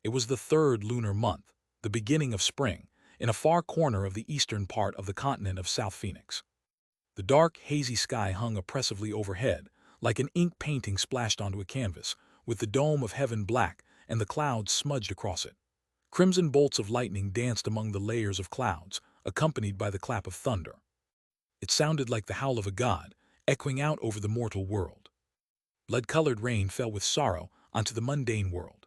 It was the third lunar month, the beginning of spring, in a far corner of the eastern part of the continent of South Phoenix. The dark, hazy sky hung oppressively overhead, like an ink painting splashed onto a canvas, with the dome of heaven black and the clouds smudged across it. Crimson bolts of lightning danced among the layers of clouds, accompanied by the clap of thunder. It sounded like the howl of a god, echoing out over the mortal world. Blood-colored rain fell with sorrow onto the mundane world.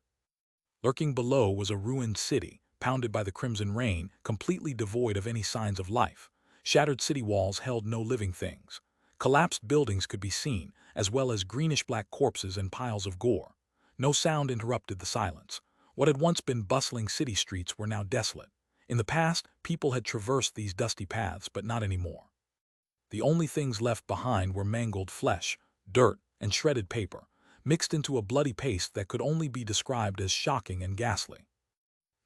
Lurking below was a ruined city, pounded by the crimson rain, completely devoid of any signs of life. Shattered city walls held no living things. Collapsed buildings could be seen, as well as greenish-black corpses and piles of gore. No sound interrupted the silence. What had once been bustling city streets were now desolate. In the past, people had traversed these dusty paths, but not anymore. The only things left behind were mangled flesh, dirt, and shredded paper, mixed into a bloody paste that could only be described as shocking and ghastly.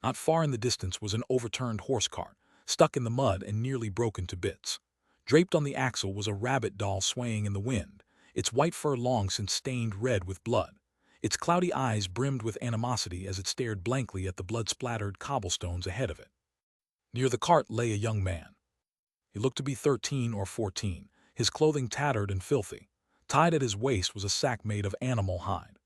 Not far in the distance was an overturned horse cart, stuck in the mud and nearly broken to bits. Draped on the axle was a rabbit doll swaying in the wind, its white fur long since stained red with blood. Its cloudy eyes brimmed with animosity as it stared blankly at the blood-splattered cobblestones ahead of it. Near the cart lay a young man. He looked to be 13 or 14, his clothing tattered and filthy. Tied at his waist was a sack made of animal hide.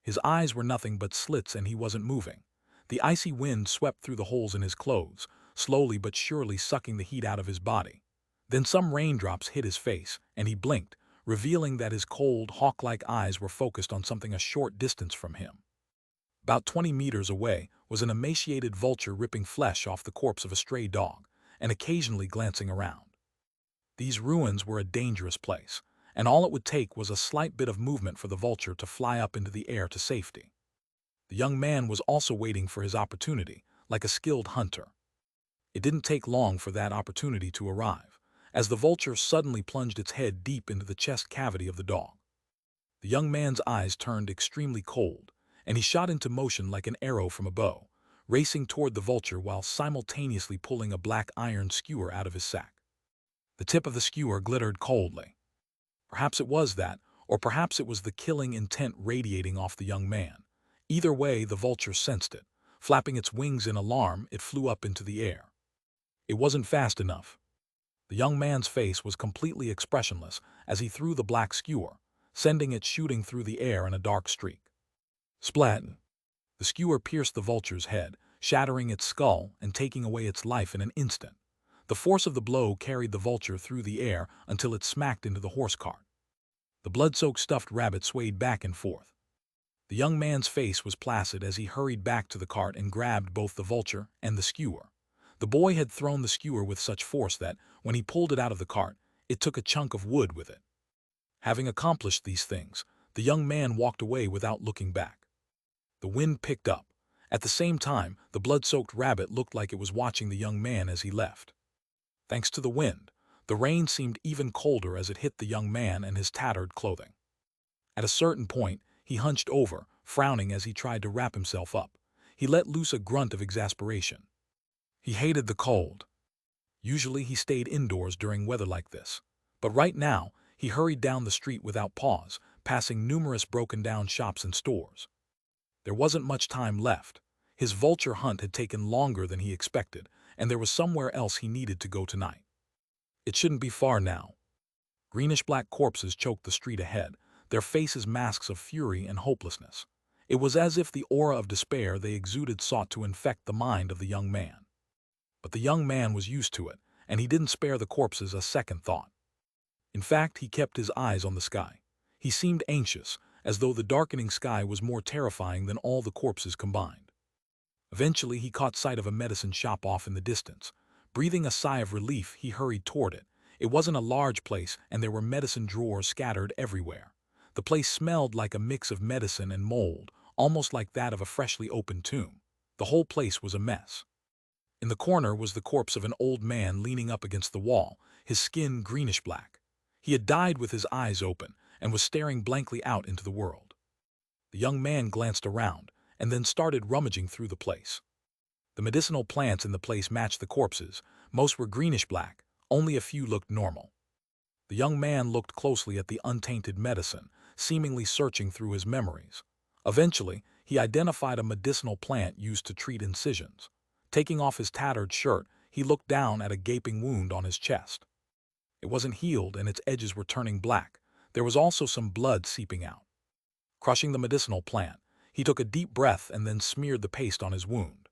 His eyes were nothing but slits and he wasn't moving. The icy wind swept through the holes in his clothes, slowly but surely sucking the heat out of his body. Then some raindrops hit his face, and he blinked, revealing that his cold, hawk-like eyes were focused on something a short distance from him. About 20 meters away was an emaciated vulture ripping flesh off the corpse of a stray dog, and occasionally glancing around. These ruins were a dangerous place, and all it would take was a slight bit of movement for the vulture to fly up into the air to safety. The young man was also waiting for his opportunity, like a skilled hunter. It didn't take long for that opportunity to arrive, as the vulture suddenly plunged its head deep into the chest cavity of the dog. The young man's eyes turned extremely cold, and he shot into motion like an arrow from a bow, racing toward the vulture while simultaneously pulling a black iron skewer out of his sack. The tip of the skewer glittered coldly. Perhaps it was that, or perhaps it was the killing intent radiating off the young man. Either way, the vulture sensed it. Flapping its wings in alarm, it flew up into the air. It wasn't fast enough. The young man's face was completely expressionless as he threw the black skewer, sending it shooting through the air in a dark streak. Splat! The skewer pierced the vulture's head, shattering its skull and taking away its life in an instant. The force of the blow carried the vulture through the air until it smacked into the horse cart. The blood-soaked stuffed rabbit swayed back and forth. The young man's face was placid as he hurried back to the cart and grabbed both the vulture and the skewer. The boy had thrown the skewer with such force that, when he pulled it out of the cart, it took a chunk of wood with it. Having accomplished these things, the young man walked away without looking back. The wind picked up. At the same time, the blood-soaked rabbit looked like it was watching the young man as he left. Thanks to the wind, the rain seemed even colder as it hit the young man and his tattered clothing. At a certain point, he hunched over, frowning as he tried to wrap himself up. He let loose a grunt of exasperation. He hated the cold. Usually he stayed indoors during weather like this. But right now, he hurried down the street without pause, passing numerous broken-down shops and stores. There wasn't much time left. His vulture hunt had taken longer than he expected, and there was somewhere else he needed to go tonight. It shouldn't be far now. Greenish-black corpses choked the street ahead, their faces masks of fury and hopelessness. It was as if the aura of despair they exuded sought to infect the mind of the young man. But the young man was used to it, and he didn't spare the corpses a second thought. In fact, he kept his eyes on the sky. He seemed anxious, as though the darkening sky was more terrifying than all the corpses combined. Eventually, he caught sight of a medicine shop off in the distance. Breathing a sigh of relief, he hurried toward it. It wasn't a large place, and there were medicine drawers scattered everywhere. The place smelled like a mix of medicine and mold, almost like that of a freshly opened tomb. The whole place was a mess. In the corner was the corpse of an old man leaning up against the wall, his skin greenish-black. He had died with his eyes open and was staring blankly out into the world. The young man glanced around and then started rummaging through the place. The medicinal plants in the place matched the corpses. Most were greenish-black, only a few looked normal. The young man looked closely at the untainted medicine, seemingly searching through his memories. Eventually, he identified a medicinal plant used to treat incisions. Taking off his tattered shirt, he looked down at a gaping wound on his chest. It wasn't healed and its edges were turning black. There was also some blood seeping out. Crushing the medicinal plant, he took a deep breath and then smeared the paste on his wound.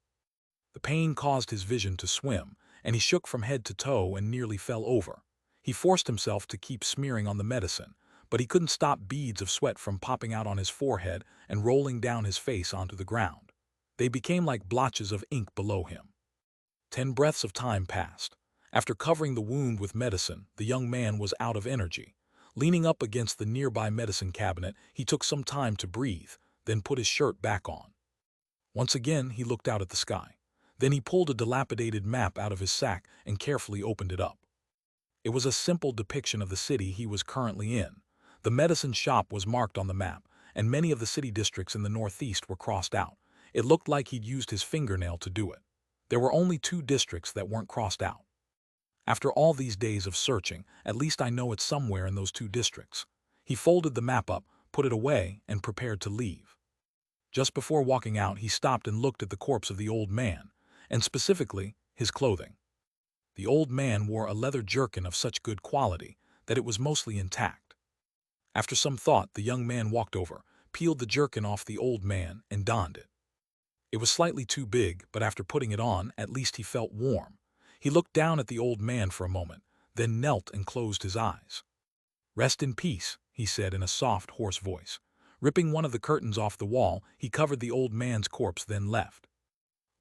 The pain caused his vision to swim, and he shook from head to toe and nearly fell over. He forced himself to keep smearing on the medicine, but he couldn't stop beads of sweat from popping out on his forehead and rolling down his face onto the ground. They became like blotches of ink below him. 10 breaths of time passed. After covering the wound with medicine, the young man was out of energy. Leaning up against the nearby medicine cabinet, he took some time to breathe, then put his shirt back on. Once again, he looked out at the sky. Then he pulled a dilapidated map out of his sack and carefully opened it up. It was a simple depiction of the city he was currently in. The medicine shop was marked on the map, and many of the city districts in the northeast were crossed out. It looked like he'd used his fingernail to do it. There were only 2 districts that weren't crossed out. After all these days of searching, at least I know it's somewhere in those 2 districts. He folded the map up, put it away, and prepared to leave. Just before walking out, he stopped and looked at the corpse of the old man, and specifically, his clothing. The old man wore a leather jerkin of such good quality that it was mostly intact. After some thought, the young man walked over, peeled the jerkin off the old man, and donned it. It was slightly too big, but after putting it on, at least he felt warm. He looked down at the old man for a moment, then knelt and closed his eyes. "Rest in peace," he said in a soft, hoarse voice. Ripping one of the curtains off the wall, he covered the old man's corpse, then left.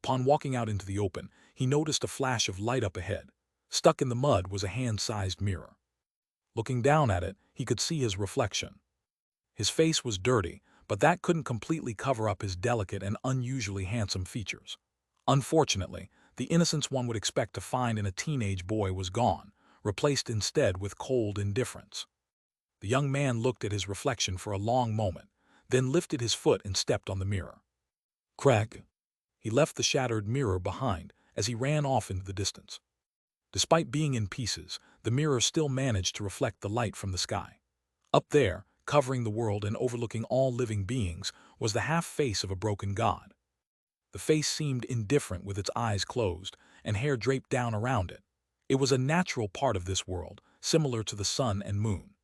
Upon walking out into the open, he noticed a flash of light up ahead. Stuck in the mud was a hand-sized mirror. Looking down at it, he could see his reflection. His face was dirty, but that couldn't completely cover up his delicate and unusually handsome features. Unfortunately, the innocence one would expect to find in a teenage boy was gone, replaced instead with cold indifference. The young man looked at his reflection for a long moment, then lifted his foot and stepped on the mirror. Crack! He left the shattered mirror behind as he ran off into the distance. Despite being in pieces, the mirror still managed to reflect the light from the sky. Up there, covering the world and overlooking all living beings, was the half-face of a broken god. The face seemed indifferent with its eyes closed and hair draped down around it. It was a natural part of this world, similar to the sun and moon.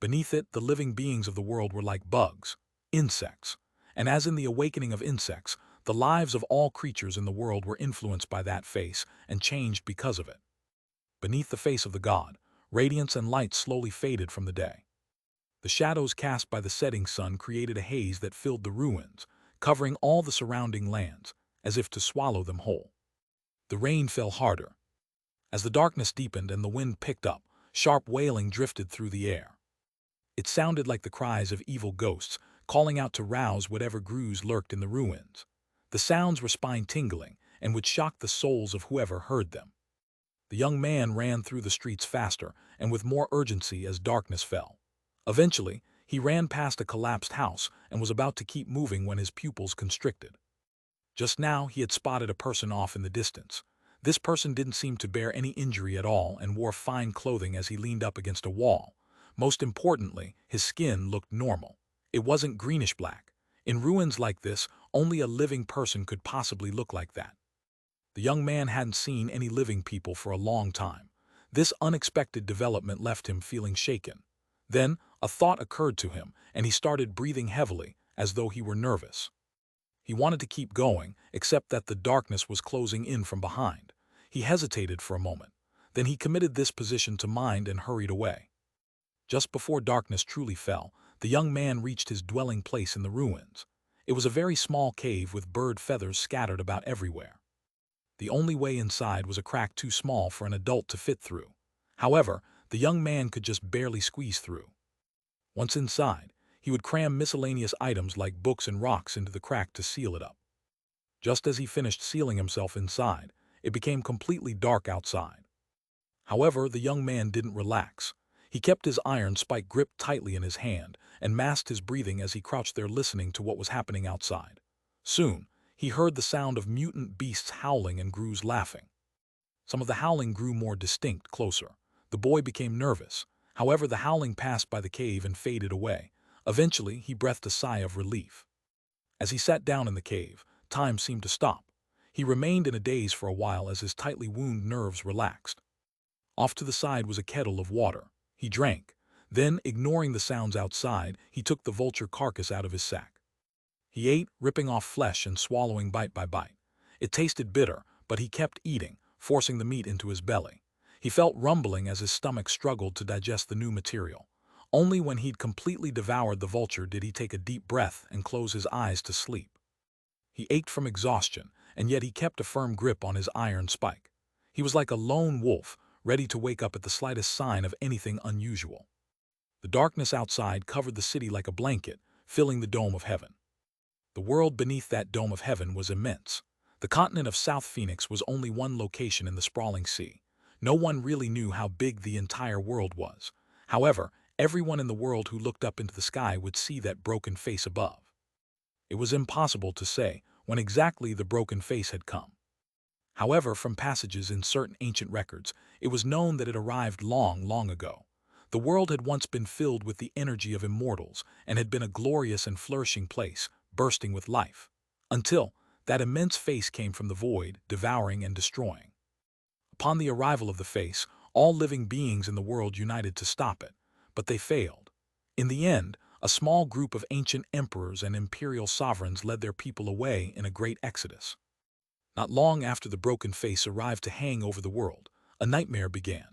Beneath it, the living beings of the world were like bugs, insects, and as in the awakening of insects, the lives of all creatures in the world were influenced by that face and changed because of it. Beneath the face of the god, radiance and light slowly faded from the day. The shadows cast by the setting sun created a haze that filled the ruins, covering all the surrounding lands, as if to swallow them whole. The rain fell harder. As the darkness deepened and the wind picked up, sharp wailing drifted through the air. It sounded like the cries of evil ghosts, calling out to rouse whatever grooves lurked in the ruins. The sounds were spine-tingling and would shock the souls of whoever heard them. The young man ran through the streets faster and with more urgency as darkness fell. Eventually, he ran past a collapsed house and was about to keep moving when his pupils constricted. Just now, he had spotted a person off in the distance. This person didn't seem to bear any injury at all and wore fine clothing as he leaned up against a wall. Most importantly, his skin looked normal. It wasn't greenish-black. In ruins like this, only a living person could possibly look like that. The young man hadn't seen any living people for a long time. This unexpected development left him feeling shaken. Then, a thought occurred to him, and he started breathing heavily, as though he were nervous. He wanted to keep going, except that the darkness was closing in from behind. He hesitated for a moment. Then he committed this position to mind and hurried away. Just before darkness truly fell, the young man reached his dwelling place in the ruins. It was a very small cave with bird feathers scattered about everywhere. The only way inside was a crack too small for an adult to fit through. However, the young man could just barely squeeze through. Once inside, he would cram miscellaneous items like books and rocks into the crack to seal it up. Just as he finished sealing himself inside, it became completely dark outside. However, the young man didn't relax. He kept his iron spike gripped tightly in his hand and masked his breathing as he crouched there listening to what was happening outside. Soon, he heard the sound of mutant beasts howling and Gru's laughing. Some of the howling grew more distinct, closer. The boy became nervous. However, the howling passed by the cave and faded away. Eventually, he breathed a sigh of relief. As he sat down in the cave, time seemed to stop. He remained in a daze for a while as his tightly wound nerves relaxed. Off to the side was a kettle of water. He drank. Then, ignoring the sounds outside, he took the vulture carcass out of his sack. He ate, ripping off flesh and swallowing bite by bite. It tasted bitter, but he kept eating, forcing the meat into his belly. He felt rumbling as his stomach struggled to digest the new material. Only when he'd completely devoured the vulture did he take a deep breath and close his eyes to sleep. He ached from exhaustion, and yet he kept a firm grip on his iron spike. He was like a lone wolf, ready to wake up at the slightest sign of anything unusual. The darkness outside covered the city like a blanket, filling the dome of heaven. The world beneath that dome of heaven was immense. The continent of South Phoenix was only one location in the sprawling sea. No one really knew how big the entire world was. However, everyone in the world who looked up into the sky would see that broken face above. It was impossible to say when exactly the broken face had come. However, from passages in certain ancient records, it was known that it arrived long, long ago. The world had once been filled with the energy of immortals and had been a glorious and flourishing place, bursting with life. Until that immense face came from the void, devouring and destroying. Upon the arrival of the face, all living beings in the world united to stop it, but they failed. In the end, a small group of ancient emperors and imperial sovereigns led their people away in a great exodus. Not long after the broken face arrived to hang over the world, a nightmare began.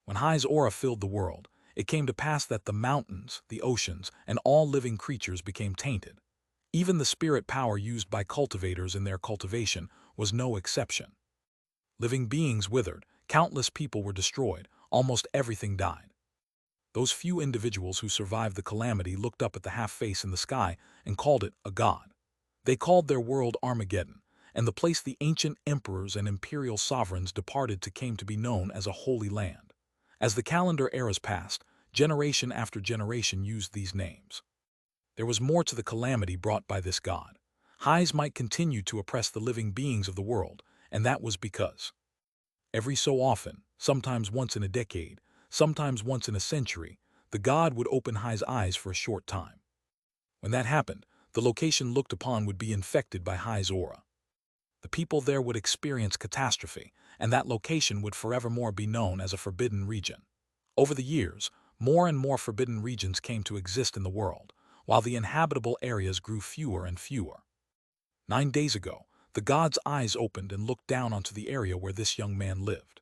When Hai's aura filled the world, it came to pass that the mountains, the oceans, and all living creatures became tainted. Even the spirit power used by cultivators in their cultivation was no exception. Living beings withered, countless people were destroyed, almost everything died. Those few individuals who survived the calamity looked up at the half-face in the sky and called it a god. They called their world Armageddon, and the place the ancient emperors and imperial sovereigns departed to came to be known as a holy land. As the calendar eras passed, generation after generation used these names. There was more to the calamity brought by this god. Highs might continue to oppress the living beings of the world, and that was because every so often, sometimes once in a decade, sometimes once in a century, the god would open High's eyes for a short time. When that happened, the location looked upon would be infected by High's aura. The people there would experience catastrophe, and that location would forevermore be known as a forbidden region. Over the years, more and more forbidden regions came to exist in the world, while the inhabitable areas grew fewer and fewer. 9 days ago, the god's eyes opened and looked down onto the area where this young man lived.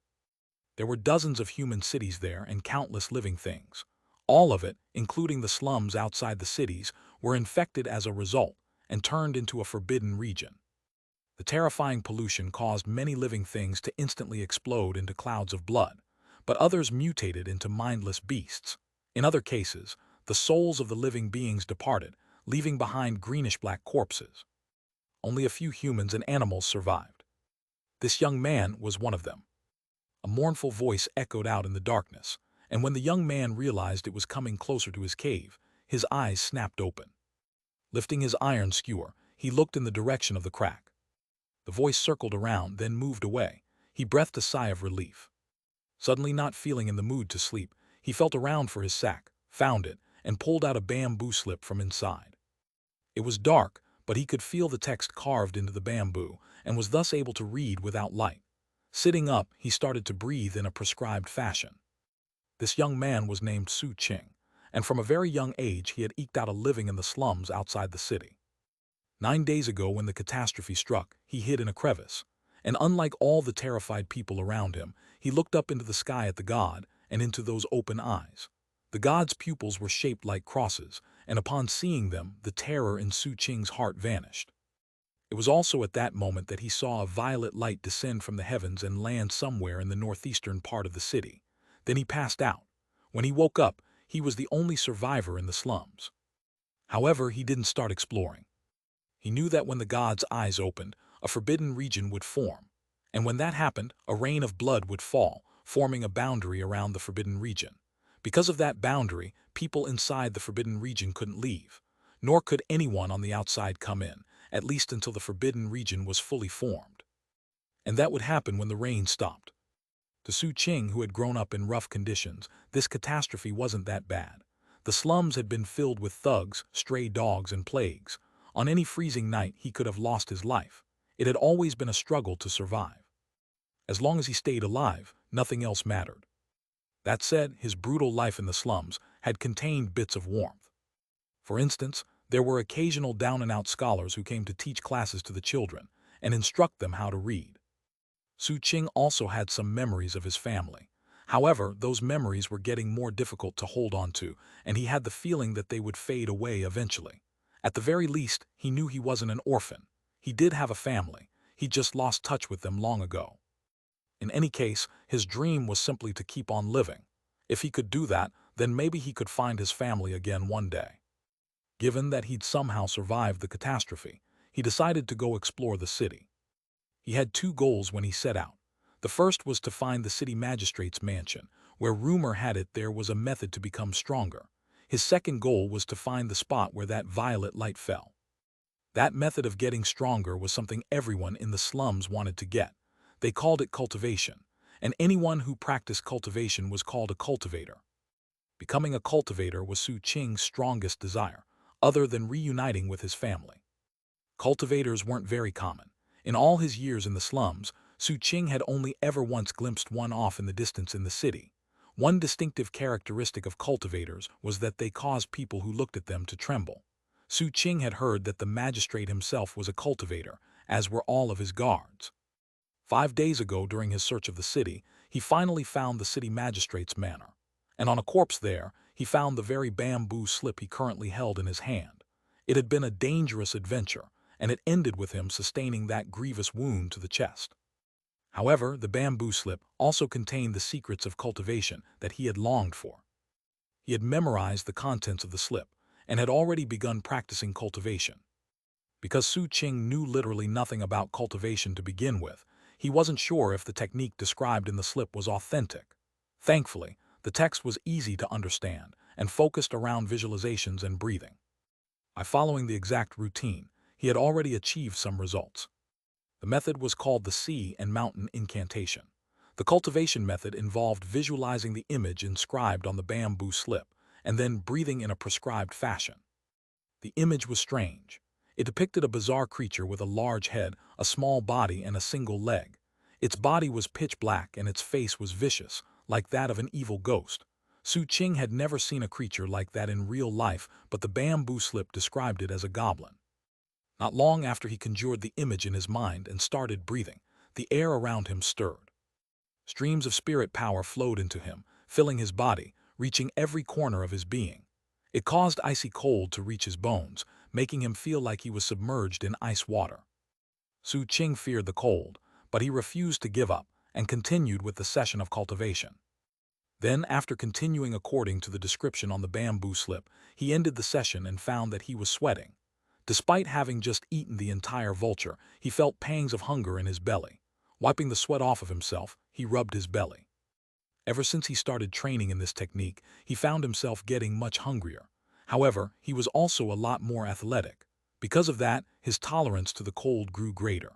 There were dozens of human cities there and countless living things. All of it, including the slums outside the cities, were infected as a result and turned into a forbidden region. The terrifying pollution caused many living things to instantly explode into clouds of blood, but others mutated into mindless beasts. In other cases, the souls of the living beings departed, leaving behind greenish-black corpses. Only a few humans and animals survived. This young man was one of them. A mournful voice echoed out in the darkness, and when the young man realized it was coming closer to his cave, his eyes snapped open. Lifting his iron skewer, he looked in the direction of the crack. The voice circled around, then moved away. He breathed a sigh of relief. Suddenly, not feeling in the mood to sleep, he felt around for his sack, found it, and pulled out a bamboo slip from inside. It was dark, but he could feel the text carved into the bamboo and was thus able to read without light. Sitting up, he started to breathe in a prescribed fashion. This young man was named Su Qing, and from a very young age he had eked out a living in the slums outside the city. 9 days ago, when the catastrophe struck, he hid in a crevice, and unlike all the terrified people around him, he looked up into the sky at the god and into those open eyes. The god's pupils were shaped like crosses, and upon seeing them, the terror in Su Qing's heart vanished. It was also at that moment that he saw a violet light descend from the heavens and land somewhere in the northeastern part of the city. Then he passed out. When he woke up, he was the only survivor in the slums. However, he didn't start exploring. He knew that when the god's eyes opened, a forbidden region would form, and when that happened, a rain of blood would fall, forming a boundary around the forbidden region. Because of that boundary, people inside the forbidden region couldn't leave, nor could anyone on the outside come in, at least until the forbidden region was fully formed. And that would happen when the rain stopped. To Su Qing, who had grown up in rough conditions, this catastrophe wasn't that bad. The slums had been filled with thugs, stray dogs, and plagues. On any freezing night, he could have lost his life. It had always been a struggle to survive. As long as he stayed alive, nothing else mattered. That said, his brutal life in the slums had contained bits of warmth. For instance, there were occasional down-and-out scholars who came to teach classes to the children and instruct them how to read. Su Qing also had some memories of his family. However, those memories were getting more difficult to hold on to, and he had the feeling that they would fade away eventually. At the very least, he knew he wasn't an orphan. He did have a family. He just lost touch with them long ago. In any case, his dream was simply to keep on living. If he could do that, then maybe he could find his family again one day. Given that he'd somehow survived the catastrophe, he decided to go explore the city. He had two goals when he set out. The first was to find the city magistrate's mansion, where rumor had it there was a method to become stronger. His second goal was to find the spot where that violet light fell. That method of getting stronger was something everyone in the slums wanted to get. They called it cultivation, and anyone who practiced cultivation was called a cultivator. Becoming a cultivator was Su Qing's strongest desire, other than reuniting with his family. Cultivators weren't very common. In all his years in the slums, Su Qing had only ever once glimpsed one off in the distance in the city. One distinctive characteristic of cultivators was that they caused people who looked at them to tremble. Su Qing had heard that the magistrate himself was a cultivator, as were all of his guards. 5 days ago, during his search of the city, he finally found the city magistrate's manor. And on a corpse there, he found the very bamboo slip he currently held in his hand. It had been a dangerous adventure, and it ended with him sustaining that grievous wound to the chest. However, the bamboo slip also contained the secrets of cultivation that he had longed for. He had memorized the contents of the slip and had already begun practicing cultivation. Because Su Qing knew literally nothing about cultivation to begin with, he wasn't sure if the technique described in the slip was authentic. Thankfully, the text was easy to understand and focused around visualizations and breathing. By following the exact routine, he had already achieved some results. The method was called the sea and mountain incantation. The cultivation method involved visualizing the image inscribed on the bamboo slip and then breathing in a prescribed fashion. The image was strange. It depicted a bizarre creature with a large head, a small body, and a single leg. Its body was pitch black and its face was vicious, like that of an evil ghost. Su Qing had never seen a creature like that in real life, but the bamboo slip described it as a goblin. Not long after he conjured the image in his mind and started breathing, the air around him stirred. Streams of spirit power flowed into him, filling his body, reaching every corner of his being. It caused icy cold to reach his bones, making him feel like he was submerged in ice water. Su Qing feared the cold, but he refused to give up and continued with the session of cultivation. Then, after continuing according to the description on the bamboo slip, he ended the session and found that he was sweating. Despite having just eaten the entire vulture, he felt pangs of hunger in his belly. Wiping the sweat off of himself, he rubbed his belly. Ever since he started training in this technique, he found himself getting much hungrier. However, he was also a lot more athletic. Because of that, his tolerance to the cold grew greater.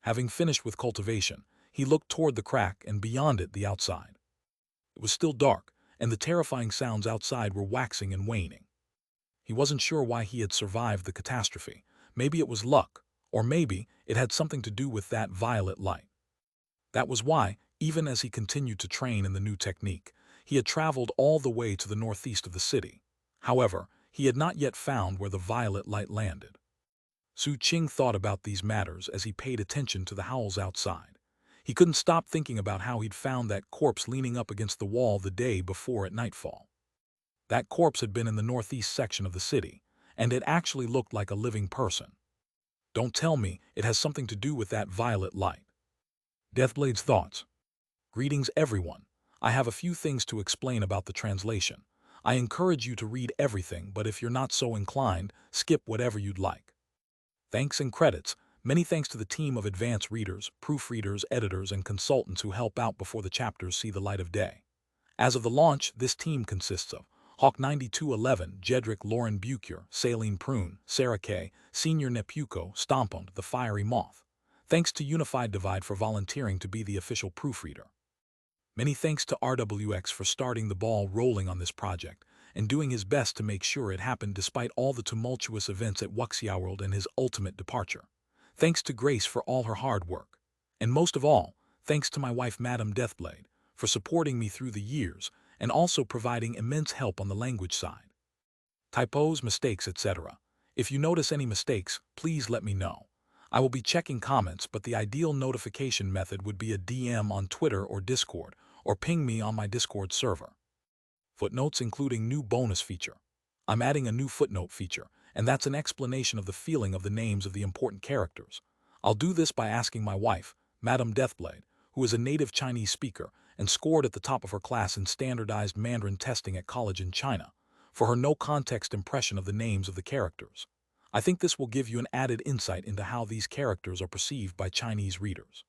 Having finished with cultivation, he looked toward the crack and beyond it the outside. It was still dark, and the terrifying sounds outside were waxing and waning. He wasn't sure why he had survived the catastrophe. Maybe it was luck, or maybe it had something to do with that violet light. That was why, even as he continued to train in the new technique, he had traveled all the way to the northeast of the city. However, he had not yet found where the violet light landed. Su Qing thought about these matters as he paid attention to the howls outside. He couldn't stop thinking about how he'd found that corpse leaning up against the wall the day before at nightfall. That corpse had been in the northeast section of the city, and it actually looked like a living person. Don't tell me it has something to do with that violet light. Deathblade's thoughts. Greetings, everyone. I have a few things to explain about the translation. I encourage you to read everything, but if you're not so inclined, skip whatever you'd like. Thanks and credits. Many thanks to the team of advanced readers, proofreaders, editors, and consultants who help out before the chapters see the light of day. As of the launch, this team consists of Hawk 9211, Jedrick Lauren Bucher, Saline Prune, Sarah K., Senior Nepuko, Stompund, the Fiery Moth. Thanks to Unified Divide for volunteering to be the official proofreader. Many thanks to RWX for starting the ball rolling on this project, and doing his best to make sure it happened despite all the tumultuous events at Wuxia World and his ultimate departure. Thanks to Grace for all her hard work. And most of all, thanks to my wife Madame Deathblade for supporting me through the years and also providing immense help on the language side. Typos, mistakes, etc. If you notice any mistakes, please let me know. I will be checking comments, but the ideal notification method would be a DM on Twitter or Discord, or ping me on my Discord server. Footnotes including new bonus feature. I'm adding a new footnote feature, and that's an explanation of the feeling of the names of the important characters. I'll do this by asking my wife, Madame Deathblade, who is a native Chinese speaker and scored at the top of her class in standardized Mandarin testing at college in China, for her no-context impression of the names of the characters. I think this will give you an added insight into how these characters are perceived by Chinese readers.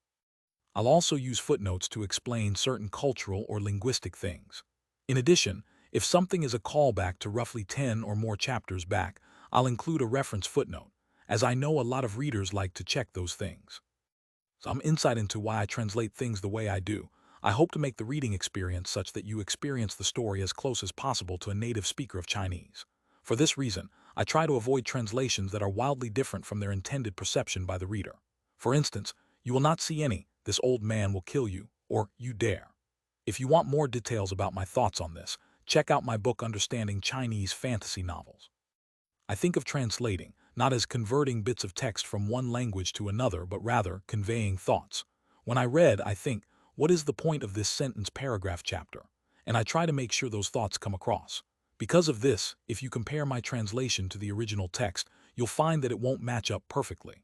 I'll also use footnotes to explain certain cultural or linguistic things. In addition, if something is a callback to roughly 10 or more chapters back, I'll include a reference footnote, as I know a lot of readers like to check those things. Some insight into why I translate things the way I do. I hope to make the reading experience such that you experience the story as close as possible to a native speaker of Chinese. For this reason, I try to avoid translations that are wildly different from their intended perception by the reader. For instance, you will not see any, "This old man will kill you," or "You dare." If you want more details about my thoughts on this, check out my book Understanding Chinese Fantasy Novels. I think of translating not as converting bits of text from one language to another, but rather conveying thoughts. When I read, I think, what is the point of this sentence, paragraph, chapter? And I try to make sure those thoughts come across. Because of this, if you compare my translation to the original text, you'll find that it won't match up perfectly.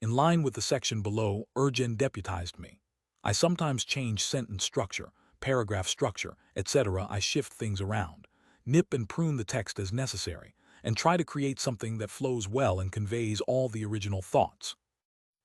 In line with the section below, Urgen deputized me. I sometimes change sentence structure, paragraph structure, etc. I shift things around, nip and prune the text as necessary, and try to create something that flows well and conveys all the original thoughts.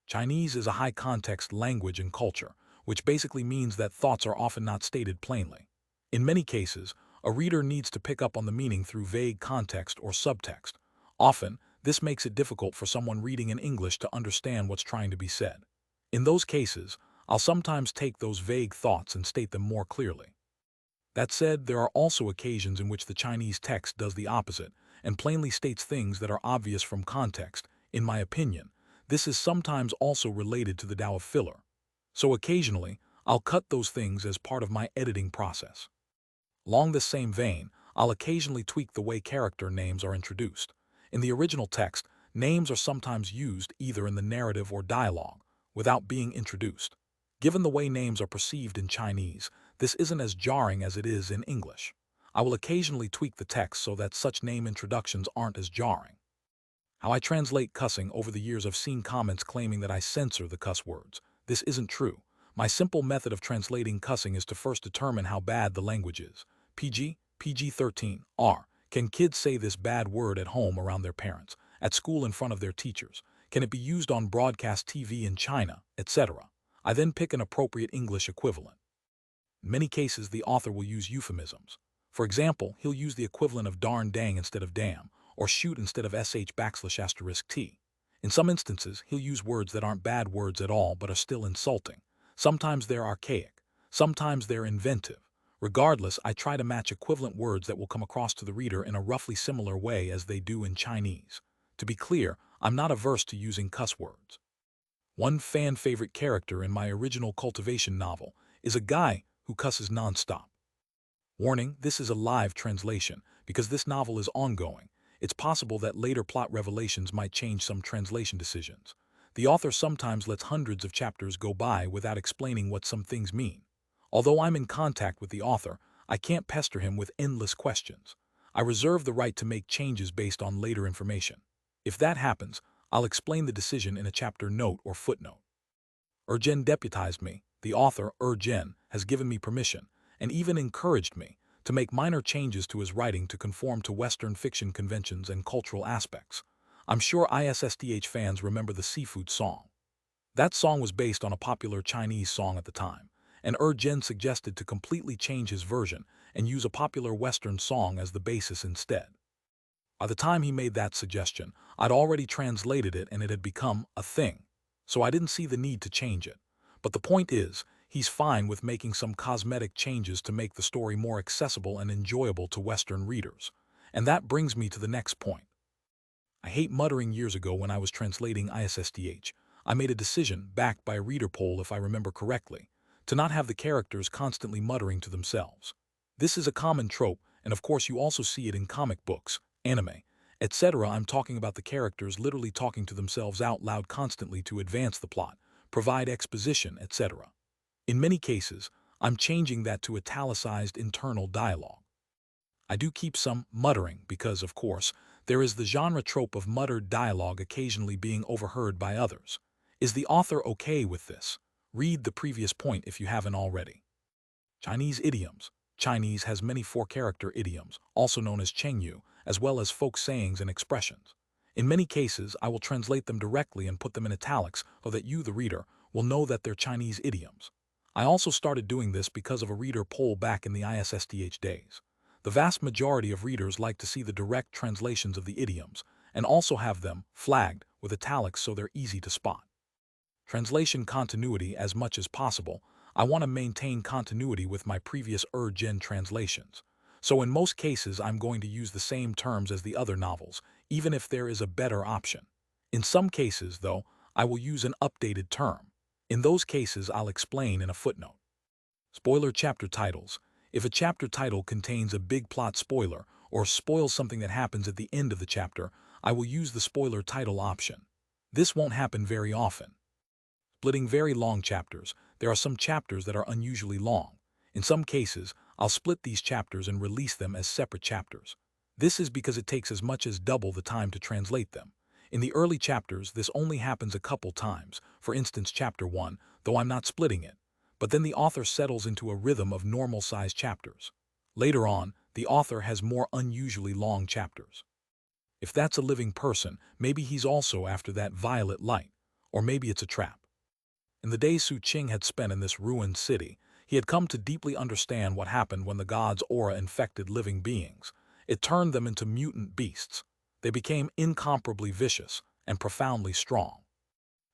Chinese is a high-context language and culture, which basically means that thoughts are often not stated plainly. In many cases, a reader needs to pick up on the meaning through vague context or subtext. Often, this makes it difficult for someone reading in English to understand what's trying to be said. In those cases, I'll sometimes take those vague thoughts and state them more clearly. That said, there are also occasions in which the Chinese text does the opposite and plainly states things that are obvious from context. In my opinion, this is sometimes also related to the Tao of filler. So occasionally, I'll cut those things as part of my editing process. Along this same vein, I'll occasionally tweak the way character names are introduced. In the original text, names are sometimes used either in the narrative or dialogue, without being introduced. Given the way names are perceived in Chinese, this isn't as jarring as it is in English. I will occasionally tweak the text so that such name introductions aren't as jarring. How I translate cussing. Over the years I've seen comments claiming that I censor the cuss words. This isn't true. My simple method of translating cussing is to first determine how bad the language is. PG, PG-13, R. Can kids say this bad word at home around their parents, at school in front of their teachers? Can it be used on broadcast TV in China, etc.? I then pick an appropriate English equivalent. In many cases, the author will use euphemisms. For example, he'll use the equivalent of darn, dang instead of damn, or shoot instead of sh\*t. In some instances, he'll use words that aren't bad words at all but are still insulting. Sometimes they're archaic. Sometimes they're inventive. Regardless, I try to match equivalent words that will come across to the reader in a roughly similar way as they do in Chinese. To be clear, I'm not averse to using cuss words. One fan-favorite character in my original Cultivation novel is a guy who cusses nonstop. Warning, this is a live translation. Because this novel is ongoing, it's possible that later plot revelations might change some translation decisions. The author sometimes lets hundreds of chapters go by without explaining what some things mean. Although I'm in contact with the author, I can't pester him with endless questions. I reserve the right to make changes based on later information. If that happens, I'll explain the decision in a chapter note or footnote. Urgen deputized me. The author, Urgen, has given me permission, and even encouraged me, to make minor changes to his writing to conform to Western fiction conventions and cultural aspects. I'm sure ISSDH fans remember the seafood song. That song was based on a popular Chinese song at the time, and Urgen suggested to completely change his version and use a popular Western song as the basis instead. By the time he made that suggestion, I'd already translated it and it had become a thing, so I didn't see the need to change it. But the point is, he's fine with making some cosmetic changes to make the story more accessible and enjoyable to Western readers. And that brings me to the next point. I hate muttering. Years ago when I was translating ISSDH, I made a decision, backed by a reader poll if I remember correctly, to not have the characters constantly muttering to themselves. This is a common trope, and of course you also see it in comic books, anime, etc. I'm talking about the characters literally talking to themselves out loud constantly to advance the plot, provide exposition, etc. In many cases, I'm changing that to italicized internal dialogue. I do keep some muttering because, of course, there is the genre trope of muttered dialogue occasionally being overheard by others. Is the author okay with this? Read the previous point if you haven't already. Chinese idioms. Chinese has many four-character idioms, also known as chengyu, as well as folk sayings and expressions. In many cases, I will translate them directly and put them in italics so that you, the reader, will know that they're Chinese idioms. I also started doing this because of a reader poll back in the ISSDH days. The vast majority of readers like to see the direct translations of the idioms, and also have them flagged with italics so they're easy to spot. Translation continuity. As much as possible, I want to maintain continuity with my previous Gen translations. So in most cases I'm going to use the same terms as the other novels, even if there is a better option. In some cases, though, I will use an updated term. In those cases I'll explain in a footnote. Spoiler chapter titles. If a chapter title contains a big plot spoiler or spoils something that happens at the end of the chapter, I will use the spoiler title option. This won't happen very often. Splitting very long chapters. There are some chapters that are unusually long. In some cases, I'll split these chapters and release them as separate chapters. This is because it takes as much as double the time to translate them. In the early chapters, this only happens a couple times, for instance chapter 1, though I'm not splitting it. But then the author settles into a rhythm of normal-sized chapters. Later on, the author has more unusually long chapters. If that's a living person, maybe he's also after that violet light, or maybe it's a trap. In the days Su Qing had spent in this ruined city, he had come to deeply understand what happened when the god's aura infected living beings. It turned them into mutant beasts. They became incomparably vicious and profoundly strong.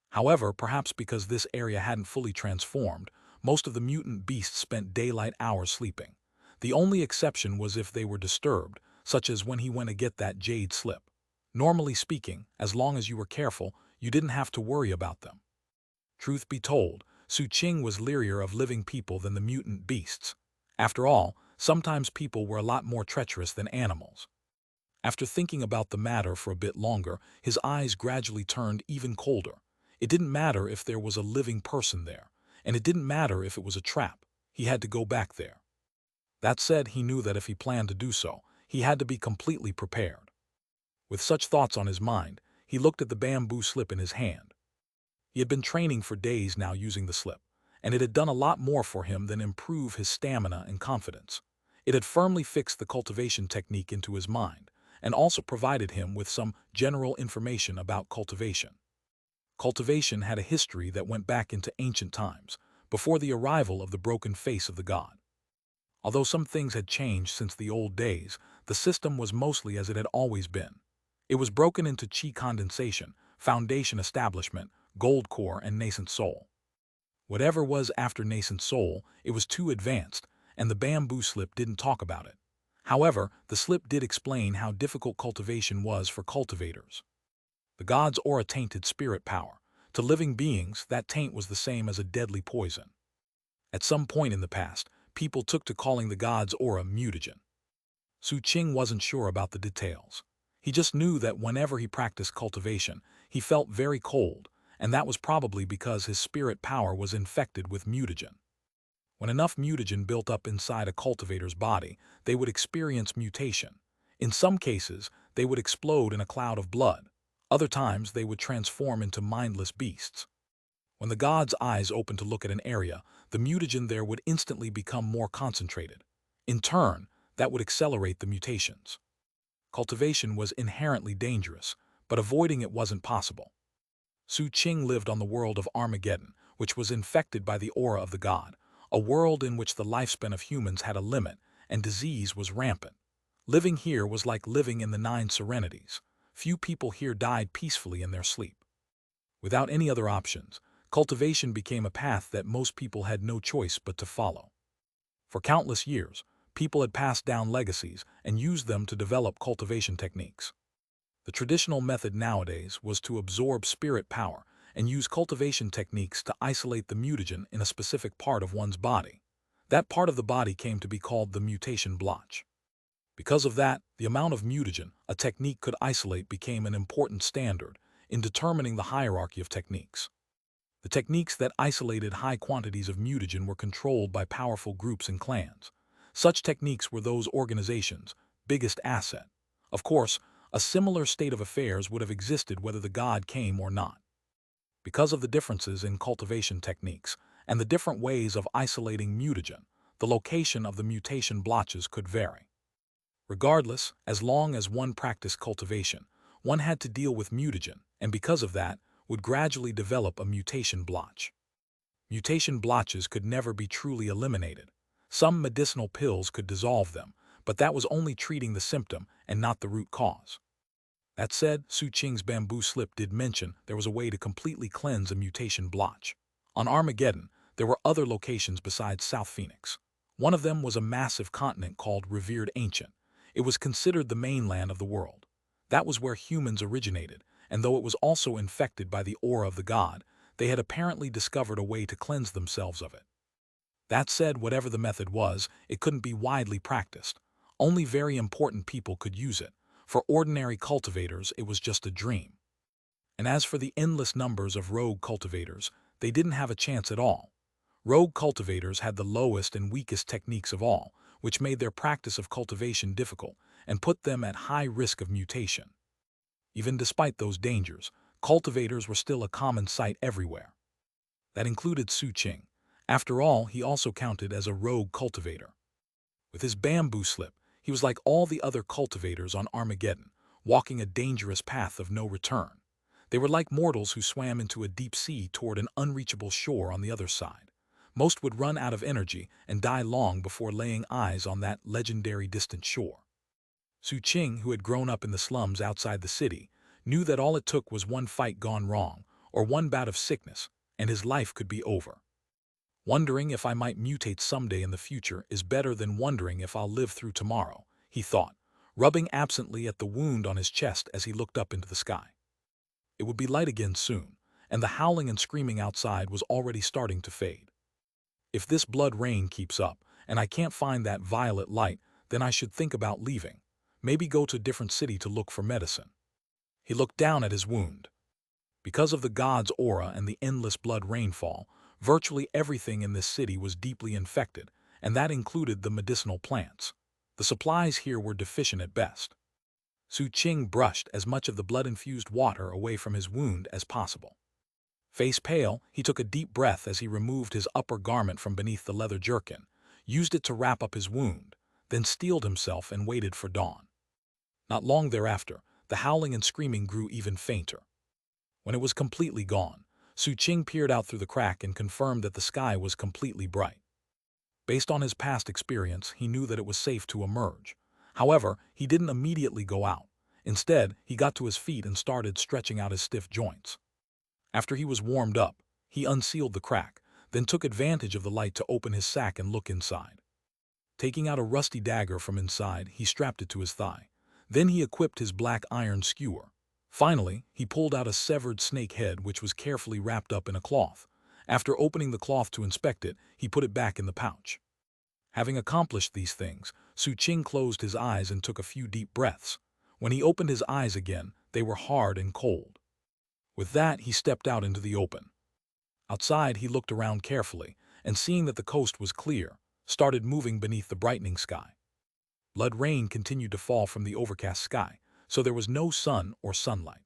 However, perhaps because this area hadn't fully transformed, most of the mutant beasts spent daylight hours sleeping. The only exception was if they were disturbed, such as when he went to get that Jade slip. Normally speaking, as long as you were careful, you didn't have to worry about them. Truth be told, Su Qing was learier of living people than the mutant beasts. After all, sometimes people were a lot more treacherous than animals. After thinking about the matter for a bit longer, his eyes gradually turned even colder. It didn't matter if there was a living person there, and it didn't matter if it was a trap. He had to go back there. That said, he knew that if he planned to do so, he had to be completely prepared. With such thoughts on his mind, he looked at the bamboo slip in his hand. He had been training for days now using the slip, and it had done a lot more for him than improve his stamina and confidence. It had firmly fixed the cultivation technique into his mind, and also provided him with some general information about cultivation. Cultivation had a history that went back into ancient times, before the arrival of the broken face of the god. Although some things had changed since the old days, the system was mostly as it had always been. It was broken into chi condensation, foundation establishment, gold core, and nascent soul. Whatever was after nascent soul, it was too advanced, and the bamboo slip didn't talk about it. However, the slip did explain how difficult cultivation was for cultivators. The god's aura tainted spirit power. To living beings, that taint was the same as a deadly poison. At some point in the past, people took to calling the god's aura mutagen. Su Qing wasn't sure about the details. He just knew that whenever he practiced cultivation, he felt very cold, and that was probably because his spirit power was infected with mutagen. When enough mutagen built up inside a cultivator's body, they would experience mutation. In some cases, they would explode in a cloud of blood. Other times, they would transform into mindless beasts. When the god's eyes opened to look at an area, the mutagen there would instantly become more concentrated. In turn, that would accelerate the mutations. Cultivation was inherently dangerous, but avoiding it wasn't possible. Su Qing lived on the world of Armageddon, which was infected by the aura of the god, a world in which the lifespan of humans had a limit and disease was rampant. Living here was like living in the 9 Serenities. Few people here died peacefully in their sleep. Without any other options, cultivation became a path that most people had no choice but to follow. For countless years, people had passed down legacies and used them to develop cultivation techniques. The traditional method nowadays was to absorb spirit power and use cultivation techniques to isolate the mutagen in a specific part of one's body. That part of the body came to be called the mutation blotch. Because of that, the amount of mutagen a technique could isolate became an important standard in determining the hierarchy of techniques. The techniques that isolated high quantities of mutagen were controlled by powerful groups and clans. Such techniques were those organizations' biggest asset. Of course, a similar state of affairs would have existed whether the god came or not. Because of the differences in cultivation techniques and the different ways of isolating mutagen, the location of the mutation blotches could vary. Regardless, as long as one practiced cultivation, one had to deal with mutagen, and because of that, would gradually develop a mutation blotch. Mutation blotches could never be truly eliminated. Some medicinal pills could dissolve them, but that was only treating the symptom and not the root cause. That said, Su Qing's bamboo slip did mention there was a way to completely cleanse a mutation blotch. On Armageddon, there were other locations besides South Phoenix. One of them was a massive continent called Revered Ancient. It was considered the mainland of the world. That was where humans originated, and though it was also infected by the aura of the god, they had apparently discovered a way to cleanse themselves of it. That said, whatever the method was, it couldn't be widely practiced. Only very important people could use it. For ordinary cultivators, it was just a dream. And as for the endless numbers of rogue cultivators, they didn't have a chance at all. Rogue cultivators had the lowest and weakest techniques of all, which made their practice of cultivation difficult and put them at high risk of mutation. Even despite those dangers, cultivators were still a common sight everywhere. That included Su Qing. After all, he also counted as a rogue cultivator. With his bamboo slip, he was like all the other cultivators on Armageddon, walking a dangerous path of no return. They were like mortals who swam into a deep sea toward an unreachable shore on the other side. Most would run out of energy and die long before laying eyes on that legendary distant shore. Su Qing, who had grown up in the slums outside the city, knew that all it took was one fight gone wrong, or one bout of sickness, and his life could be over. Wondering if I might mutate someday in the future is better than wondering if I'll live through tomorrow, he thought, rubbing absently at the wound on his chest as he looked up into the sky. It would be light again soon, and the howling and screaming outside was already starting to fade. If this blood rain keeps up, and I can't find that violet light, then I should think about leaving. Maybe go to a different city to look for medicine. He looked down at his wound. Because of the god's aura and the endless blood rainfall, virtually everything in this city was deeply infected, and that included the medicinal plants. The supplies here were deficient at best. Su Qing brushed as much of the blood-infused water away from his wound as possible. Face pale, he took a deep breath as he removed his upper garment from beneath the leather jerkin, used it to wrap up his wound, then steeled himself and waited for dawn. Not long thereafter, the howling and screaming grew even fainter. When it was completely gone, Su Qing peered out through the crack and confirmed that the sky was completely bright. Based on his past experience, he knew that it was safe to emerge. However, he didn't immediately go out. Instead, he got to his feet and started stretching out his stiff joints. After he was warmed up, he unsealed the crack, then took advantage of the light to open his sack and look inside. Taking out a rusty dagger from inside, he strapped it to his thigh. Then he equipped his black iron skewer. Finally, he pulled out a severed snake head which was carefully wrapped up in a cloth. After opening the cloth to inspect it, he put it back in the pouch. Having accomplished these things, Su Qing closed his eyes and took a few deep breaths. When he opened his eyes again, they were hard and cold. With that, he stepped out into the open. Outside, he looked around carefully, and seeing that the coast was clear, started moving beneath the brightening sky. Blood rain continued to fall from the overcast sky, so there was no sun or sunlight.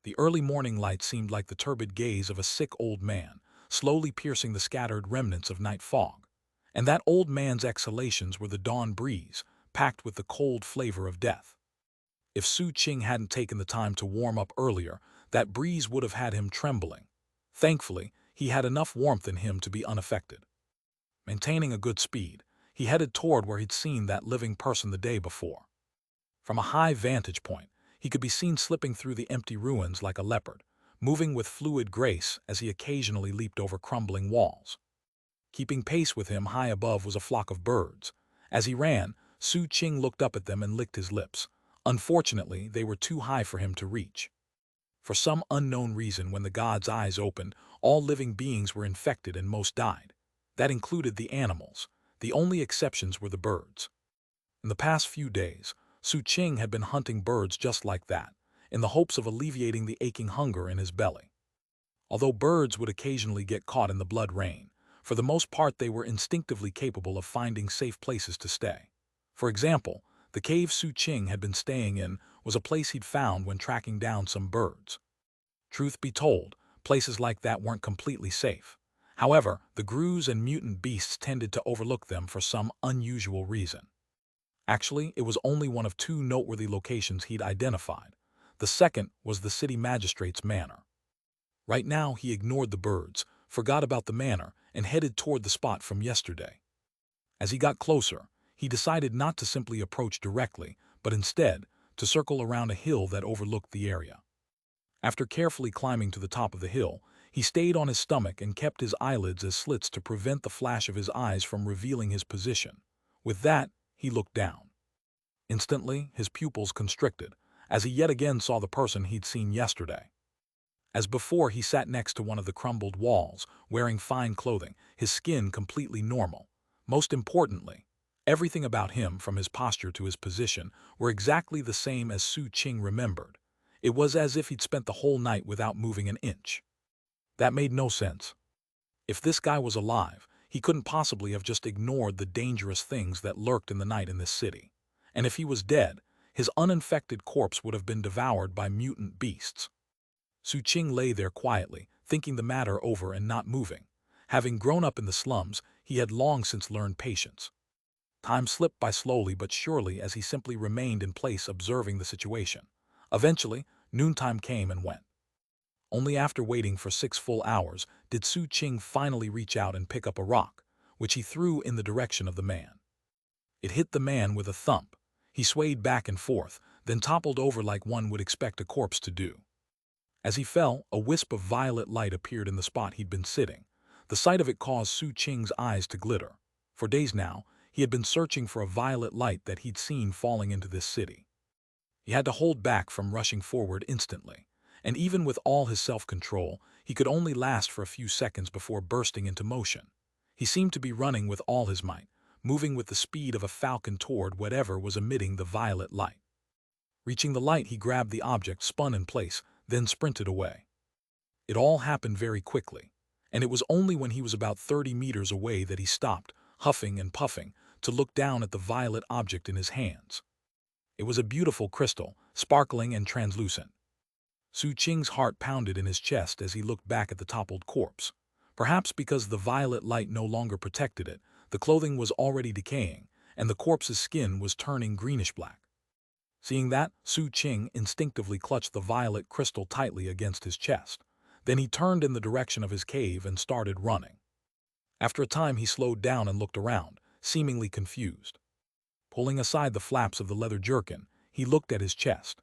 The early morning light seemed like the turbid gaze of a sick old man, slowly piercing the scattered remnants of night fog. And that old man's exhalations were the dawn breeze, packed with the cold flavor of death. If Su Qing hadn't taken the time to warm up earlier, that breeze would have had him trembling. Thankfully, he had enough warmth in him to be unaffected. Maintaining a good speed, he headed toward where he'd seen that living person the day before. From a high vantage point, he could be seen slipping through the empty ruins like a leopard, moving with fluid grace as he occasionally leaped over crumbling walls. Keeping pace with him high above was a flock of birds. As he ran, Su Qing looked up at them and licked his lips. Unfortunately, they were too high for him to reach. For some unknown reason, when the god's eyes opened, all living beings were infected and most died. That included the animals. The only exceptions were the birds. In the past few days, Su Qing had been hunting birds just like that, in the hopes of alleviating the aching hunger in his belly. Although birds would occasionally get caught in the blood rain, for the most part they were instinctively capable of finding safe places to stay. For example, the cave Su Qing had been staying in was a place he'd found when tracking down some birds. Truth be told, places like that weren't completely safe. However, the grus and mutant beasts tended to overlook them for some unusual reason. Actually, it was only one of two noteworthy locations he'd identified. The second was the city magistrate's manor. Right now, he ignored the birds, forgot about the manor, and headed toward the spot from yesterday. As he got closer, he decided not to simply approach directly, but instead to circle around a hill that overlooked the area. After carefully climbing to the top of the hill, he stayed on his stomach and kept his eyelids as slits to prevent the flash of his eyes from revealing his position. With that, he looked down. Instantly, his pupils constricted, as he yet again saw the person he'd seen yesterday. As before, he sat next to one of the crumbled walls, wearing fine clothing, his skin completely normal. Most importantly, everything about him, from his posture to his position, were exactly the same as Su Qing remembered. It was as if he'd spent the whole night without moving an inch. That made no sense. If this guy was alive, he couldn't possibly have just ignored the dangerous things that lurked in the night in this city. And if he was dead, his uninfected corpse would have been devoured by mutant beasts. Su Qing lay there quietly, thinking the matter over and not moving. Having grown up in the slums, he had long since learned patience. Time slipped by slowly but surely as he simply remained in place observing the situation. Eventually, noontime came and went. Only after waiting for 6 full hours did Su Qing finally reach out and pick up a rock, which he threw in the direction of the man. It hit the man with a thump. He swayed back and forth, then toppled over like one would expect a corpse to do. As he fell, a wisp of violet light appeared in the spot he'd been sitting. The sight of it caused Su Qing's eyes to glitter. For days now, he had been searching for a violet light that he'd seen falling into this city. He had to hold back from rushing forward instantly, and even with all his self-control, he could only last for a few seconds before bursting into motion. He seemed to be running with all his might, moving with the speed of a falcon toward whatever was emitting the violet light. Reaching the light, he grabbed the object, spun in place, then sprinted away. It all happened very quickly, and it was only when he was about 30 meters away that he stopped, huffing and puffing, to look down at the violet object in his hands. It was a beautiful crystal, sparkling and translucent. Su Qing's heart pounded in his chest as he looked back at the toppled corpse. Perhaps because the violet light no longer protected it, the clothing was already decaying, and the corpse's skin was turning greenish-black. Seeing that, Su Qing instinctively clutched the violet crystal tightly against his chest. Then he turned in the direction of his cave and started running. After a time, he slowed down and looked around, seemingly confused. Pulling aside the flaps of the leather jerkin, he looked at his chest.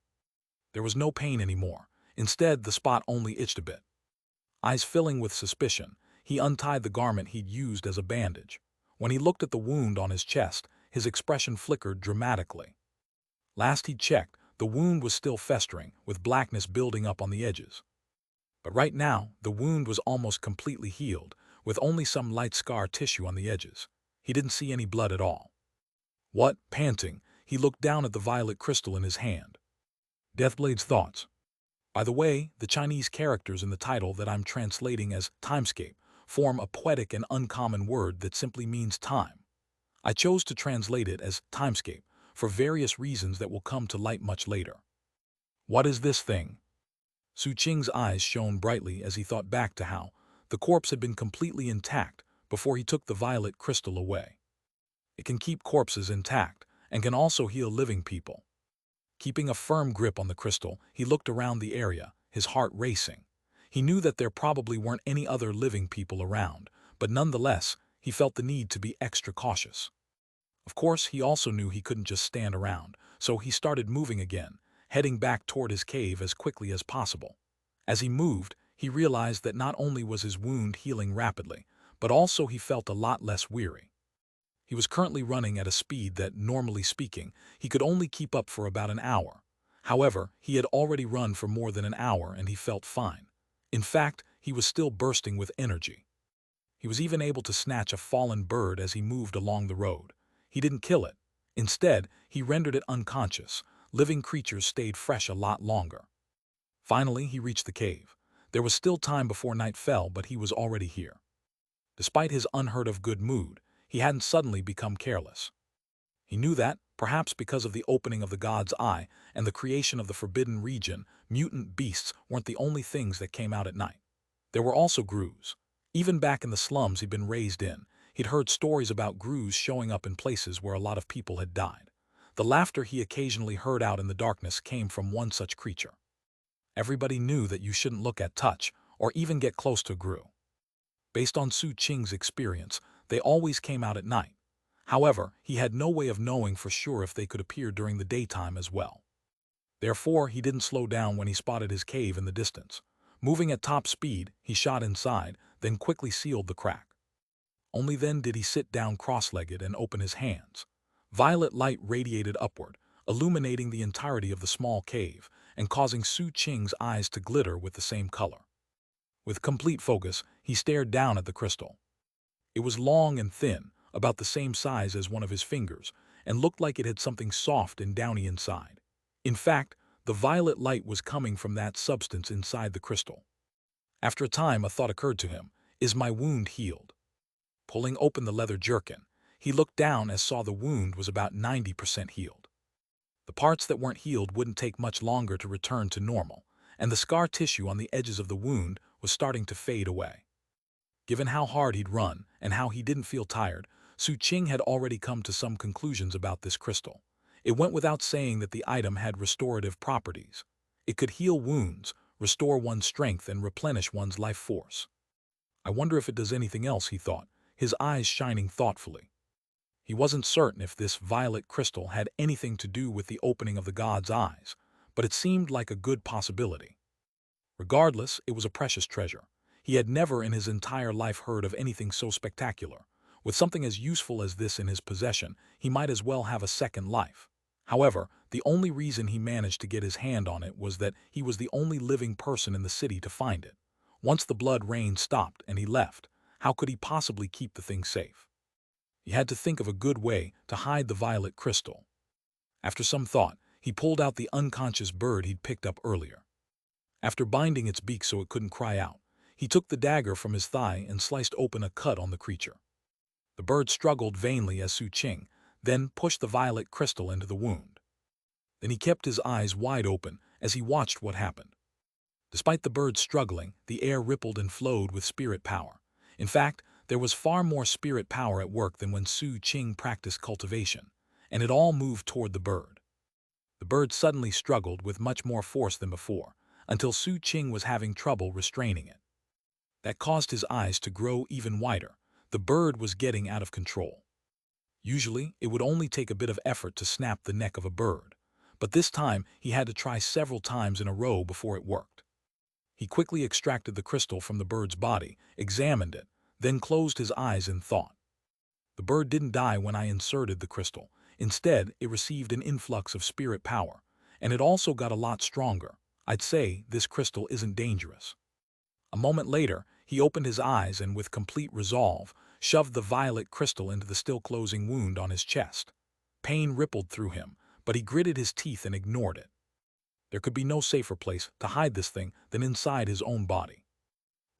There was no pain anymore. Instead, the spot only itched a bit. Eyes filling with suspicion, he untied the garment he'd used as a bandage. When he looked at the wound on his chest, his expression flickered dramatically. Last he'd checked, the wound was still festering, with blackness building up on the edges. But right now, the wound was almost completely healed, with only some light scar tissue on the edges. He didn't see any blood at all. What? Panting, he looked down at the violet crystal in his hand. Deathblade's thoughts. By the way, the Chinese characters in the title that I'm translating as timescape form a poetic and uncommon word that simply means time. I chose to translate it as timescape for various reasons that will come to light much later. What is this thing? Su Qing's eyes shone brightly as he thought back to how the corpse had been completely intact before he took the violet crystal away. It can keep corpses intact and can also heal living people. Keeping a firm grip on the crystal, he looked around the area, his heart racing. He knew that there probably weren't any other living people around, but nonetheless, he felt the need to be extra cautious. Of course, he also knew he couldn't just stand around, so he started moving again, heading back toward his cave as quickly as possible. As he moved, he realized that not only was his wound healing rapidly, but also he felt a lot less weary. He was currently running at a speed that, normally speaking, he could only keep up for about an hour. However, he had already run for more than an hour and he felt fine. In fact, he was still bursting with energy. He was even able to snatch a fallen bird as he moved along the road. He didn't kill it. Instead, he rendered it unconscious. Living creatures stayed fresh a lot longer. Finally, he reached the cave. There was still time before night fell, but he was already here. Despite his unheard-of good mood, he hadn't suddenly become careless. He knew that, perhaps because of the opening of the god's eye and the creation of the forbidden region, mutant beasts weren't the only things that came out at night. There were also grus. Even back in the slums he'd been raised in, he'd heard stories about grus showing up in places where a lot of people had died. The laughter he occasionally heard out in the darkness came from one such creature. Everybody knew that you shouldn't look at, touch, or even get close to a gru. Based on Su Qing's experience, they always came out at night. However, he had no way of knowing for sure if they could appear during the daytime as well. Therefore, he didn't slow down when he spotted his cave in the distance. Moving at top speed, he shot inside, then quickly sealed the crack. Only then did he sit down cross-legged and open his hands. Violet light radiated upward, illuminating the entirety of the small cave and causing Su Qing's eyes to glitter with the same color. With complete focus, he stared down at the crystal. It was long and thin, about the same size as one of his fingers, and looked like it had something soft and downy inside. In fact, the violet light was coming from that substance inside the crystal. After a time, a thought occurred to him. Is my wound healed? Pulling open the leather jerkin, he looked down and saw the wound was about 90% healed. The parts that weren't healed wouldn't take much longer to return to normal, and the scar tissue on the edges of the wound was starting to fade away. Given how hard he'd run and how he didn't feel tired, Su Qing had already come to some conclusions about this crystal. It went without saying that the item had restorative properties. It could heal wounds, restore one's strength, and replenish one's life force. I wonder if it does anything else, he thought, his eyes shining thoughtfully. He wasn't certain if this violet crystal had anything to do with the opening of the god's eyes, but it seemed like a good possibility. Regardless, it was a precious treasure. He had never in his entire life heard of anything so spectacular. With something as useful as this in his possession, he might as well have a second life. However, the only reason he managed to get his hand on it was that he was the only living person in the city to find it. Once the blood rain stopped and he left, how could he possibly keep the thing safe? He had to think of a good way to hide the violet crystal. After some thought, he pulled out the unconscious bird he'd picked up earlier. After binding its beak so it couldn't cry out, he took the dagger from his thigh and sliced open a cut on the creature. The bird struggled vainly as Su Qing then pushed the violet crystal into the wound. Then he kept his eyes wide open as he watched what happened. Despite the bird struggling, the air rippled and flowed with spirit power. In fact, there was far more spirit power at work than when Su Qing practiced cultivation, and it all moved toward the bird. The bird suddenly struggled with much more force than before, until Su Qing was having trouble restraining it. That caused his eyes to grow even wider. The bird was getting out of control. Usually, it would only take a bit of effort to snap the neck of a bird, but this time he had to try several times in a row before it worked. He quickly extracted the crystal from the bird's body, examined it, then closed his eyes in thought. The bird didn't die when I inserted the crystal. Instead, it received an influx of spirit power, and it also got a lot stronger. I'd say this crystal isn't dangerous. A moment later, he opened his eyes and with complete resolve, shoved the violet crystal into the still-closing wound on his chest. Pain rippled through him, but he gritted his teeth and ignored it. There could be no safer place to hide this thing than inside his own body.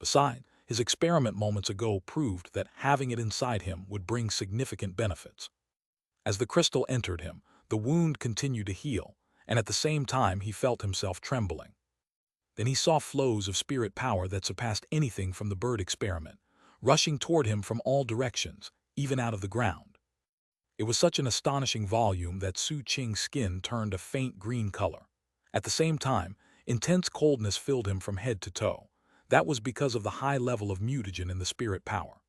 Besides, his experiment moments ago proved that having it inside him would bring significant benefits. As the crystal entered him, the wound continued to heal, and at the same time he felt himself trembling. Then he saw flows of spirit power that surpassed anything from the bird experiment, rushing toward him from all directions, even out of the ground. It was such an astonishing volume that Su Qing's skin turned a faint green color. At the same time, intense coldness filled him from head to toe. That was because of the high level of mutagen in the spirit power.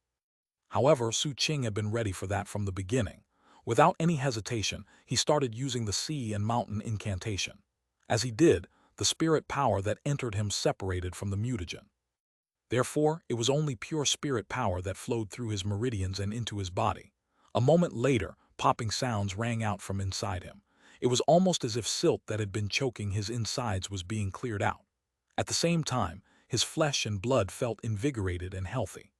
However, Su Qing had been ready for that from the beginning. Without any hesitation, he started using the sea and mountain incantation. As he did, the spirit power that entered him separated from the mutagen. Therefore, it was only pure spirit power that flowed through his meridians and into his body. A moment later, popping sounds rang out from inside him. It was almost as if silt that had been choking his insides was being cleared out. At the same time, his flesh and blood felt invigorated and healthy.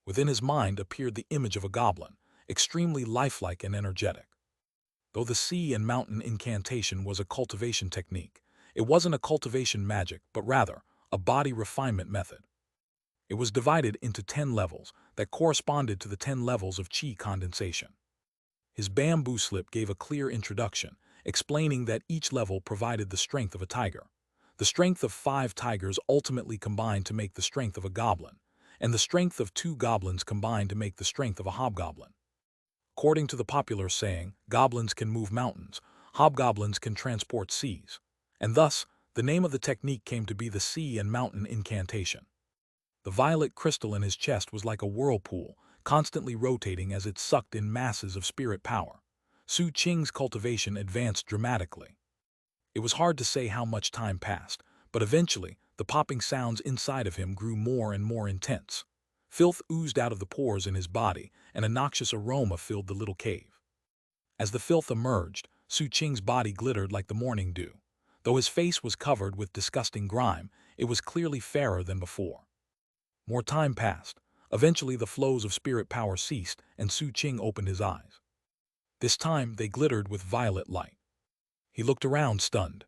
Within his mind appeared the image of a goblin, extremely lifelike and energetic. Though the sea and mountain incantation was a cultivation technique, it wasn't a cultivation magic, but rather a body refinement method. It was divided into 10 levels that corresponded to the 10 levels of chi condensation. His bamboo slip gave a clear introduction, explaining that each level provided the strength of a tiger. The strength of 5 tigers ultimately combined to make the strength of a goblin, and the strength of 2 goblins combined to make the strength of a hobgoblin. According to the popular saying, goblins can move mountains, hobgoblins can transport seas, and thus, the name of the technique came to be the sea and mountain incantation. The violet crystal in his chest was like a whirlpool, constantly rotating as it sucked in masses of spirit power. Su Qing's cultivation advanced dramatically. It was hard to say how much time passed, but eventually, the popping sounds inside of him grew more and more intense. Filth oozed out of the pores in his body, and a noxious aroma filled the little cave. As the filth emerged, Su Qing's body glittered like the morning dew. Though his face was covered with disgusting grime, it was clearly fairer than before. More time passed. Eventually, the flows of spirit power ceased, and Su Qing opened his eyes. This time, they glittered with violet light. He looked around, stunned.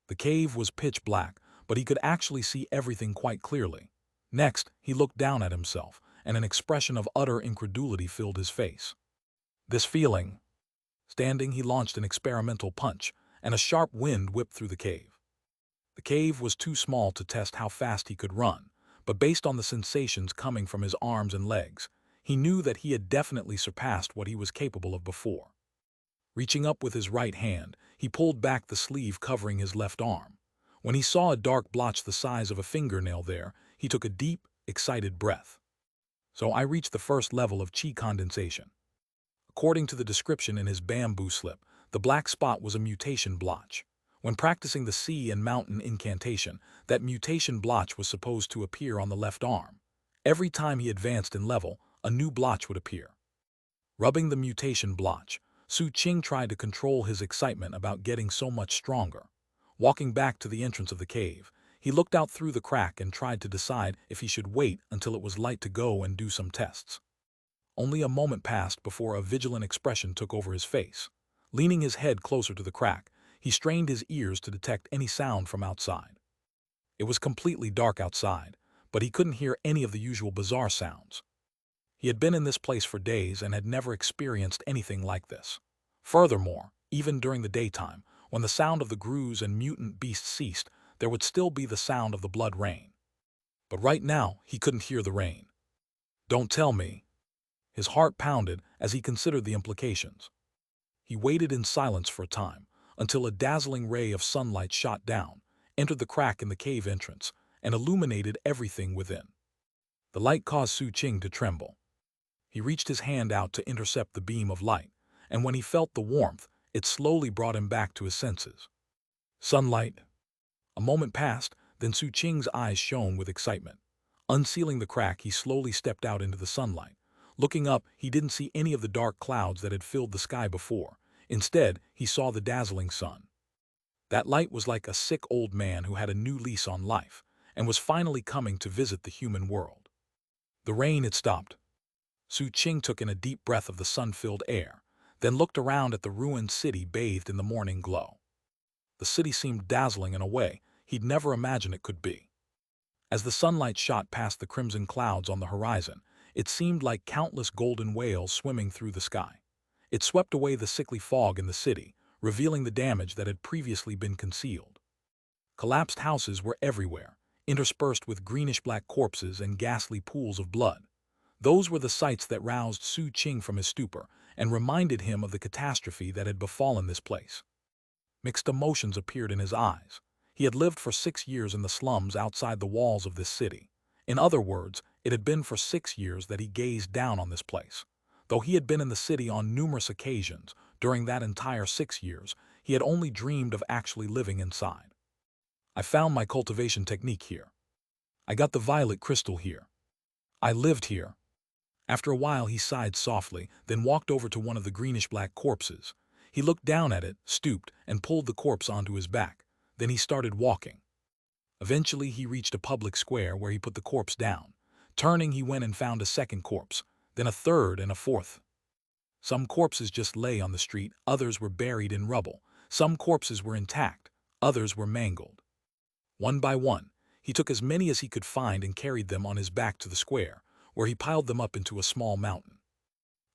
The cave was pitch black, but he could actually see everything quite clearly. Next, he looked down at himself, and an expression of utter incredulity filled his face. This feeling. Standing, he launched an experimental punch, and a sharp wind whipped through the cave. The cave was too small to test how fast he could run, but based on the sensations coming from his arms and legs, he knew that he had definitely surpassed what he was capable of before. Reaching up with his right hand, he pulled back the sleeve covering his left arm. When he saw a dark blotch the size of a fingernail there, he took a deep, excited breath. So I reached the first level of chi condensation. According to the description in his bamboo slip, the black spot was a mutation blotch. When practicing the sea and mountain incantation, that mutation blotch was supposed to appear on the left arm. Every time he advanced in level, a new blotch would appear. Rubbing the mutation blotch, Su Qing tried to control his excitement about getting so much stronger. Walking back to the entrance of the cave, he looked out through the crack and tried to decide if he should wait until it was light to go and do some tests. Only a moment passed before a vigilant expression took over his face. Leaning his head closer to the crack, he strained his ears to detect any sound from outside. It was completely dark outside, but he couldn't hear any of the usual bizarre sounds. He had been in this place for days and had never experienced anything like this. Furthermore, even during the daytime, when the sound of the grooves and mutant beasts ceased, there would still be the sound of the blood rain. But right now, he couldn't hear the rain. Don't tell me. His heart pounded as he considered the implications. He waited in silence for a time, until a dazzling ray of sunlight shot down, entered the crack in the cave entrance, and illuminated everything within. The light caused Su Qing to tremble. He reached his hand out to intercept the beam of light, and when he felt the warmth, it slowly brought him back to his senses. Sunlight. A moment passed, then Su Qing's eyes shone with excitement. Unsealing the crack, he slowly stepped out into the sunlight. Looking up, he didn't see any of the dark clouds that had filled the sky before. Instead, he saw the dazzling sun. That light was like a sick old man who had a new lease on life, and was finally coming to visit the human world. The rain had stopped. Su Qing took in a deep breath of the sun-filled air, then looked around at the ruined city bathed in the morning glow. The city seemed dazzling in a way he'd never imagined it could be. As the sunlight shot past the crimson clouds on the horizon, it seemed like countless golden whales swimming through the sky. It swept away the sickly fog in the city, revealing the damage that had previously been concealed. Collapsed houses were everywhere, interspersed with greenish-black corpses and ghastly pools of blood. Those were the sights that roused Su Qing from his stupor and reminded him of the catastrophe that had befallen this place. Mixed emotions appeared in his eyes. He had lived for 6 years in the slums outside the walls of this city. In other words, it had been for 6 years that he gazed down on this place. Though he had been in the city on numerous occasions, during that entire 6 years, he had only dreamed of actually living inside. I found my cultivation technique here. I got the violet crystal here. I lived here. After a while he sighed softly, then walked over to one of the greenish-black corpses. He looked down at it, stooped, and pulled the corpse onto his back. Then he started walking. Eventually he reached a public square where he put the corpse down. Turning, he went and found a second corpse, then a third and a fourth. Some corpses just lay on the street, others were buried in rubble. Some corpses were intact, others were mangled. One by one, he took as many as he could find and carried them on his back to the square, where he piled them up into a small mountain.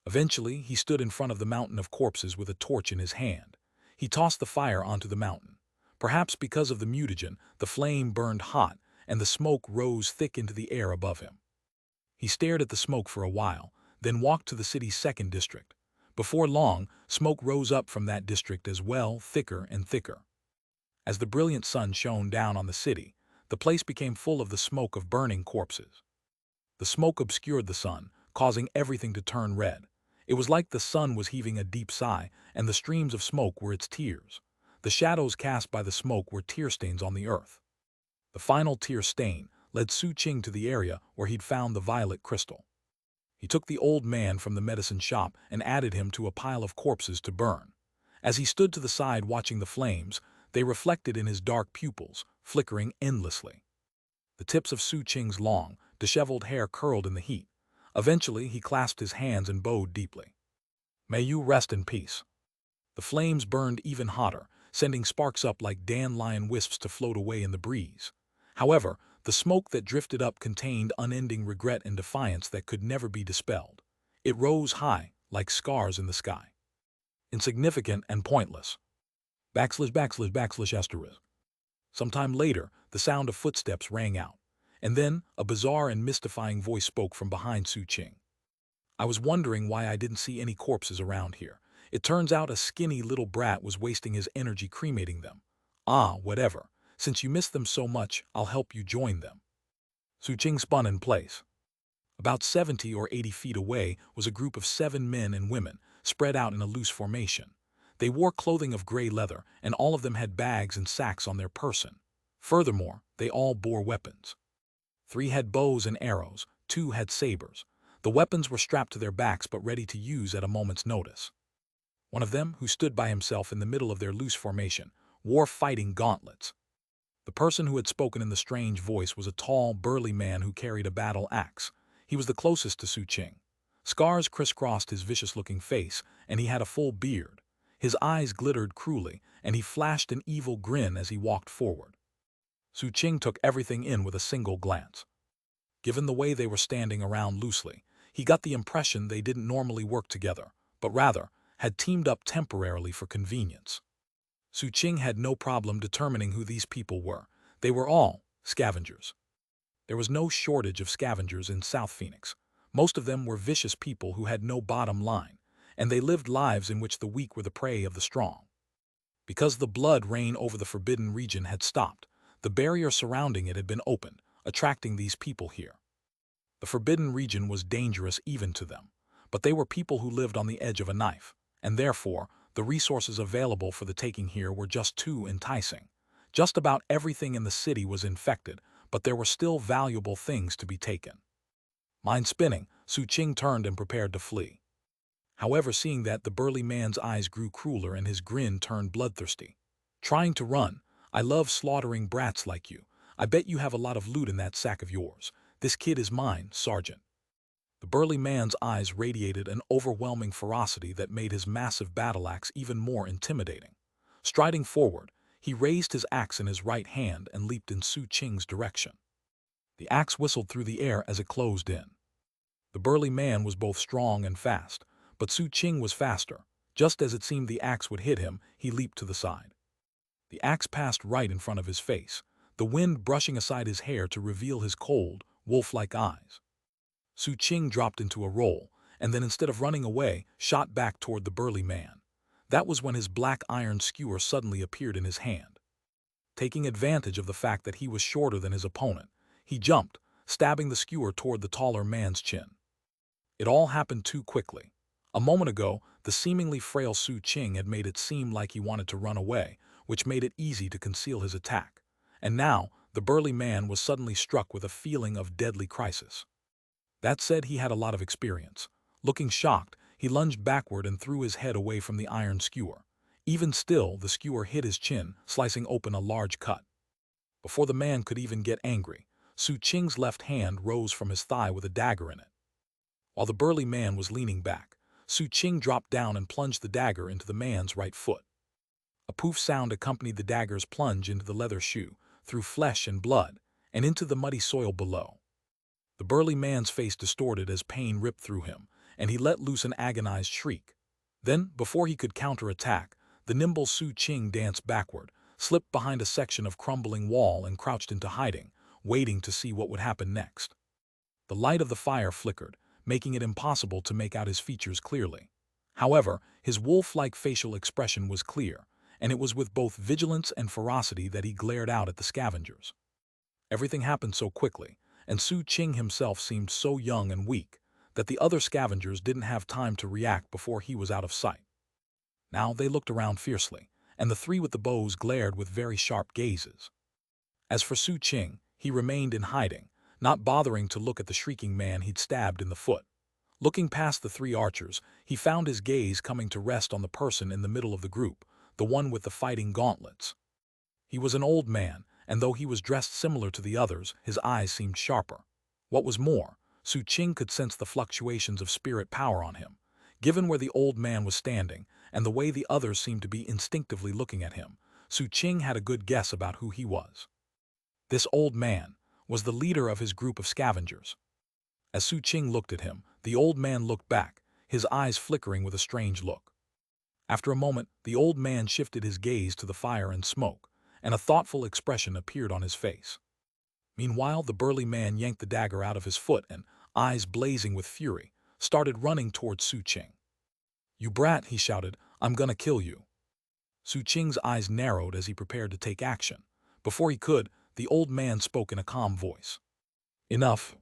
Eventually, he stood in front of the mountain of corpses with a torch in his hand. He tossed the fire onto the mountain. Perhaps because of the mutagen, the flame burned hot, and the smoke rose thick into the air above him. He stared at the smoke for a while, then walked to the city's second district. Before long, smoke rose up from that district as well, thicker and thicker. As the brilliant sun shone down on the city, the place became full of the smoke of burning corpses. The smoke obscured the sun, causing everything to turn red. It was like the sun was heaving a deep sigh, and the streams of smoke were its tears. The shadows cast by the smoke were tear stains on the earth. The final tear stain led Xianxia to the area where he'd found the violet crystal. He took the old man from the medicine shop and added him to a pile of corpses to burn. As he stood to the side watching the flames, they reflected in his dark pupils, flickering endlessly. The tips of Xianxia's long, disheveled hair curled in the heat. Eventually, he clasped his hands and bowed deeply. "May you rest in peace." The flames burned even hotter, sending sparks up like dandelion wisps to float away in the breeze. However, the smoke that drifted up contained unending regret and defiance that could never be dispelled. It rose high, like scars in the sky. Insignificant and pointless. \\\\. Sometime later, the sound of footsteps rang out, and then a bizarre and mystifying voice spoke from behind Xianxia. "I was wondering why I didn't see any corpses around here. It turns out a skinny little brat was wasting his energy cremating them. Ah, whatever. Since you miss them so much, I'll help you join them." Xianxia spun in place. About 70 or 80 feet away was a group of 7 men and women, spread out in a loose formation. They wore clothing of gray leather, and all of them had bags and sacks on their person. Furthermore, they all bore weapons. 3 had bows and arrows, 2 had sabers. The weapons were strapped to their backs but ready to use at a moment's notice. One of them, who stood by himself in the middle of their loose formation, wore fighting gauntlets. The person who had spoken in the strange voice was a tall, burly man who carried a battle axe. He was the closest to Xianxia. Scars crisscrossed his vicious-looking face, and he had a full beard. His eyes glittered cruelly, and he flashed an evil grin as he walked forward. Xianxia took everything in with a single glance. Given the way they were standing around loosely, he got the impression they didn't normally work together, but rather had teamed up temporarily for convenience. Xianxia had no problem determining who these people were. They were all scavengers. There was no shortage of scavengers in South Phoenix. Most of them were vicious people who had no bottom line, and they lived lives in which the weak were the prey of the strong. Because the blood rain over the forbidden region had stopped, the barrier surrounding it had been opened, attracting these people here. The forbidden region was dangerous even to them, but they were people who lived on the edge of a knife, and therefore, the resources available for the taking here were just too enticing. Just about everything in the city was infected, but there were still valuable things to be taken. Mind spinning, Xianxia turned and prepared to flee. However, seeing that, the burly man's eyes grew crueler and his grin turned bloodthirsty. "Trying to run? I love slaughtering brats like you. I bet you have a lot of loot in that sack of yours. This kid is mine, Sergeant." The burly man's eyes radiated an overwhelming ferocity that made his massive battle axe even more intimidating. Striding forward, he raised his axe in his right hand and leaped in Xianxia's direction. The axe whistled through the air as it closed in. The burly man was both strong and fast, but Xianxia was faster. Just as it seemed the axe would hit him, he leaped to the side. The axe passed right in front of his face, the wind brushing aside his hair to reveal his cold, wolf-like eyes. Xianxia dropped into a roll, and then instead of running away, shot back toward the burly man. That was when his black iron skewer suddenly appeared in his hand. Taking advantage of the fact that he was shorter than his opponent, he jumped, stabbing the skewer toward the taller man's chin. It all happened too quickly. A moment ago, the seemingly frail Xianxia had made it seem like he wanted to run away, which made it easy to conceal his attack. And now, the burly man was suddenly struck with a feeling of deadly crisis. That said, he had a lot of experience. Looking shocked, he lunged backward and threw his head away from the iron skewer. Even still, the skewer hit his chin, slicing open a large cut. Before the man could even get angry, Su Qing's left hand rose from his thigh with a dagger in it. While the burly man was leaning back, Su Qing dropped down and plunged the dagger into the man's right foot. A poof sound accompanied the dagger's plunge into the leather shoe, through flesh and blood, and into the muddy soil below. The burly man's face distorted as pain ripped through him, and he let loose an agonized shriek. Then, before he could counterattack, the nimble Su Qing danced backward, slipped behind a section of crumbling wall and crouched into hiding, waiting to see what would happen next. The light of the fire flickered, making it impossible to make out his features clearly. However, his wolf-like facial expression was clear, and it was with both vigilance and ferocity that he glared out at the scavengers. Everything happened so quickly, and Su Qing himself seemed so young and weak, that the other scavengers didn't have time to react before he was out of sight. Now they looked around fiercely, and the three with the bows glared with very sharp gazes. As for Su Qing, he remained in hiding, not bothering to look at the shrieking man he'd stabbed in the foot. Looking past the three archers, he found his gaze coming to rest on the person in the middle of the group, the one with the fighting gauntlets. He was an old man, and though he was dressed similar to the others, his eyes seemed sharper. What was more, Su Qing could sense the fluctuations of spirit power on him. Given where the old man was standing, and the way the others seemed to be instinctively looking at him, Su Qing had a good guess about who he was. This old man was the leader of his group of scavengers. As Su Qing looked at him, the old man looked back, his eyes flickering with a strange look. After a moment, the old man shifted his gaze to the fire and smoke, and a thoughtful expression appeared on his face. Meanwhile, the burly man yanked the dagger out of his foot and, eyes blazing with fury, started running towards Su Qing. "You brat," he shouted, "I'm gonna kill you." Su Qing's eyes narrowed as he prepared to take action. Before he could, the old man spoke in a calm voice. "Enough."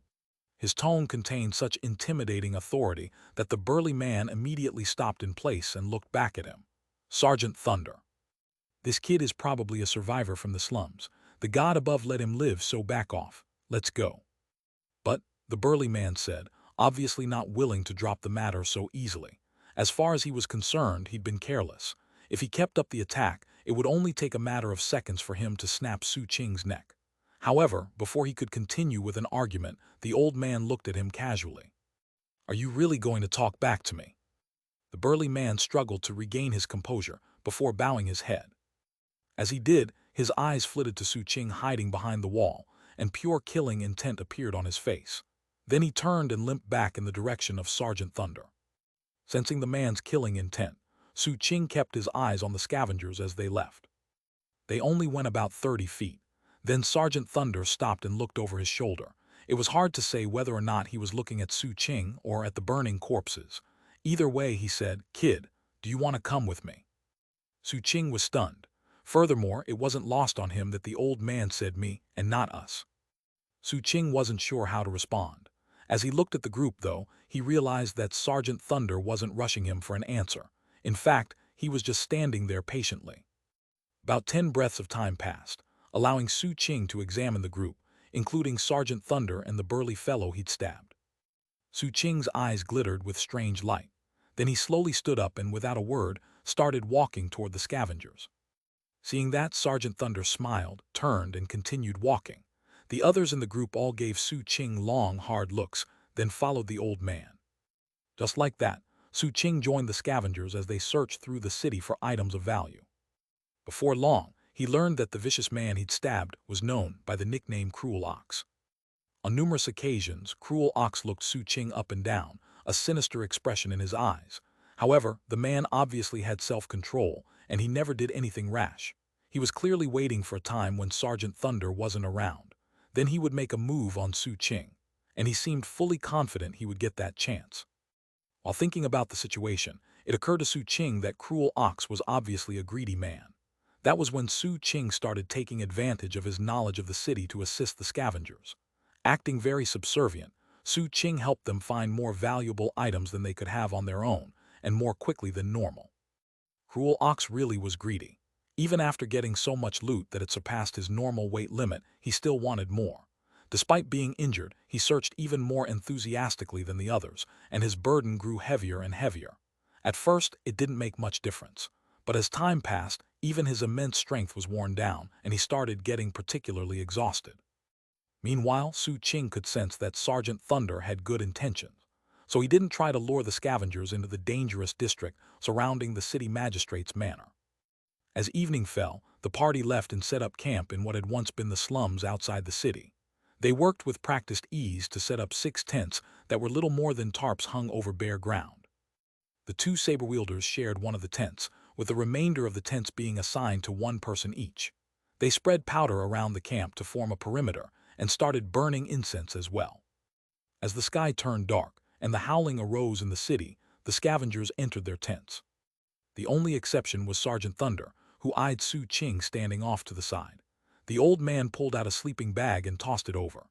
His tone contained such intimidating authority that the burly man immediately stopped in place and looked back at him. "Sergeant Thunder. This kid is probably a survivor from the slums. The god above let him live, so back off. Let's go." "But," the burly man said, obviously not willing to drop the matter so easily. As far as he was concerned, he'd been careless. If he kept up the attack, it would only take a matter of seconds for him to snap Su Qing's neck. However, before he could continue with an argument, the old man looked at him casually. "Are you really going to talk back to me?" The burly man struggled to regain his composure before bowing his head. As he did, his eyes flitted to Su Qing hiding behind the wall, and pure killing intent appeared on his face. Then he turned and limped back in the direction of Sergeant Thunder. Sensing the man's killing intent, Su Qing kept his eyes on the scavengers as they left. They only went about 30 feet. Then Sergeant Thunder stopped and looked over his shoulder. It was hard to say whether or not he was looking at Su Qing or at the burning corpses. Either way, he said, "Kid, do you want to come with me?" Su Qing was stunned. Furthermore, it wasn't lost on him that the old man said me and not us. Su Qing wasn't sure how to respond. As he looked at the group, though, he realized that Sergeant Thunder wasn't rushing him for an answer. In fact, he was just standing there patiently. About 10 breaths of time passed, allowing Su Qing to examine the group, including Sergeant Thunder and the burly fellow he'd stabbed. Su Qing's eyes glittered with strange light. Then he slowly stood up and, without a word, started walking toward the scavengers. Seeing that, Sergeant Thunder smiled, turned, and continued walking. The others in the group all gave Su Qing long, hard looks, then followed the old man. Just like that, Su Qing joined the scavengers as they searched through the city for items of value. Before long, he learned that the vicious man he'd stabbed was known by the nickname Cruel Ox. On numerous occasions, Cruel Ox looked Su Qing up and down, a sinister expression in his eyes. However, the man obviously had self-control, and he never did anything rash. He was clearly waiting for a time when Sergeant Thunder wasn't around. Then he would make a move on Su Qing, and he seemed fully confident he would get that chance. While thinking about the situation, it occurred to Su Qing that Cruel Ox was obviously a greedy man. That was when Su Qing started taking advantage of his knowledge of the city to assist the scavengers. Acting very subservient, Su Qing helped them find more valuable items than they could have on their own, and more quickly than normal. Cruel Ox really was greedy. Even after getting so much loot that it surpassed his normal weight limit, he still wanted more. Despite being injured, he searched even more enthusiastically than the others, and his burden grew heavier and heavier. At first, it didn't make much difference. But as time passed, even his immense strength was worn down, and he started getting particularly exhausted. Meanwhile, Su Qing could sense that Sergeant Thunder had good intentions, so he didn't try to lure the scavengers into the dangerous district surrounding the city magistrate's manor. As evening fell, the party left and set up camp in what had once been the slums outside the city. They worked with practiced ease to set up 6 tents that were little more than tarps hung over bare ground. The 2 saber-wielders shared one of the tents, with the remainder of the tents being assigned to one person each. They spread powder around the camp to form a perimeter and started burning incense as well. As the sky turned dark and the howling arose in the city, the scavengers entered their tents. The only exception was Sergeant Thunder, who eyed Su Qing standing off to the side. The old man pulled out a sleeping bag and tossed it over.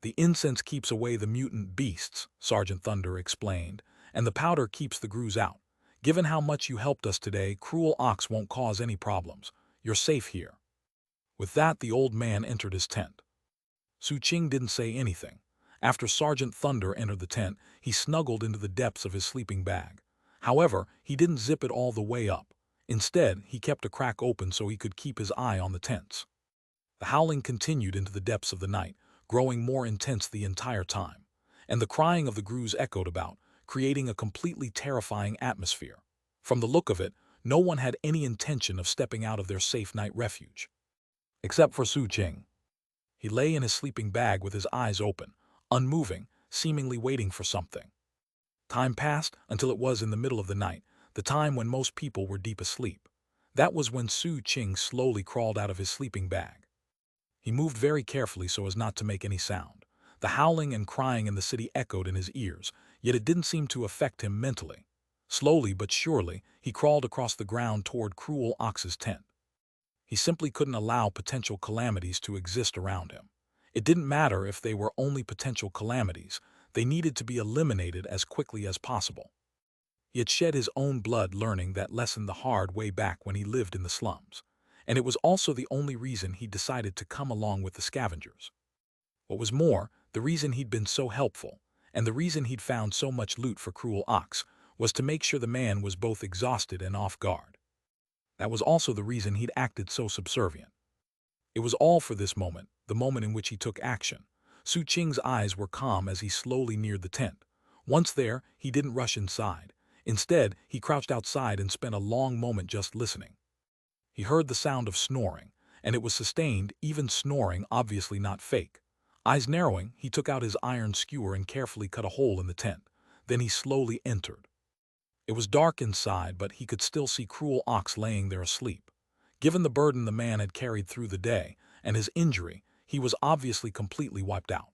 "The incense keeps away the mutant beasts," Sergeant Thunder explained, "and the powder keeps the grooves out. Given how much you helped us today, Cruel Ox won't cause any problems. You're safe here." With that, the old man entered his tent. Su Qing didn't say anything. After Sergeant Thunder entered the tent, he snuggled into the depths of his sleeping bag. However, he didn't zip it all the way up. Instead, he kept a crack open so he could keep his eye on the tents. The howling continued into the depths of the night, growing more intense the entire time, and the crying of the grooves echoed about, creating a completely terrifying atmosphere. From the look of it, no one had any intention of stepping out of their safe night refuge. Except for Su Qing. He lay in his sleeping bag with his eyes open, unmoving, seemingly waiting for something. Time passed until it was in the middle of the night, the time when most people were deep asleep. That was when Su Qing slowly crawled out of his sleeping bag. He moved very carefully so as not to make any sound. The howling and crying in the city echoed in his ears, yet it didn't seem to affect him mentally. Slowly but surely, he crawled across the ground toward Cruel Ox's tent. He simply couldn't allow potential calamities to exist around him. It didn't matter if they were only potential calamities, they needed to be eliminated as quickly as possible. He had shed his own blood learning that lesson the hard way back when he lived in the slums, and it was also the only reason he decided to come along with the scavengers. What was more, the reason he'd been so helpful, and the reason he'd found so much loot for Cruel Ox, was to make sure the man was both exhausted and off guard. That was also the reason he'd acted so subservient. It was all for this moment, the moment in which he took action. Su Qing's eyes were calm as he slowly neared the tent. Once there, he didn't rush inside. Instead, he crouched outside and spent a long moment just listening. He heard the sound of snoring, and it was sustained, even snoring, obviously not fake. Eyes narrowing, he took out his iron skewer and carefully cut a hole in the tent. Then he slowly entered. It was dark inside, but he could still see Cruel Ox laying there asleep. Given the burden the man had carried through the day, and his injury, he was obviously completely wiped out.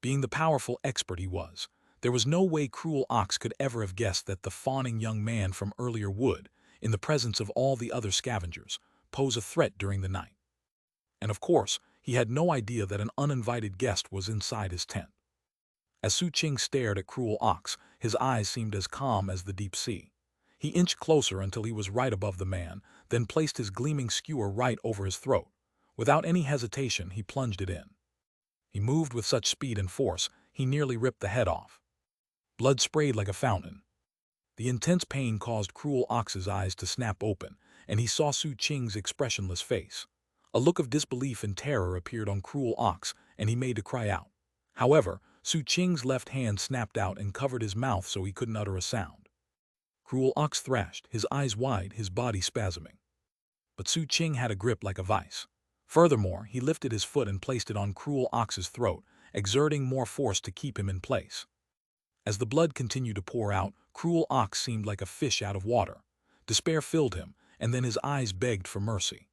Being the powerful expert he was, there was no way Cruel Ox could ever have guessed that the fawning young man from earlier would, in the presence of all the other scavengers, pose a threat during the night. And of course, he had no idea that an uninvited guest was inside his tent. As Su Qing stared at Cruel Ox, his eyes seemed as calm as the deep sea. He inched closer until he was right above the man, then placed his gleaming skewer right over his throat. Without any hesitation, he plunged it in. He moved with such speed and force, he nearly ripped the head off. Blood sprayed like a fountain. The intense pain caused Cruel Ox's eyes to snap open, and he saw Su Qing's expressionless face. A look of disbelief and terror appeared on Cruel Ox, and he made to cry out. However, Su Qing's left hand snapped out and covered his mouth so he couldn't utter a sound. Cruel Ox thrashed, his eyes wide, his body spasming. But Su Qing had a grip like a vice. Furthermore, he lifted his foot and placed it on Cruel Ox's throat, exerting more force to keep him in place. As the blood continued to pour out, Cruel Ox seemed like a fish out of water. Despair filled him, and then his eyes begged for mercy.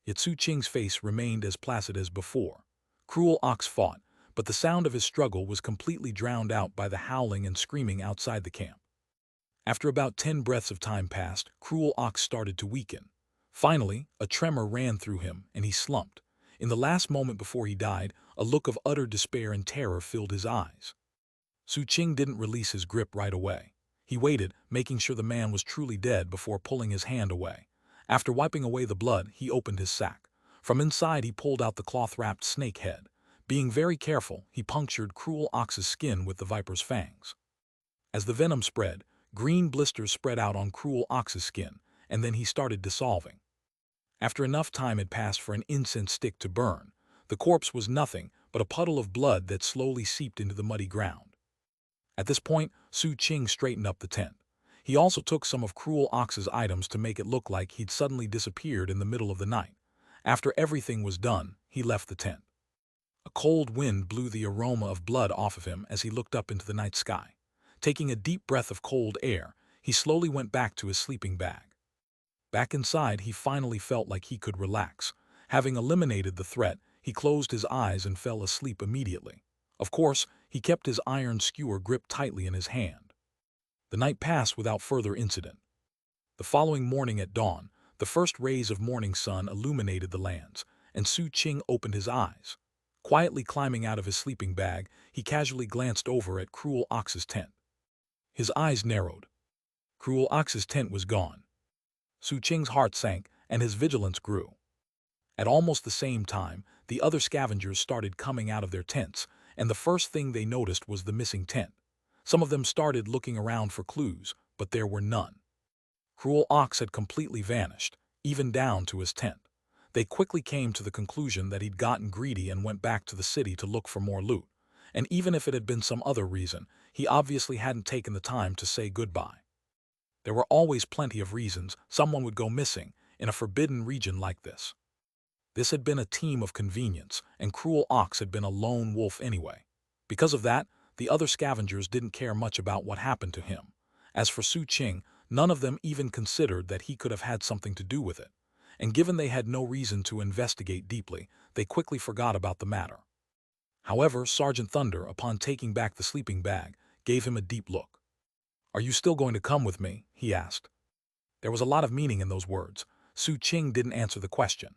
Yet Su Qing's face remained as placid as before. Cruel Ox fought, but the sound of his struggle was completely drowned out by the howling and screaming outside the camp. After about 10 breaths of time passed, Cruel Ox started to weaken. Finally, a tremor ran through him, and he slumped. In the last moment before he died, a look of utter despair and terror filled his eyes. Su Qing didn't release his grip right away. He waited, making sure the man was truly dead before pulling his hand away. After wiping away the blood, he opened his sack. From inside he pulled out the cloth-wrapped snake head. Being very careful, he punctured Cruel Ox's skin with the viper's fangs. As the venom spread, green blisters spread out on Cruel Ox's skin, and then he started dissolving. After enough time had passed for an incense stick to burn, the corpse was nothing but a puddle of blood that slowly seeped into the muddy ground. At this point, Su Qing straightened up the tent. He also took some of Cruel Ox's items to make it look like he'd suddenly disappeared in the middle of the night. After everything was done, he left the tent. A cold wind blew the aroma of blood off of him as he looked up into the night sky. Taking a deep breath of cold air, he slowly went back to his sleeping bag. Back inside, he finally felt like he could relax. Having eliminated the threat, he closed his eyes and fell asleep immediately. Of course, he kept his iron skewer gripped tightly in his hand. The night passed without further incident. The following morning at dawn, the first rays of morning sun illuminated the lands, and Su Qing opened his eyes. Quietly climbing out of his sleeping bag, he casually glanced over at Cruel Ox's tent. His eyes narrowed. Cruel Ox's tent was gone. Su Qing's heart sank, and his vigilance grew. At almost the same time, the other scavengers started coming out of their tents, and the first thing they noticed was the missing tent. Some of them started looking around for clues, but there were none. Cruel Ox had completely vanished, even down to his tent. They quickly came to the conclusion that he'd gotten greedy and went back to the city to look for more loot. And even if it had been some other reason, he obviously hadn't taken the time to say goodbye. There were always plenty of reasons someone would go missing in a forbidden region like this. This had been a team of convenience, and Cruel Ox had been a lone wolf anyway. Because of that, the other scavengers didn't care much about what happened to him. As for Su Qing, none of them even considered that he could have had something to do with it. And given they had no reason to investigate deeply, they quickly forgot about the matter. However, Sergeant Thunder, upon taking back the sleeping bag, gave him a deep look. "Are you still going to come with me?" he asked. There was a lot of meaning in those words. Su Qing didn't answer the question.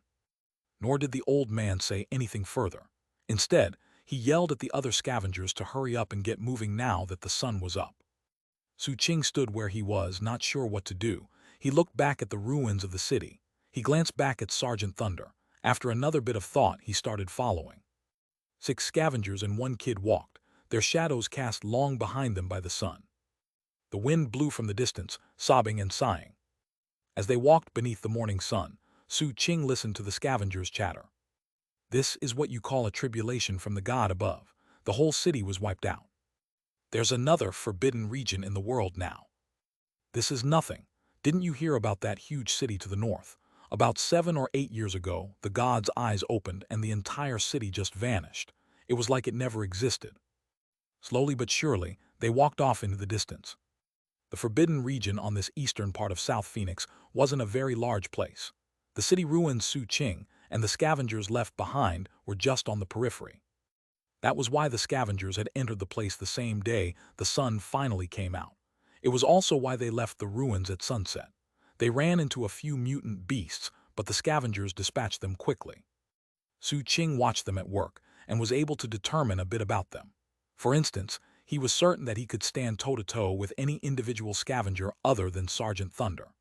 Nor did the old man say anything further. Instead, he yelled at the other scavengers to hurry up and get moving now that the sun was up. Su Qing stood where he was, not sure what to do. He looked back at the ruins of the city. He glanced back at Sergeant Thunder. After another bit of thought, he started following. 6 scavengers and 1 kid walked, their shadows cast long behind them by the sun. The wind blew from the distance, sobbing and sighing. As they walked beneath the morning sun, Su Qing listened to the scavengers' chatter. "This is what you call a tribulation from the god above. The whole city was wiped out. There's another forbidden region in the world now. This is nothing. Didn't you hear about that huge city to the north? About 7 or 8 years ago, the god's eyes opened and the entire city just vanished. It was like it never existed." Slowly but surely, they walked off into the distance. The forbidden region on this eastern part of South Phoenix wasn't a very large place. The city ruined Su Qing, and the scavengers left behind were just on the periphery. That was why the scavengers had entered the place the same day the sun finally came out. It was also why they left the ruins at sunset. They ran into a few mutant beasts, but the scavengers dispatched them quickly. Su Qing watched them at work and was able to determine a bit about them. For instance, he was certain that he could stand toe-to-toe with any individual scavenger other than Sergeant Thunder.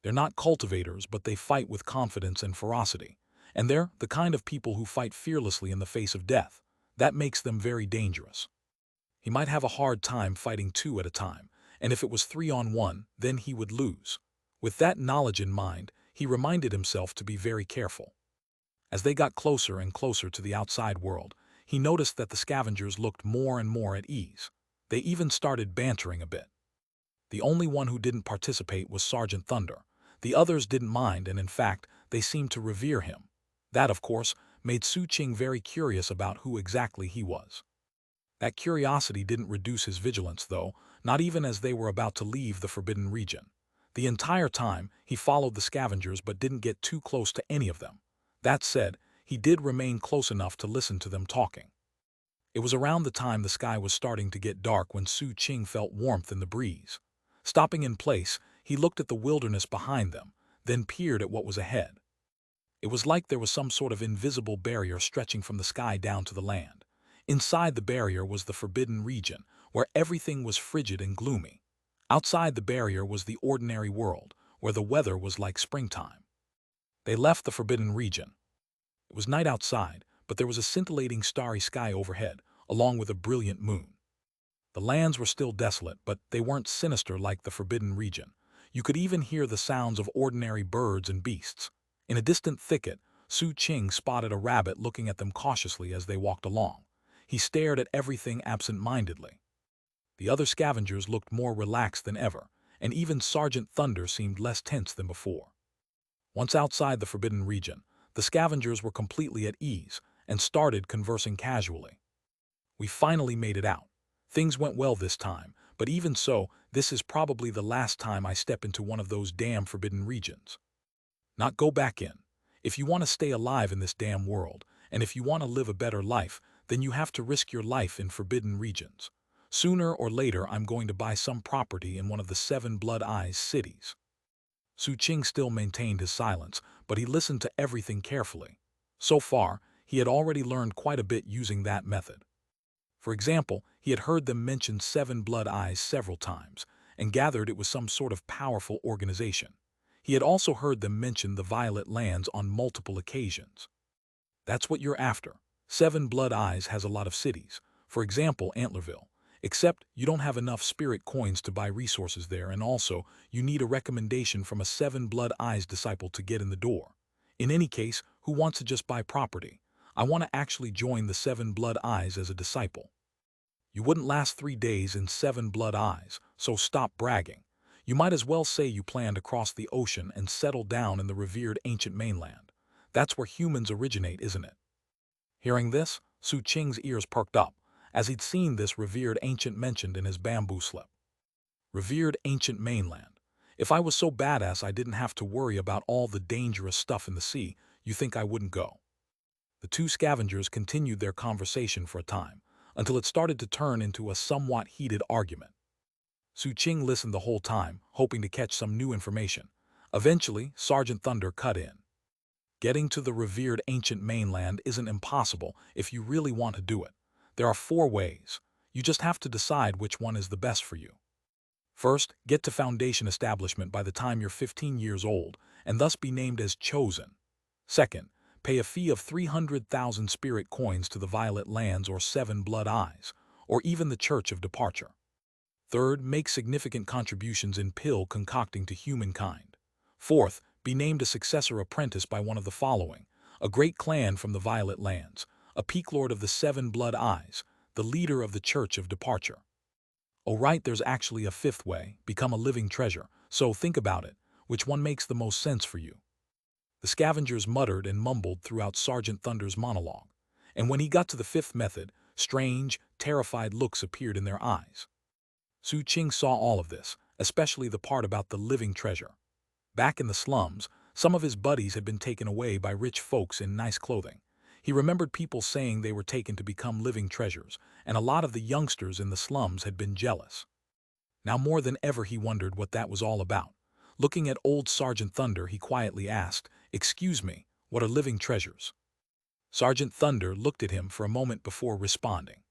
They're not cultivators, but they fight with confidence and ferocity. And they're the kind of people who fight fearlessly in the face of death. That makes them very dangerous. He might have a hard time fighting 2 at a time, and if it was 3-on-1, then he would lose. With that knowledge in mind, he reminded himself to be very careful. As they got closer and closer to the outside world, he noticed that the scavengers looked more and more at ease. They even started bantering a bit. The only one who didn't participate was Sergeant Thunder. The others didn't mind, and in fact, they seemed to revere him. That, of course, made Su Qing very curious about who exactly he was. That curiosity didn't reduce his vigilance, though, not even as they were about to leave the forbidden region. The entire time, he followed the scavengers but didn't get too close to any of them. That said, he did remain close enough to listen to them talking. It was around the time the sky was starting to get dark when Su Qing felt warmth in the breeze. Stopping in place, he looked at the wilderness behind them, then peered at what was ahead. It was like there was some sort of invisible barrier stretching from the sky down to the land. Inside the barrier was the forbidden region, where everything was frigid and gloomy. Outside the barrier was the ordinary world, where the weather was like springtime. They left the forbidden region. It was night outside, but there was a scintillating starry sky overhead, along with a brilliant moon. The lands were still desolate, but they weren't sinister like the forbidden region. You could even hear the sounds of ordinary birds and beasts. In a distant thicket, Su Qing spotted a rabbit looking at them cautiously as they walked along. He stared at everything absent-mindedly. The other scavengers looked more relaxed than ever, and even Sergeant Thunder seemed less tense than before. Once outside the forbidden region, the scavengers were completely at ease and started conversing casually. We finally made it out. Things went well this time, but even so, this is probably the last time I step into one of those damn forbidden regions. Not go back in. If you want to stay alive in this damn world, and if you want to live a better life, then you have to risk your life in forbidden regions. Sooner or later, I'm going to buy some property in one of the 7 Blood Eyes cities. Su Qing still maintained his silence, but he listened to everything carefully. So far, he had already learned quite a bit using that method. For example, he had heard them mention 7 Blood Eyes several times, and gathered it was some sort of powerful organization. He had also heard them mention the Violet Lands on multiple occasions. That's what you're after. 7 Blood Eyes has a lot of cities, for example Antlerville, except you don't have enough spirit coins to buy resources there, and also you need a recommendation from a 7 Blood Eyes disciple to get in the door. In any case, who wants to just buy property? I want to actually join the 7 Blood Eyes as a disciple. You wouldn't last 3 days in 7 Blood Eyes, so stop bragging. You might as well say you plan to cross the ocean and settle down in the revered ancient mainland. That's where humans originate, isn't it? Hearing this, Su Qing's ears perked up, as he'd seen this revered ancient mentioned in his bamboo slip. Revered ancient mainland. If I was so badass I didn't have to worry about all the dangerous stuff in the sea, you think I wouldn't go? The two scavengers continued their conversation for a time, until it started to turn into a somewhat heated argument. Su Qing listened the whole time, hoping to catch some new information. Eventually, Sergeant Thunder cut in. Getting to the revered ancient mainland isn't impossible if you really want to do it. There are 4 ways. You just have to decide which one is the best for you. First, get to Foundation Establishment by the time you're 15 years old, and thus be named as Chosen. Second, pay a fee of 300,000 spirit coins to the Violet Lands or 7 Blood Eyes, or even the Church of Departure. Third, make significant contributions in pill concocting to humankind. Fourth, be named a successor apprentice by one of the following: a great clan from the Violet Lands, a peak lord of the 7 Blood Eyes, the leader of the Church of Departure. Oh right, there's actually a 5th way, become a living treasure, so think about it, which one makes the most sense for you? The scavengers muttered and mumbled throughout Sergeant Thunder's monologue, and when he got to the 5th method, strange, terrified looks appeared in their eyes. Su Qing saw all of this, especially the part about the living treasure. Back in the slums, some of his buddies had been taken away by rich folks in nice clothing. He remembered people saying they were taken to become living treasures, and a lot of the youngsters in the slums had been jealous. Now more than ever he wondered what that was all about. Looking at old Sergeant Thunder, he quietly asked, "Excuse me, what are living treasures?" Sergeant Thunder looked at him for a moment before responding.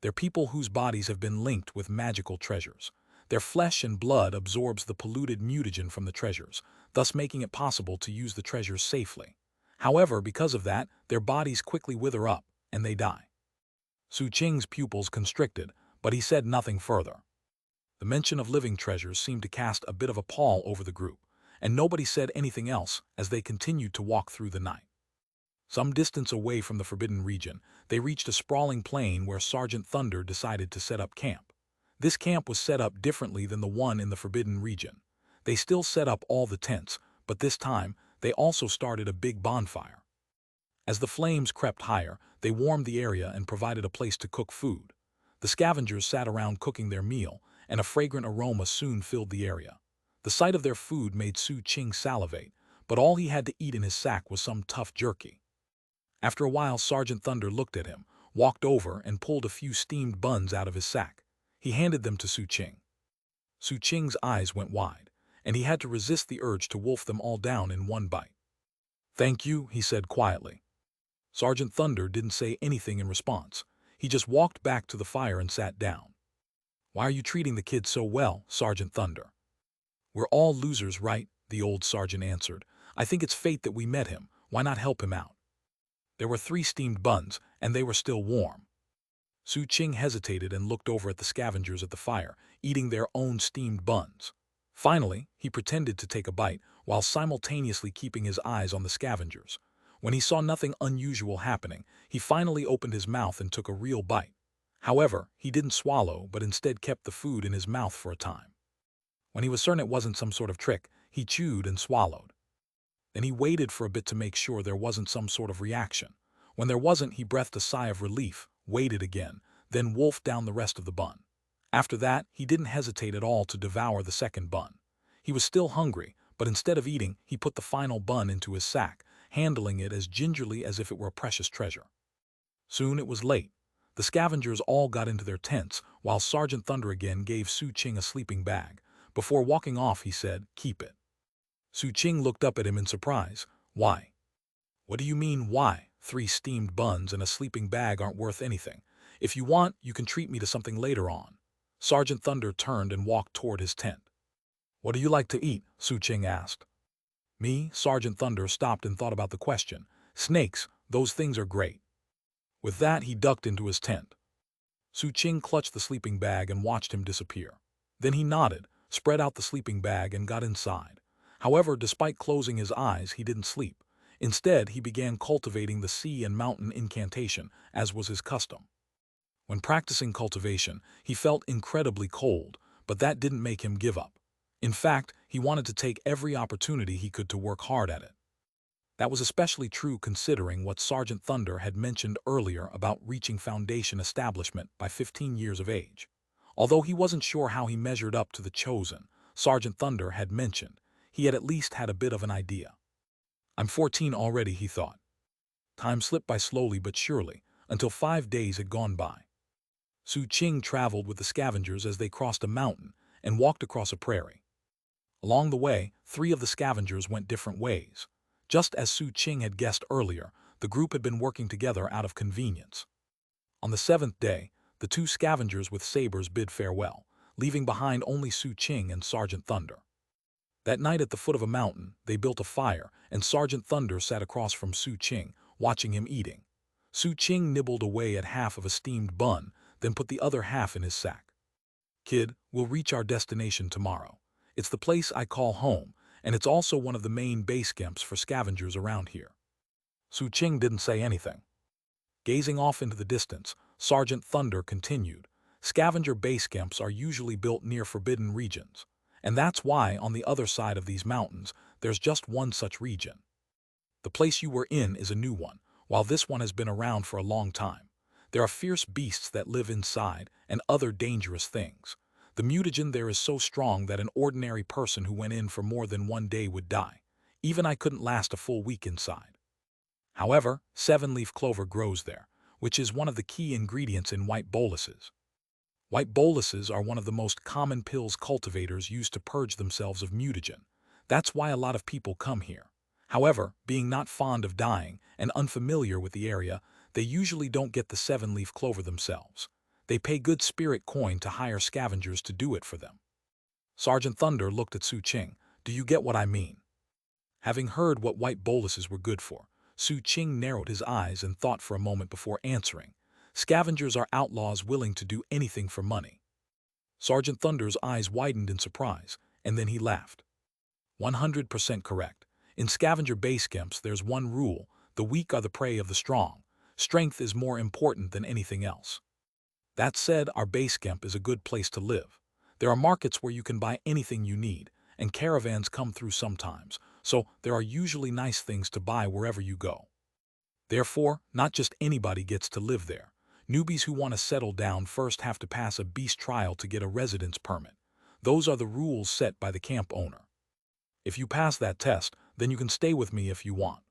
They're people whose bodies have been linked with magical treasures. Their flesh and blood absorbs the polluted mutagen from the treasures, thus making it possible to use the treasures safely. However, because of that, their bodies quickly wither up, and they die. Su Qing's pupils constricted, but he said nothing further. The mention of living treasures seemed to cast a bit of a pall over the group, and nobody said anything else as they continued to walk through the night. Some distance away from the forbidden region, they reached a sprawling plain where Sergeant Thunder decided to set up camp. This camp was set up differently than the one in the forbidden region. They still set up all the tents, but this time, they also started a big bonfire. As the flames crept higher, they warmed the area and provided a place to cook food. The scavengers sat around cooking their meal, and a fragrant aroma soon filled the area. The sight of their food made Su Qing salivate, but all he had to eat in his sack was some tough jerky. After a while, Sergeant Thunder looked at him, walked over, and pulled a few steamed buns out of his sack. He handed them to Su Qing. Su Qing's eyes went wide, and he had to resist the urge to wolf them all down in one bite. "Thank you," he said quietly. Sergeant Thunder didn't say anything in response. He just walked back to the fire and sat down. "Why are you treating the kids so well, Sergeant Thunder?" "We're all losers, right?" the old sergeant answered. I think it's fate that we met him. Why not help him out? There were 3 steamed buns, and they were still warm. Su Qing hesitated and looked over at the scavengers at the fire, eating their own steamed buns. Finally, he pretended to take a bite, while simultaneously keeping his eyes on the scavengers. When he saw nothing unusual happening, he finally opened his mouth and took a real bite. However, he didn't swallow, but instead kept the food in his mouth for a time. When he was certain it wasn't some sort of trick, he chewed and swallowed. Then he waited for a bit to make sure there wasn't some sort of reaction. When there wasn't, he breathed a sigh of relief, waited again, then wolfed down the rest of the bun. After that, he didn't hesitate at all to devour the second bun. He was still hungry, but instead of eating, he put the final bun into his sack, handling it as gingerly as if it were a precious treasure. Soon it was late. The scavengers all got into their tents, while Sergeant Thunder again gave Su Qing a sleeping bag. Before walking off, he said, "Keep it." Su Qing looked up at him in surprise. "Why?" "What do you mean, why? 3 steamed buns and a sleeping bag aren't worth anything. If you want, you can treat me to something later on." Sergeant Thunder turned and walked toward his tent. "What do you like to eat?" Su Qing asked. "Me?" Sergeant Thunder stopped and thought about the question. "Snakes, those things are great." With that, he ducked into his tent. Su Qing clutched the sleeping bag and watched him disappear. Then he nodded, spread out the sleeping bag, and got inside. However, despite closing his eyes, he didn't sleep. Instead, he began cultivating the sea and mountain incantation, as was his custom. When practicing cultivation, he felt incredibly cold, but that didn't make him give up. In fact, he wanted to take every opportunity he could to work hard at it. That was especially true considering what Sergeant Thunder had mentioned earlier about reaching foundation establishment by 15 years of age. Although he wasn't sure how he measured up to the chosen, Sergeant Thunder had mentioned, he had at least had a bit of an idea. "I'm 14 already," he thought. Time slipped by slowly but surely, until 5 days had gone by. Su Qing traveled with the scavengers as they crossed a mountain and walked across a prairie. Along the way, 3 of the scavengers went different ways. Just as Su Qing had guessed earlier, the group had been working together out of convenience. On the 7th day, the 2 scavengers with sabers bid farewell, leaving behind only Su Qing and Sergeant Thunder. That night at the foot of a mountain, they built a fire, and Sergeant Thunder sat across from Su Qing, watching him eating. Su Qing nibbled away at half of a steamed bun, then put the other half in his sack. "Kid, we'll reach our destination tomorrow. It's the place I call home, and it's also one of the main base camps for scavengers around here." Su Qing didn't say anything. Gazing off into the distance, Sergeant Thunder continued, "Scavenger base camps are usually built near forbidden regions, and that's why on the other side of these mountains there's just one such region. The place you were in is a new one, while this one has been around for a long time. There are fierce beasts that live inside and other dangerous things. The mutagen there is so strong that an ordinary person who went in for more than 1 day would die. Even I couldn't last a full week inside. However, 7-leaf clover grows there, which is one of the key ingredients in white boluses. White boluses are one of the most common pills cultivators use to purge themselves of mutagen. That's why a lot of people come here. However, being not fond of dying and unfamiliar with the area, they usually don't get the 7-leaf clover themselves. They pay good spirit coin to hire scavengers to do it for them." Sergeant Thunder looked at Su Qing. "Do you get what I mean?" Having heard what white boluses were good for, Su Qing narrowed his eyes and thought for a moment before answering. "Scavengers are outlaws willing to do anything for money." Sergeant Thunder's eyes widened in surprise, and then he laughed. 100% correct. In scavenger base camps, there's one rule: the weak are the prey of the strong. Strength is more important than anything else. That said, our base camp is a good place to live. There are markets where you can buy anything you need, and caravans come through sometimes, so there are usually nice things to buy wherever you go. Therefore, not just anybody gets to live there. Newbies who want to settle down first have to pass a beast trial to get a residence permit. Those are the rules set by the camp owner. If you pass that test, then you can stay with me if you want.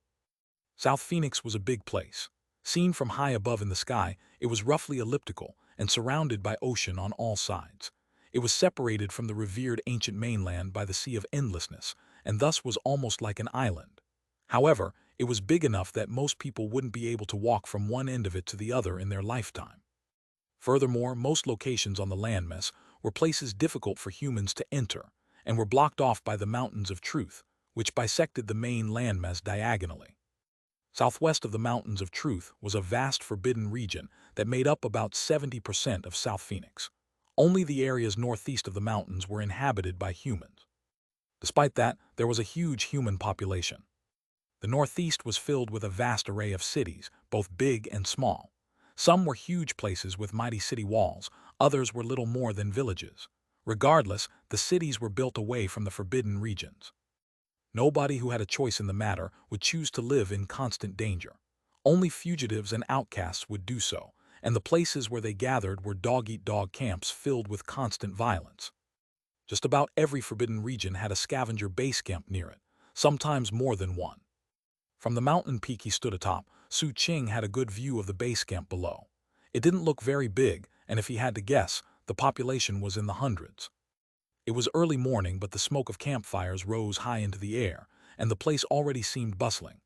South Phoenix was a big place. Seen from high above in the sky, it was roughly elliptical and surrounded by ocean on all sides. It was separated from the revered ancient mainland by the Sea of Endlessness, and thus was almost like an island. However, it was big enough that most people wouldn't be able to walk from one end of it to the other in their lifetime. Furthermore, most locations on the landmass were places difficult for humans to enter, and were blocked off by the Mountains of Truth, which bisected the main landmass diagonally. Southwest of the Mountains of Truth was a vast forbidden region that made up about 70% of South Phoenix. Only the areas northeast of the mountains were inhabited by humans. Despite that, there was a huge human population. The Northeast was filled with a vast array of cities, both big and small. Some were huge places with mighty city walls, others were little more than villages. Regardless, the cities were built away from the forbidden regions. Nobody who had a choice in the matter would choose to live in constant danger. Only fugitives and outcasts would do so, and the places where they gathered were dog-eat-dog camps filled with constant violence. Just about every forbidden region had a scavenger base camp near it, sometimes more than one. From the mountain peak he stood atop, Su Qing had a good view of the base camp below. It didn't look very big, and if he had to guess, the population was in the hundreds. It was early morning, but the smoke of campfires rose high into the air, and the place already seemed bustling.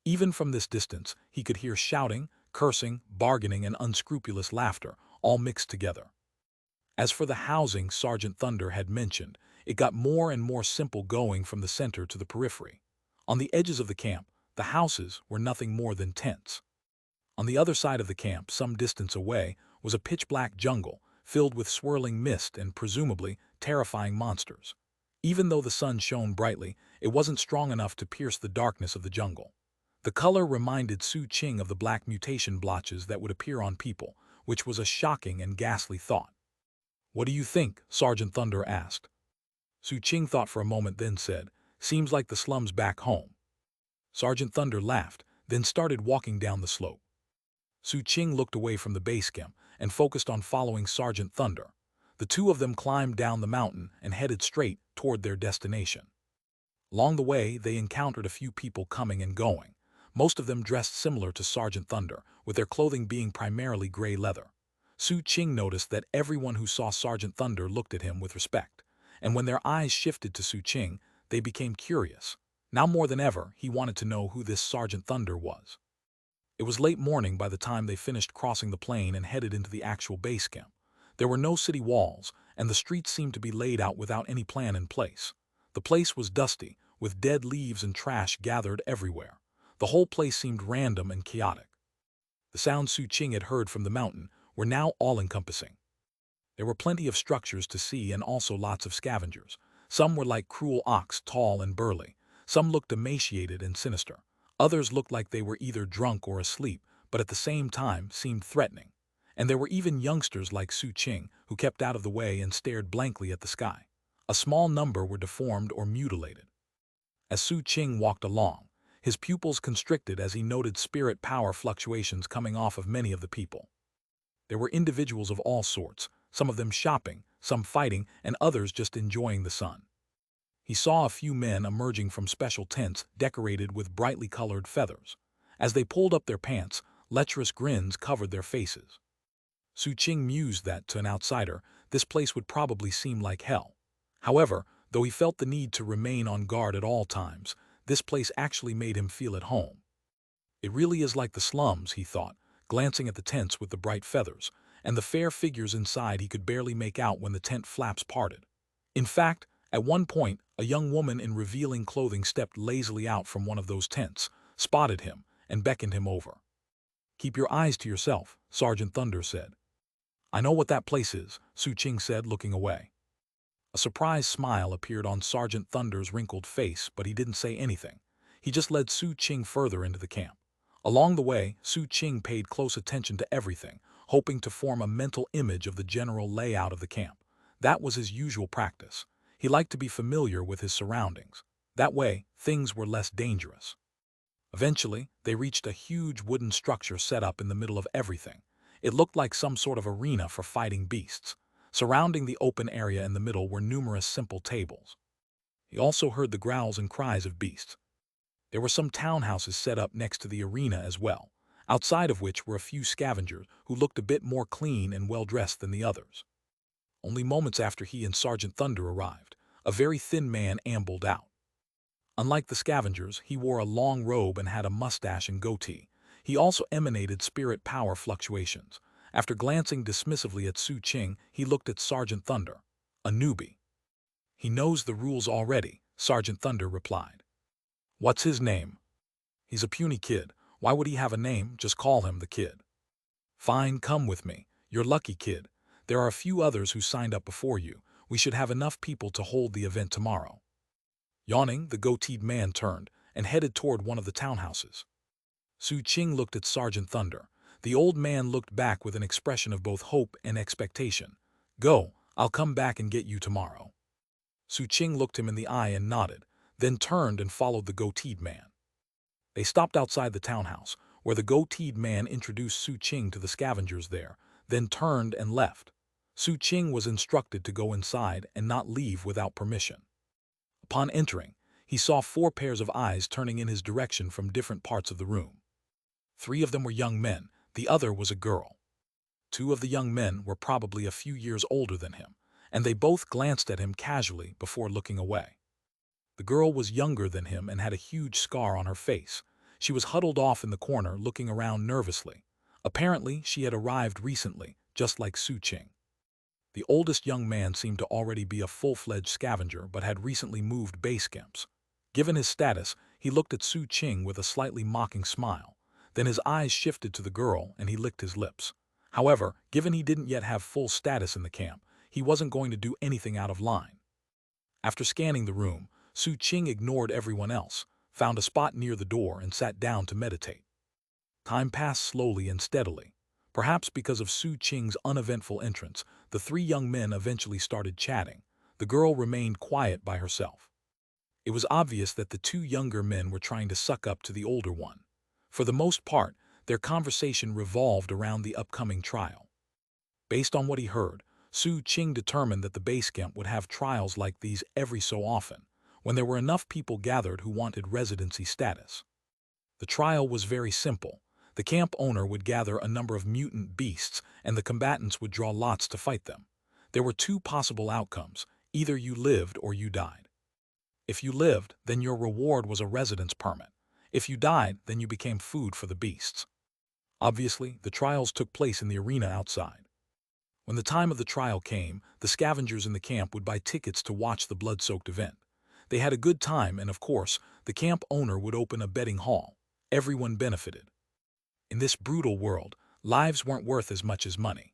Even from this distance, he could hear shouting, cursing, bargaining, and unscrupulous laughter, all mixed together. As for the housing Sergeant Thunder had mentioned, it got more and more simple going from the center to the periphery. On the edges of the camp, the houses were nothing more than tents. On the other side of the camp, some distance away, was a pitch-black jungle, filled with swirling mist and presumably terrifying monsters. Even though the sun shone brightly, it wasn't strong enough to pierce the darkness of the jungle. The color reminded Su Qing of the black mutation blotches that would appear on people, which was a shocking and ghastly thought. "What do you think?" Sergeant Thunder asked. Su Qing thought for a moment, then said, "Seems like the slums back home." Sergeant Thunder laughed, then started walking down the slope. Su Qing looked away from the base camp and focused on following Sergeant Thunder. The two of them climbed down the mountain and headed straight toward their destination. Along the way, they encountered a few people coming and going, most of them dressed similar to Sergeant Thunder, with their clothing being primarily gray leather. Su Qing noticed that everyone who saw Sergeant Thunder looked at him with respect, and when their eyes shifted to Su Qing, they became curious. Now more than ever, he wanted to know who this Sergeant Thunder was. It was late morning by the time they finished crossing the plain and headed into the actual base camp. There were no city walls, and the streets seemed to be laid out without any plan in place. The place was dusty, with dead leaves and trash gathered everywhere. The whole place seemed random and chaotic. The sounds Su Qing had heard from the mountain were now all-encompassing. There were plenty of structures to see and also lots of scavengers. Some were like cruel ox, tall and burly. Some looked emaciated and sinister. Others looked like they were either drunk or asleep, but at the same time seemed threatening. And there were even youngsters like Su Qing who kept out of the way and stared blankly at the sky. A small number were deformed or mutilated. As Su Qing walked along, his pupils constricted as he noted spirit power fluctuations coming off of many of the people. There were individuals of all sorts, some of them shopping, some fighting, and others just enjoying the sun. He saw a few men emerging from special tents decorated with brightly colored feathers. As they pulled up their pants, lecherous grins covered their faces. Su Qing mused that, to an outsider, this place would probably seem like hell. However, though he felt the need to remain on guard at all times, this place actually made him feel at home. It really is like the slums, he thought, glancing at the tents with the bright feathers, and the fair figures inside he could barely make out when the tent flaps parted. In fact, at one point, a young woman in revealing clothing stepped lazily out from one of those tents, spotted him, and beckoned him over. "Keep your eyes to yourself," Sergeant Thunder said. "I know what that place is," Su Qing said, looking away. A surprised smile appeared on Sergeant Thunder's wrinkled face, but he didn't say anything. He just led Su Qing further into the camp. Along the way, Su Qing paid close attention to everything, hoping to form a mental image of the general layout of the camp. That was his usual practice. He liked to be familiar with his surroundings. That way, things were less dangerous. Eventually, they reached a huge wooden structure set up in the middle of everything. It looked like some sort of arena for fighting beasts. Surrounding the open area in the middle were numerous simple tables. He also heard the growls and cries of beasts. There were some townhouses set up next to the arena as well, outside of which were a few scavengers who looked a bit more clean and well-dressed than the others. Only moments after he and Sergeant Thunder arrived, a very thin man ambled out. Unlike the scavengers, he wore a long robe and had a mustache and goatee. He also emanated spirit power fluctuations. After glancing dismissively at Su Qing, he looked at Sergeant Thunder, a newbie. "He knows the rules already," Sergeant Thunder replied. What's his name? He's a puny kid. Why would he have a name? Just call him the kid. Fine, come with me. You're lucky, kid. There are a few others who signed up before you. We should have enough people to hold the event tomorrow. Yawning, the goateed man turned and headed toward one of the townhouses. Su Qing looked at Sergeant Thunder. The old man looked back with an expression of both hope and expectation. Go, I'll come back and get you tomorrow. Su Qing looked him in the eye and nodded, then turned and followed the goateed man. They stopped outside the townhouse, where the goateed man introduced Su Qing to the scavengers there, then turned and left. Su Qing was instructed to go inside and not leave without permission. Upon entering, he saw 4 pairs of eyes turning in his direction from different parts of the room. 3 of them were young men, the other was a girl. 2 of the young men were probably a few years older than him, and they both glanced at him casually before looking away. The girl was younger than him and had a huge scar on her face. She was huddled off in the corner, looking around nervously. Apparently, she had arrived recently, just like Su Qing. The oldest young man seemed to already be a full-fledged scavenger but had recently moved base camps. Given his status, he looked at Su Qing with a slightly mocking smile. Then his eyes shifted to the girl and he licked his lips. However, given he didn't yet have full status in the camp, he wasn't going to do anything out of line. After scanning the room, Su Qing ignored everyone else, found a spot near the door and sat down to meditate. Time passed slowly and steadily. Perhaps because of Su Qing's uneventful entrance, the 3 young men eventually started chatting. The girl remained quiet by herself. It was obvious that the 2 younger men were trying to suck up to the older one. For the most part, their conversation revolved around the upcoming trial. Based on what he heard, Su Qing determined that the base camp would have trials like these every so often, when there were enough people gathered who wanted residency status. The trial was very simple. The camp owner would gather a number of mutant beasts, and the combatants would draw lots to fight them. There were 2 possible outcomes. Either you lived or you died. If you lived, then your reward was a residence permit. If you died, then you became food for the beasts. Obviously, the trials took place in the arena outside. When the time of the trial came, the scavengers in the camp would buy tickets to watch the blood-soaked event. They had a good time, and of course, the camp owner would open a betting hall. Everyone benefited. In this brutal world, lives weren't worth as much as money.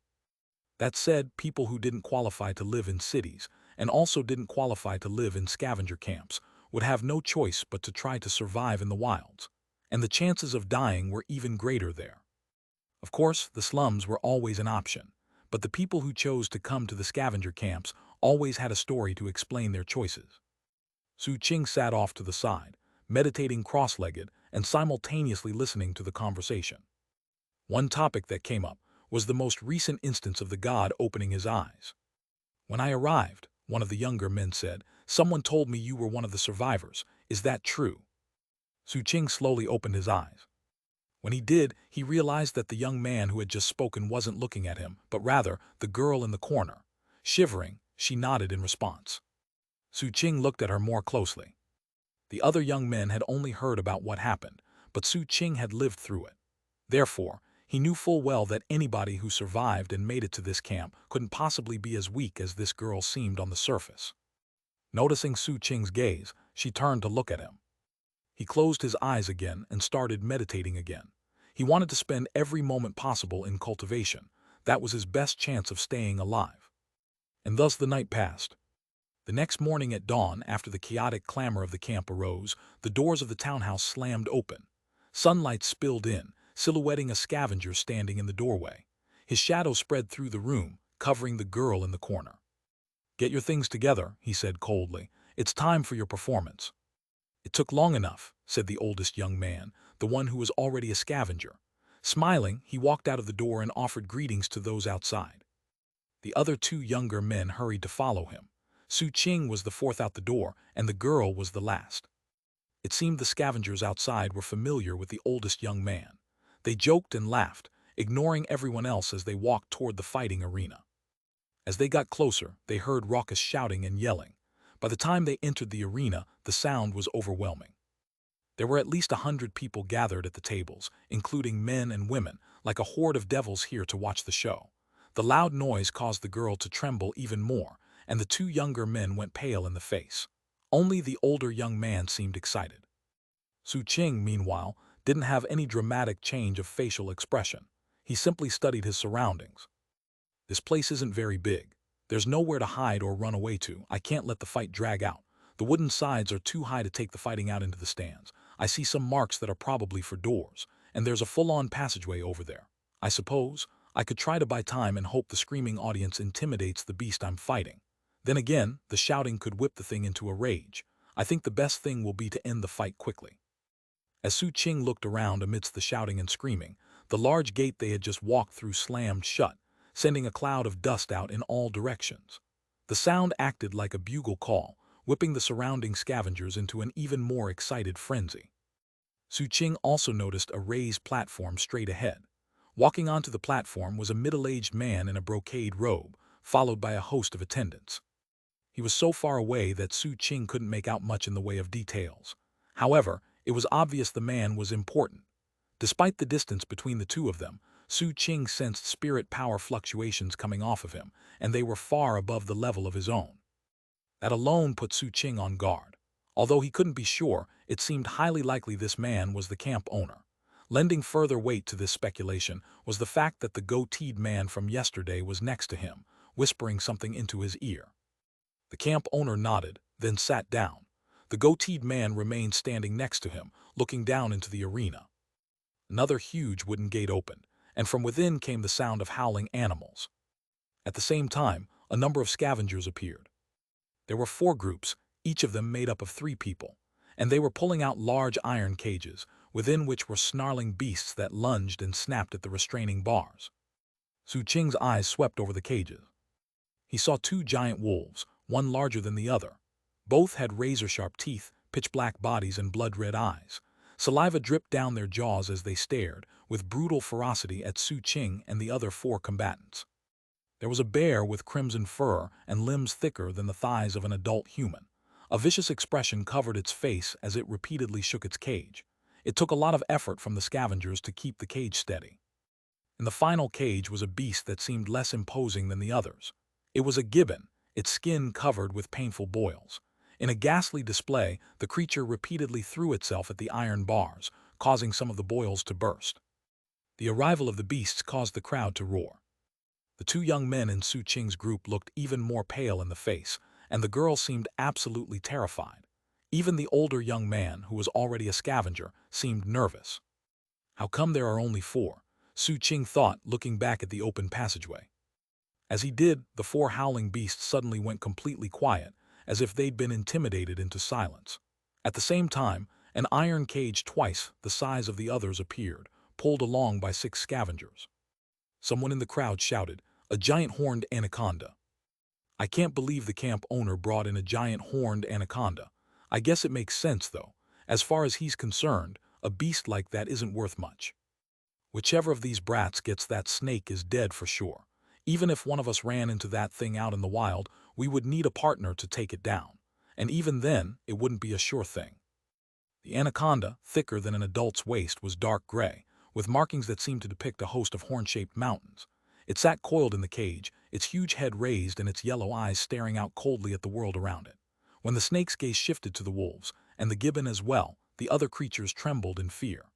That said, people who didn't qualify to live in cities, and also didn't qualify to live in scavenger camps, would have no choice but to try to survive in the wilds, and the chances of dying were even greater there. Of course, the slums were always an option, but the people who chose to come to the scavenger camps always had a story to explain their choices. Su Qing sat off to the side, meditating cross-legged and simultaneously listening to the conversation. One topic that came up was the most recent instance of the god opening his eyes. When I arrived, one of the younger men said, someone told me you were one of the survivors. Is that true? Su Qing slowly opened his eyes. When he did, he realized that the young man who had just spoken wasn't looking at him, but rather the girl in the corner. Shivering, she nodded in response. Su Qing looked at her more closely. The other young men had only heard about what happened, but Su Qing had lived through it. Therefore, he knew full well that anybody who survived and made it to this camp couldn't possibly be as weak as this girl seemed on the surface. Noticing Su Qing's gaze, she turned to look at him. He closed his eyes again and started meditating again. He wanted to spend every moment possible in cultivation. That was his best chance of staying alive. And thus the night passed. The next morning at dawn, after the chaotic clamor of the camp arose, the doors of the townhouse slammed open. Sunlight spilled in, silhouetting a scavenger standing in the doorway. His shadow spread through the room, covering the girl in the corner. "Get your things together," he said coldly. "It's time for your performance." "It took long enough," said the oldest young man, the one who was already a scavenger. Smiling, he walked out of the door and offered greetings to those outside. The other 2 younger men hurried to follow him. Su Qing was the 4th out the door, and the girl was the last. It seemed the scavengers outside were familiar with the oldest young man. They joked and laughed, ignoring everyone else as they walked toward the fighting arena. As they got closer, they heard raucous shouting and yelling. By the time they entered the arena, the sound was overwhelming. There were at least 100 people gathered at the tables, including men and women, like a horde of devils here to watch the show. The loud noise caused the girl to tremble even more, and the 2 younger men went pale in the face. Only the older young man seemed excited. Su Qing, meanwhile, didn't have any dramatic change of facial expression. He simply studied his surroundings. This place isn't very big. There's nowhere to hide or run away to. I can't let the fight drag out. The wooden sides are too high to take the fighting out into the stands. I see some marks that are probably for doors, and there's a full-on passageway over there. I suppose I could try to buy time and hope the screaming audience intimidates the beast I'm fighting. Then again, the shouting could whip the thing into a rage. I think the best thing will be to end the fight quickly. As Su Qing looked around amidst the shouting and screaming, the large gate they had just walked through slammed shut, sending a cloud of dust out in all directions. The sound acted like a bugle call, whipping the surrounding scavengers into an even more excited frenzy. Su Qing also noticed a raised platform straight ahead. Walking onto the platform was a middle-aged man in a brocade robe, followed by a host of attendants. He was so far away that Su Qing couldn't make out much in the way of details. However, it was obvious the man was important. Despite the distance between the two of them, Su Qing sensed spirit power fluctuations coming off of him, and they were far above the level of his own. That alone put Su Qing on guard. Although he couldn't be sure, it seemed highly likely this man was the camp owner. Lending further weight to this speculation was the fact that the goateed man from yesterday was next to him, whispering something into his ear. The camp owner nodded, then sat down. The goateed man remained standing next to him, looking down into the arena. Another huge wooden gate opened, and from within came the sound of howling animals. At the same time, a number of scavengers appeared. There were 4 groups, each of them made up of 3 people, and they were pulling out large iron cages, within which were snarling beasts that lunged and snapped at the restraining bars. Su Qing's eyes swept over the cages. He saw 2 giant wolves, one larger than the other. Both had razor-sharp teeth, pitch-black bodies, and blood-red eyes. Saliva dripped down their jaws as they stared, with brutal ferocity at Su Qing and the other 4 combatants. There was a bear with crimson fur and limbs thicker than the thighs of an adult human. A vicious expression covered its face as it repeatedly shook its cage. It took a lot of effort from the scavengers to keep the cage steady. In the final cage was a beast that seemed less imposing than the others. It was a gibbon, its skin covered with painful boils. In a ghastly display, the creature repeatedly threw itself at the iron bars, causing some of the boils to burst. The arrival of the beasts caused the crowd to roar. The 2 young men in Su Qing's group looked even more pale in the face, and the girl seemed absolutely terrified. Even the older young man, who was already a scavenger, seemed nervous. How come there are only 4? Su Qing thought, looking back at the open passageway. As he did, the 4 howling beasts suddenly went completely quiet, as if they'd been intimidated into silence. At the same time, an iron cage twice the size of the others appeared, pulled along by 6 scavengers. Someone in the crowd shouted, "A giant horned anaconda." I can't believe the camp owner brought in a giant horned anaconda. I guess it makes sense, though. As far as he's concerned, a beast like that isn't worth much. Whichever of these brats gets that snake is dead for sure. Even if one of us ran into that thing out in the wild, we would need a partner to take it down. And even then, it wouldn't be a sure thing. The anaconda, thicker than an adult's waist, was dark gray, with markings that seemed to depict a host of horn-shaped mountains. It sat coiled in the cage, its huge head raised and its yellow eyes staring out coldly at the world around it. When the snake's gaze shifted to the wolves, and the gibbon as well, the other creatures trembled in fear.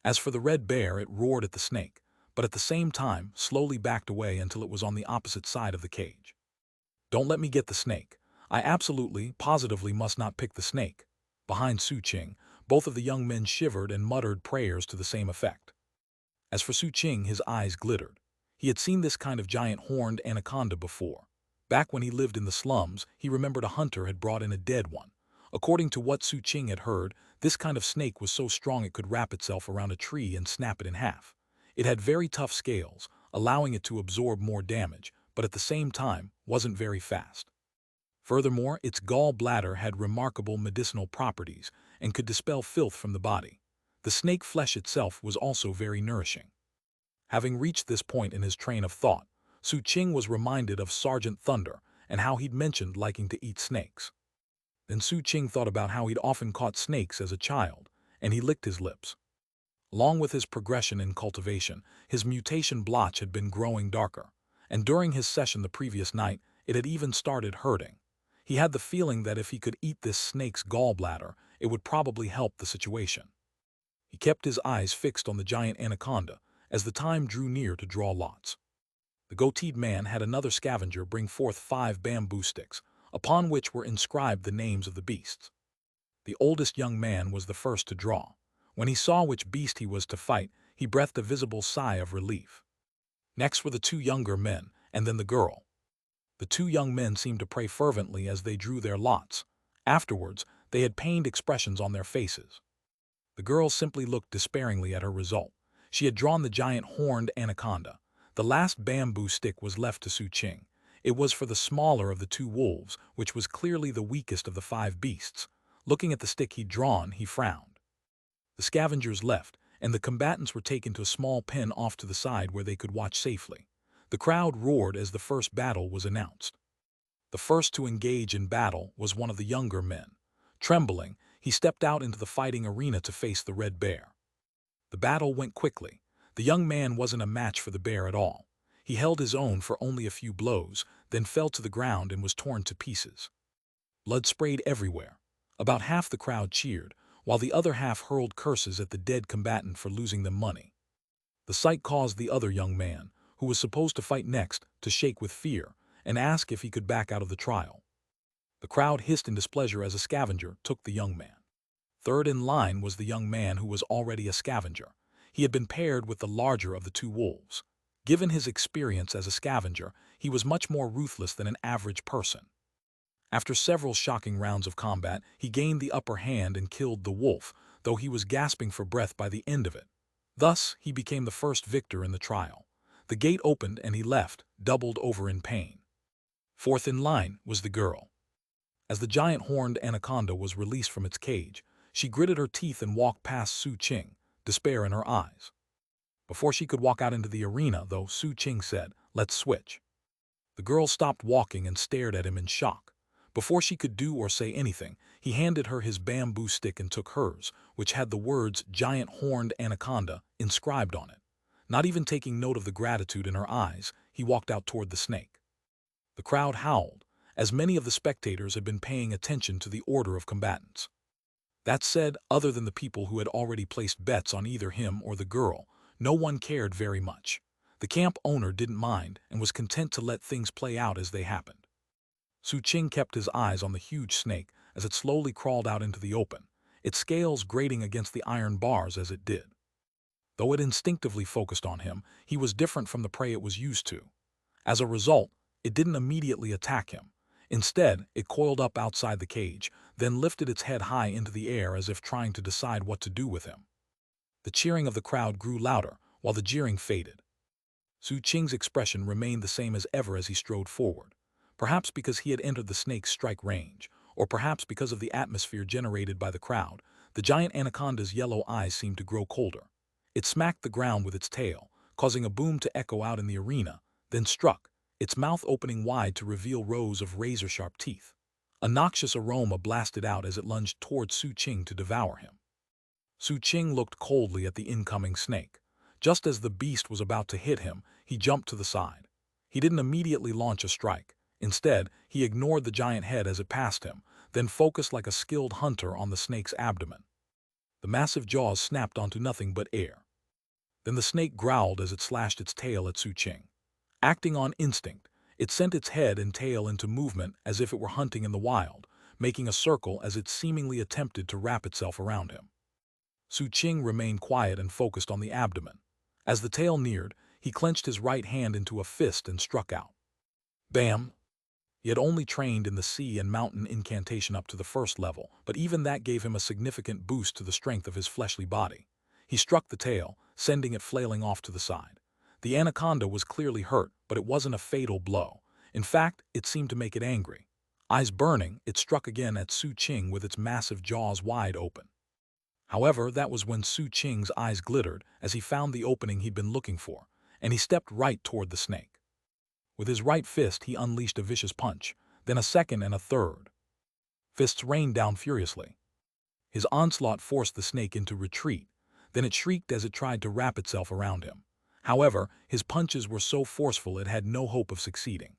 As for the red bear, it roared at the snake, but at the same time slowly backed away until it was on the opposite side of the cage. Don't let me get the snake. I absolutely, positively must not pick the snake. Behind Su Qing, both of the young men shivered and muttered prayers to the same effect. As for Su Qing, his eyes glittered. He had seen this kind of giant horned anaconda before. Back when he lived in the slums, he remembered a hunter had brought in a dead one. According to what Su Qing had heard, this kind of snake was so strong it could wrap itself around a tree and snap it in half. It had very tough scales, allowing it to absorb more damage, but at the same time wasn't very fast. Furthermore, its gallbladder had remarkable medicinal properties and could dispel filth from the body. The snake flesh itself was also very nourishing. Having reached this point in his train of thought, Su Qing was reminded of Sergeant Thunder and how he'd mentioned liking to eat snakes. Then Su Qing thought about how he'd often caught snakes as a child, and he licked his lips. Along with his progression in cultivation, his mutation blotch had been growing darker, and during his session the previous night, it had even started hurting. He had the feeling that if he could eat this snake's gallbladder, it would probably help the situation. He kept his eyes fixed on the giant anaconda as the time drew near to draw lots. The goateed man had another scavenger bring forth 5 bamboo sticks, upon which were inscribed the names of the beasts. The oldest young man was the first to draw. When he saw which beast he was to fight, he breathed a visible sigh of relief. Next were the 2 younger men, and then the girl. The 2 young men seemed to pray fervently as they drew their lots. Afterwards, they had pained expressions on their faces. The girl simply looked despairingly at her result. She had drawn the giant horned anaconda. The last bamboo stick was left to Xianxia. It was for the smaller of the 2 wolves, which was clearly the weakest of the 5 beasts. Looking at the stick he'd drawn, he frowned. The scavengers left, and the combatants were taken to a small pen off to the side where they could watch safely. The crowd roared as the first battle was announced. The first to engage in battle was one of the younger men. Trembling, he stepped out into the fighting arena to face the red bear. The battle went quickly. The young man wasn't a match for the bear at all. He held his own for only a few blows, then fell to the ground and was torn to pieces. Blood sprayed everywhere. About half the crowd cheered, while the other half hurled curses at the dead combatant for losing them money. The sight caused the other young man, who was supposed to fight next, to shake with fear and ask if he could back out of the trial. The crowd hissed in displeasure as a scavenger took the young man. Third in line was the young man who was already a scavenger. He had been paired with the larger of the 2 wolves. Given his experience as a scavenger, he was much more ruthless than an average person. After several shocking rounds of combat, he gained the upper hand and killed the wolf, though he was gasping for breath by the end of it. Thus, he became the first victor in the trial. The gate opened and he left, doubled over in pain. Fourth in line was the girl. As the giant horned anaconda was released from its cage, she gritted her teeth and walked past Xianxia, despair in her eyes. Before she could walk out into the arena, though, Xianxia said, "Let's switch." The girl stopped walking and stared at him in shock. Before she could do or say anything, he handed her his bamboo stick and took hers, which had the words "Giant Horned Anaconda" inscribed on it. Not even taking note of the gratitude in her eyes, he walked out toward the snake. The crowd howled, as many of the spectators had been paying attention to the order of combatants. That said, other than the people who had already placed bets on either him or the girl, no one cared very much. The camp owner didn't mind and was content to let things play out as they happened. Xianxia kept his eyes on the huge snake as it slowly crawled out into the open, its scales grating against the iron bars as it did. Though it instinctively focused on him, he was different from the prey it was used to. As a result, it didn't immediately attack him. Instead, it coiled up outside the cage, then lifted its head high into the air as if trying to decide what to do with him. The cheering of the crowd grew louder, while the jeering faded. Xianxia's expression remained the same as ever as he strode forward. Perhaps because he had entered the snake's strike range, or perhaps because of the atmosphere generated by the crowd, the giant anaconda's yellow eyes seemed to grow colder. It smacked the ground with its tail, causing a boom to echo out in the arena, then struck, its mouth opening wide to reveal rows of razor-sharp teeth. A noxious aroma blasted out as it lunged towards Xianxia to devour him. Xianxia looked coldly at the incoming snake. Just as the beast was about to hit him, he jumped to the side. He didn't immediately launch a strike. Instead, he ignored the giant head as it passed him, then focused like a skilled hunter on the snake's abdomen. The massive jaws snapped onto nothing but air. Then the snake growled as it slashed its tail at Xianxia. Acting on instinct, it sent its head and tail into movement as if it were hunting in the wild, making a circle as it seemingly attempted to wrap itself around him. Xianxia remained quiet and focused on the abdomen. As the tail neared, he clenched his right hand into a fist and struck out. Bam! He had only trained in the sea and mountain incantation up to the first level, but even that gave him a significant boost to the strength of his fleshly body. He struck the tail, sending it flailing off to the side. The anaconda was clearly hurt, but it wasn't a fatal blow. In fact, it seemed to make it angry. Eyes burning, it struck again at Xianxia with its massive jaws wide open. However, that was when Xianxia's eyes glittered as he found the opening he'd been looking for, and he stepped right toward the snake. With his right fist, he unleashed a vicious punch, then a second and a third. Fists rained down furiously. His onslaught forced the snake into retreat, then it shrieked as it tried to wrap itself around him. However, his punches were so forceful it had no hope of succeeding.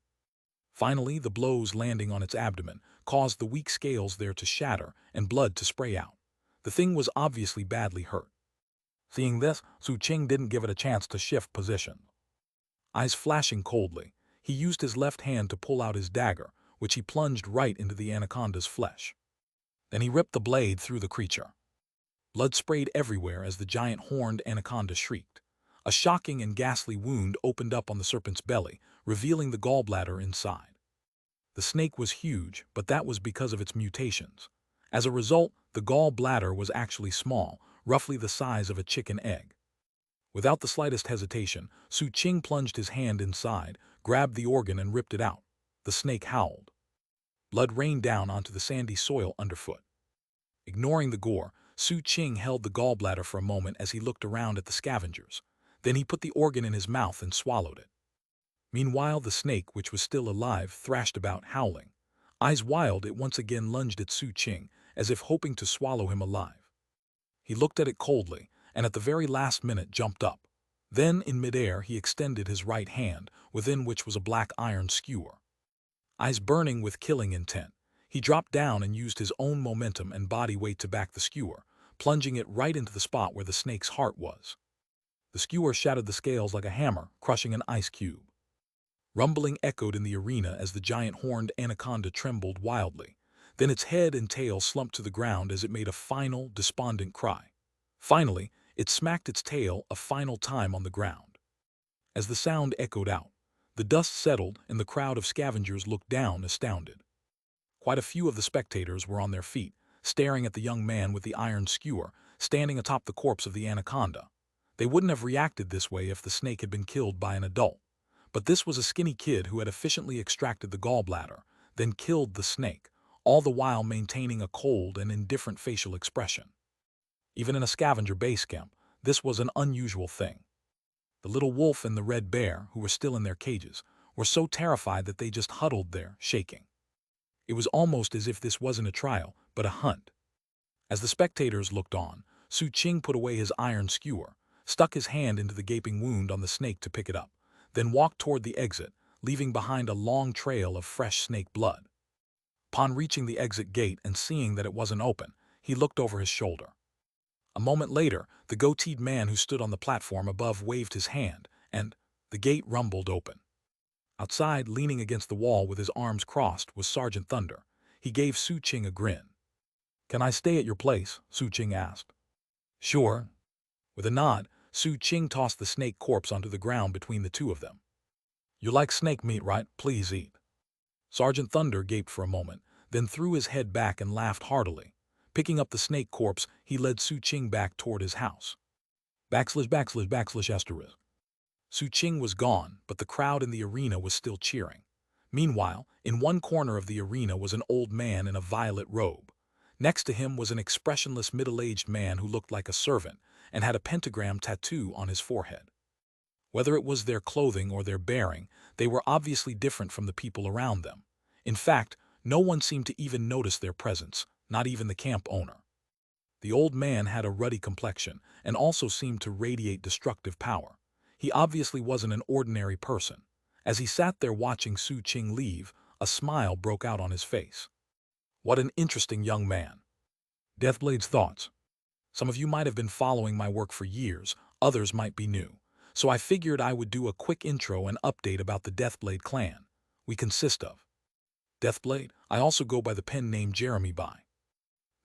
Finally, the blows landing on its abdomen caused the weak scales there to shatter and blood to spray out. The thing was obviously badly hurt. Seeing this, Su Qing didn't give it a chance to shift position. Eyes flashing coldly, he used his left hand to pull out his dagger, which he plunged right into the anaconda's flesh. Then he ripped the blade through the creature. Blood sprayed everywhere as the giant horned anaconda shrieked. A shocking and ghastly wound opened up on the serpent's belly, revealing the gallbladder inside. The snake was huge, but that was because of its mutations. As a result, the gallbladder was actually small, roughly the size of a chicken egg. Without the slightest hesitation, Su Qing plunged his hand inside, grabbed the organ and ripped it out. The snake howled. Blood rained down onto the sandy soil underfoot. Ignoring the gore, Su Qing held the gallbladder for a moment as he looked around at the scavengers. Then he put the organ in his mouth and swallowed it. Meanwhile, the snake, which was still alive, thrashed about, howling. Eyes wild, it once again lunged at Su Qing, as if hoping to swallow him alive. He looked at it coldly, and at the very last minute jumped up. Then, in midair, he extended his right hand, within which was a black iron skewer. Eyes burning with killing intent, he dropped down and used his own momentum and body weight to back the skewer, plunging it right into the spot where the snake's heart was. The skewer shattered the scales like a hammer, crushing an ice cube. Rumbling echoed in the arena as the giant horned anaconda trembled wildly. Then its head and tail slumped to the ground as it made a final, despondent cry. Finally, it smacked its tail a final time on the ground. As the sound echoed out, the dust settled and the crowd of scavengers looked down, astounded. Quite a few of the spectators were on their feet, staring at the young man with the iron skewer, standing atop the corpse of the anaconda. They wouldn't have reacted this way if the snake had been killed by an adult. But this was a skinny kid who had efficiently extracted the gallbladder, then killed the snake, all the while maintaining a cold and indifferent facial expression. Even in a scavenger base camp, this was an unusual thing. The little wolf and the red bear, who were still in their cages, were so terrified that they just huddled there, shaking. It was almost as if this wasn't a trial, but a hunt. As the spectators looked on, Su Qing put away his iron skewer, stuck his hand into the gaping wound on the snake to pick it up, then walked toward the exit, leaving behind a long trail of fresh snake blood. Upon reaching the exit gate and seeing that it wasn't open, he looked over his shoulder. A moment later, the goateed man who stood on the platform above waved his hand, and the gate rumbled open. Outside, leaning against the wall with his arms crossed, was Sergeant Thunder. He gave Su Qing a grin. "Can I stay at your place?" Su Qing asked. "Sure." With a nod, Su Qing tossed the snake corpse onto the ground between the two of them. "You like snake meat, right? Please eat." Sergeant Thunder gaped for a moment, then threw his head back and laughed heartily. Picking up the snake corpse, he led Su Qing back toward his house. \\\\asterisk. Su Qing was gone, but the crowd in the arena was still cheering. Meanwhile, in one corner of the arena was an old man in a violet robe. Next to him was an expressionless middle-aged man who looked like a servant and had a pentagram tattoo on his forehead. Whether it was their clothing or their bearing, they were obviously different from the people around them. In fact, no one seemed to even notice their presence, not even the camp owner. The old man had a ruddy complexion and also seemed to radiate destructive power. He obviously wasn't an ordinary person. As he sat there watching Su Qing leave, a smile broke out on his face. "What an interesting young man." Deathblade's thoughts. Some of you might have been following my work for years, others might be new. So I figured I would do a quick intro and update about the Deathblade clan. We consist of Deathblade. I also go by the pen name Jeremy by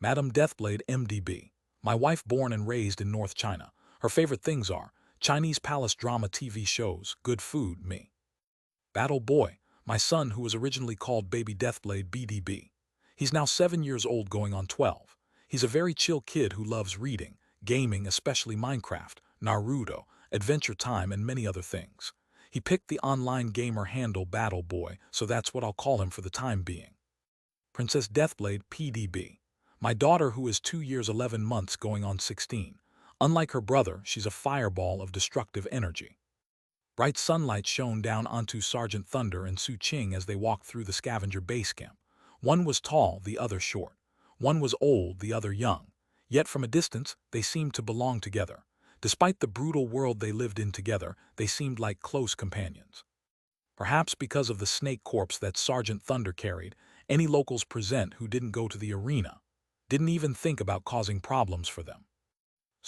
Madam Deathblade MDB. My wife, born and raised in North China. Her favorite things are Chinese palace drama TV shows, good food, me. Battle Boy, my son who was originally called Baby Deathblade BDB. He's now 7 years old going on 12. He's a very chill kid who loves reading, gaming, especially Minecraft, Naruto, Adventure Time, and many other things. He picked the online gamer handle Battle Boy, so that's what I'll call him for the time being. Princess Deathblade PDB. My daughter who is 2 years 11 months going on 16. Unlike her brother, she's a fireball of destructive energy. Bright sunlight shone down onto Sergeant Thunder and Su Qing as they walked through the scavenger base camp. One was tall, the other short. One was old, the other young. Yet from a distance, they seemed to belong together. Despite the brutal world they lived in together, they seemed like close companions. Perhaps because of the snake corpse that Sergeant Thunder carried, any locals present who didn't go to the arena didn't even think about causing problems for them.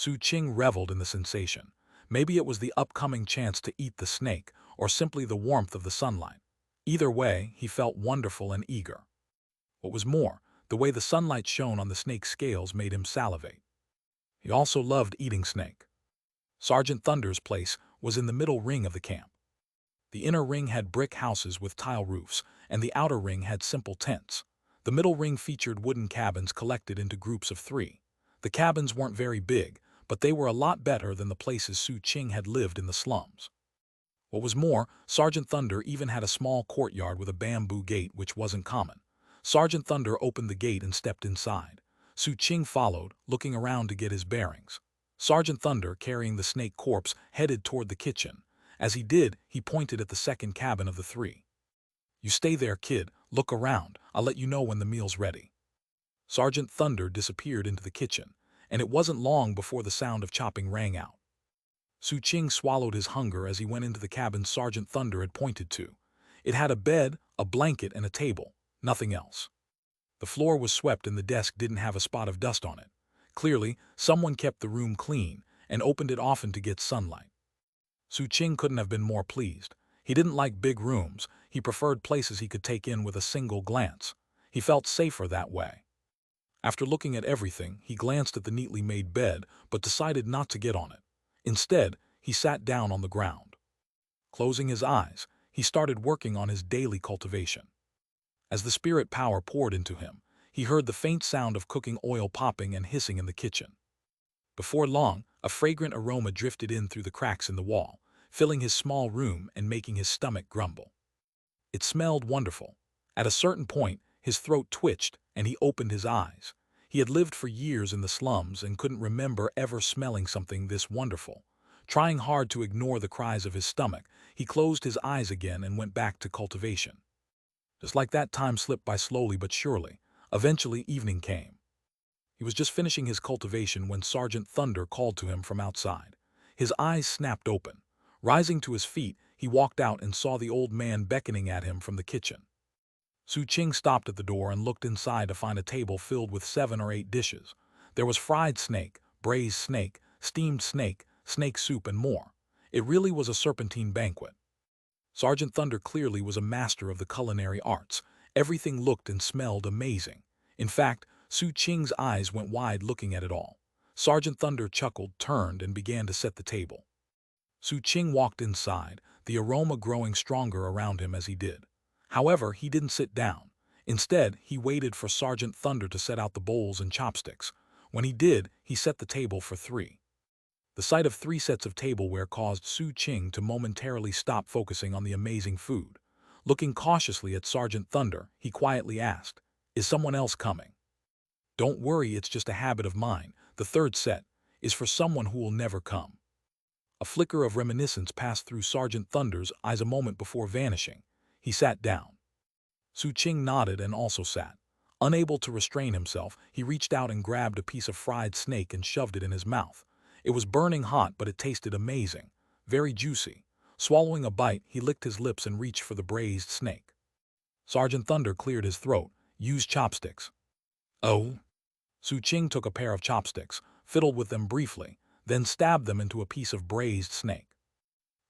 Su Qing reveled in the sensation. Maybe it was the upcoming chance to eat the snake, or simply the warmth of the sunlight. Either way, he felt wonderful and eager. What was more, the way the sunlight shone on the snake's scales made him salivate. He also loved eating snake. Sergeant Thunder's place was in the middle ring of the camp. The inner ring had brick houses with tile roofs, and the outer ring had simple tents. The middle ring featured wooden cabins collected into groups of 3. The cabins weren't very big, but they were a lot better than the places Su Qing had lived in the slums. What was more, Sergeant Thunder even had a small courtyard with a bamboo gate, which wasn't common. Sergeant Thunder opened the gate and stepped inside. Su Qing followed, looking around to get his bearings. Sergeant Thunder, carrying the snake corpse, headed toward the kitchen. As he did, he pointed at the second cabin of the 3. "You stay there, kid. Look around. I'll let you know when the meal's ready." Sergeant Thunder disappeared into the kitchen, and it wasn't long before the sound of chopping rang out. Su Qing swallowed his hunger as he went into the cabin Sergeant Thunder had pointed to. It had a bed, a blanket, and a table. Nothing else. The floor was swept and the desk didn't have a spot of dust on it. Clearly, someone kept the room clean and opened it often to get sunlight. Su Qing couldn't have been more pleased. He didn't like big rooms. He preferred places he could take in with a single glance. He felt safer that way. After looking at everything, he glanced at the neatly made bed, but decided not to get on it. Instead, he sat down on the ground. Closing his eyes, he started working on his daily cultivation. As the spirit power poured into him, he heard the faint sound of cooking oil popping and hissing in the kitchen. Before long, a fragrant aroma drifted in through the cracks in the wall, filling his small room and making his stomach grumble. It smelled wonderful. At a certain point, his throat twitched and he opened his eyes. He had lived for years in the slums and couldn't remember ever smelling something this wonderful. Trying hard to ignore the cries of his stomach, he closed his eyes again and went back to cultivation. Just like that, time slipped by slowly but surely. Eventually, evening came. He was just finishing his cultivation when Sergeant Thunder called to him from outside. His eyes snapped open. Rising to his feet, he walked out and saw the old man beckoning at him from the kitchen. Su Qing stopped at the door and looked inside to find a table filled with 7 or 8 dishes. There was fried snake, braised snake, steamed snake, snake soup, and more. It really was a serpentine banquet. Sergeant Thunder clearly was a master of the culinary arts. Everything looked and smelled amazing. In fact, Su Qing's eyes went wide looking at it all. Sergeant Thunder chuckled, turned, and began to set the table. Su Qing walked inside, the aroma growing stronger around him as he did. However, he didn't sit down. Instead, he waited for Sergeant Thunder to set out the bowls and chopsticks. When he did, he set the table for 3. The sight of 3 sets of tableware caused Su Qing to momentarily stop focusing on the amazing food. Looking cautiously at Sergeant Thunder, he quietly asked, "Is someone else coming?" "Don't worry, it's just a habit of mine. The 3rd set is for someone who will never come." A flicker of reminiscence passed through Sergeant Thunder's eyes a moment before vanishing. He sat down. Su Qing nodded and also sat. Unable to restrain himself, he reached out and grabbed a piece of fried snake and shoved it in his mouth. It was burning hot, but it tasted amazing, very juicy. Swallowing a bite, he licked his lips and reached for the braised snake. Sergeant Thunder cleared his throat. "Use chopsticks." "Oh?" Su Qing took a pair of chopsticks, fiddled with them briefly, then stabbed them into a piece of braised snake.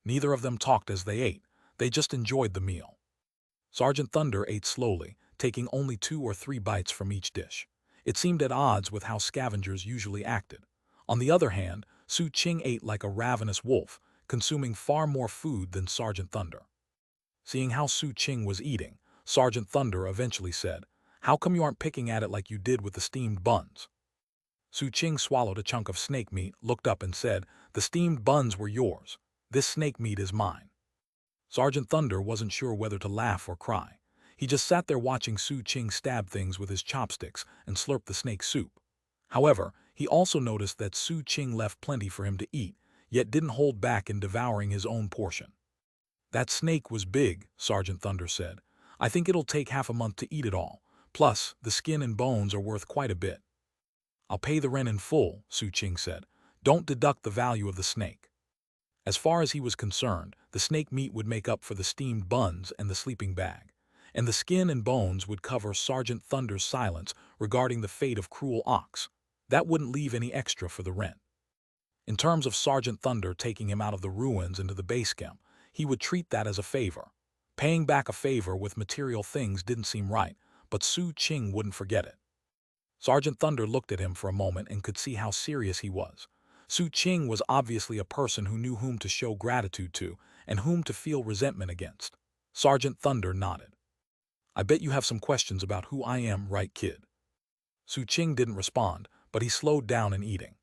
Neither of them talked as they ate. They just enjoyed the meal. Sergeant Thunder ate slowly, taking only 2 or 3 bites from each dish. It seemed at odds with how scavengers usually acted. On the other hand, Su Qing ate like a ravenous wolf, consuming far more food than Sergeant Thunder. Seeing how Su Qing was eating, Sergeant Thunder eventually said, "How come you aren't picking at it like you did with the steamed buns?" Su Qing swallowed a chunk of snake meat, looked up and said, "The steamed buns were yours. This snake meat is mine." Sergeant Thunder wasn't sure whether to laugh or cry. He just sat there watching Su Qing stab things with his chopsticks and slurp the snake soup. However, he also noticed that Su Qing left plenty for him to eat, yet didn't hold back in devouring his own portion. "That snake was big," Sergeant Thunder said. "I think it'll take half a month to eat it all. Plus, the skin and bones are worth quite a bit." "I'll pay the rent in full," Su Qing said. "Don't deduct the value of the snake." As far as he was concerned, the snake meat would make up for the steamed buns and the sleeping bag, and the skin and bones would cover Sergeant Thunder's silence regarding the fate of Cruel Ox. That wouldn't leave any extra for the rent. In terms of Sergeant Thunder taking him out of the ruins into the base camp, he would treat that as a favor. Paying back a favor with material things didn't seem right, but Su Qing wouldn't forget it. Sergeant Thunder looked at him for a moment and could see how serious he was. Su Qing was obviously a person who knew whom to show gratitude to and whom to feel resentment against. Sergeant Thunder nodded. "I bet you have some questions about who I am, right, kid?" Su Qing didn't respond, but he slowed down in eating.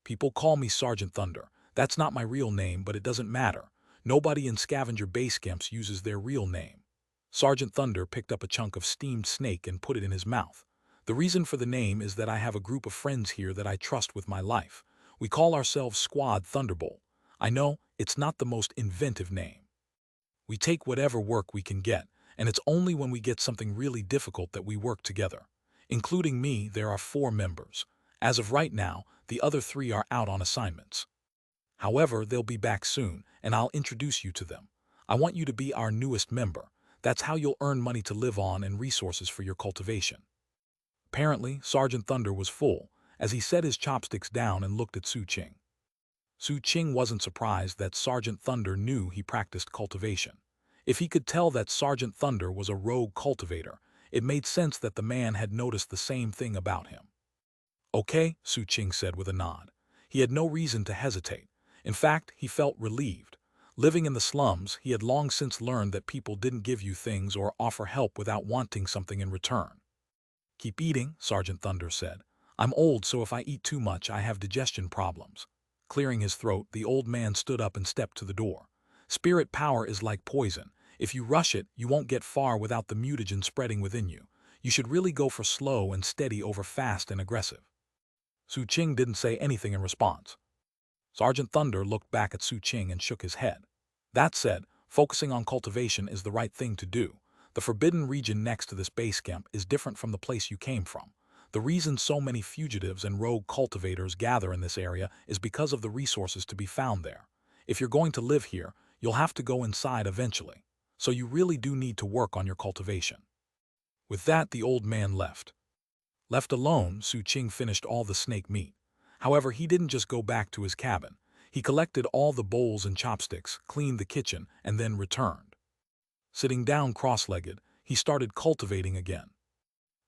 "People call me Sergeant Thunder. That's not my real name, but it doesn't matter. Nobody in scavenger base camps uses their real name." Sergeant Thunder picked up a chunk of steamed snake and put it in his mouth. "The reason for the name is that I have a group of friends here that I trust with my life. We call ourselves Squad Thunderbolt. I know, it's not the most inventive name. We take whatever work we can get, and it's only when we get something really difficult that we work together. Including me, there are 4 members. As of right now, the other 3 are out on assignments. However, they'll be back soon, and I'll introduce you to them. I want you to be our newest member. That's how you'll earn money to live on and resources for your cultivation." Apparently, Sergeant Thunder was full, as he set his chopsticks down and looked at Su Qing. Su Qing wasn't surprised that Sergeant Thunder knew he practiced cultivation. If he could tell that Sergeant Thunder was a rogue cultivator, it made sense that the man had noticed the same thing about him. "Okay," Su Qing said with a nod. He had no reason to hesitate. In fact, he felt relieved. Living in the slums, he had long since learned that people didn't give you things or offer help without wanting something in return. "Keep eating," Sergeant Thunder said. "I'm old, so if I eat too much, I have digestion problems." Clearing his throat, the old man stood up and stepped to the door. "Spirit power is like poison. If you rush it, you won't get far without the mutagen spreading within you. You should really go for slow and steady over fast and aggressive." Su Qing didn't say anything in response. Sergeant Thunder looked back at Su Qing and shook his head. "That said, focusing on cultivation is the right thing to do. The forbidden region next to this base camp is different from the place you came from. The reason so many fugitives and rogue cultivators gather in this area is because of the resources to be found there. If you're going to live here, you'll have to go inside eventually. So you really do need to work on your cultivation." With that, the old man left. Left alone, Su Qing finished all the snake meat. However, he didn't just go back to his cabin. He collected all the bowls and chopsticks, cleaned the kitchen, and then returned. Sitting down cross-legged, he started cultivating again.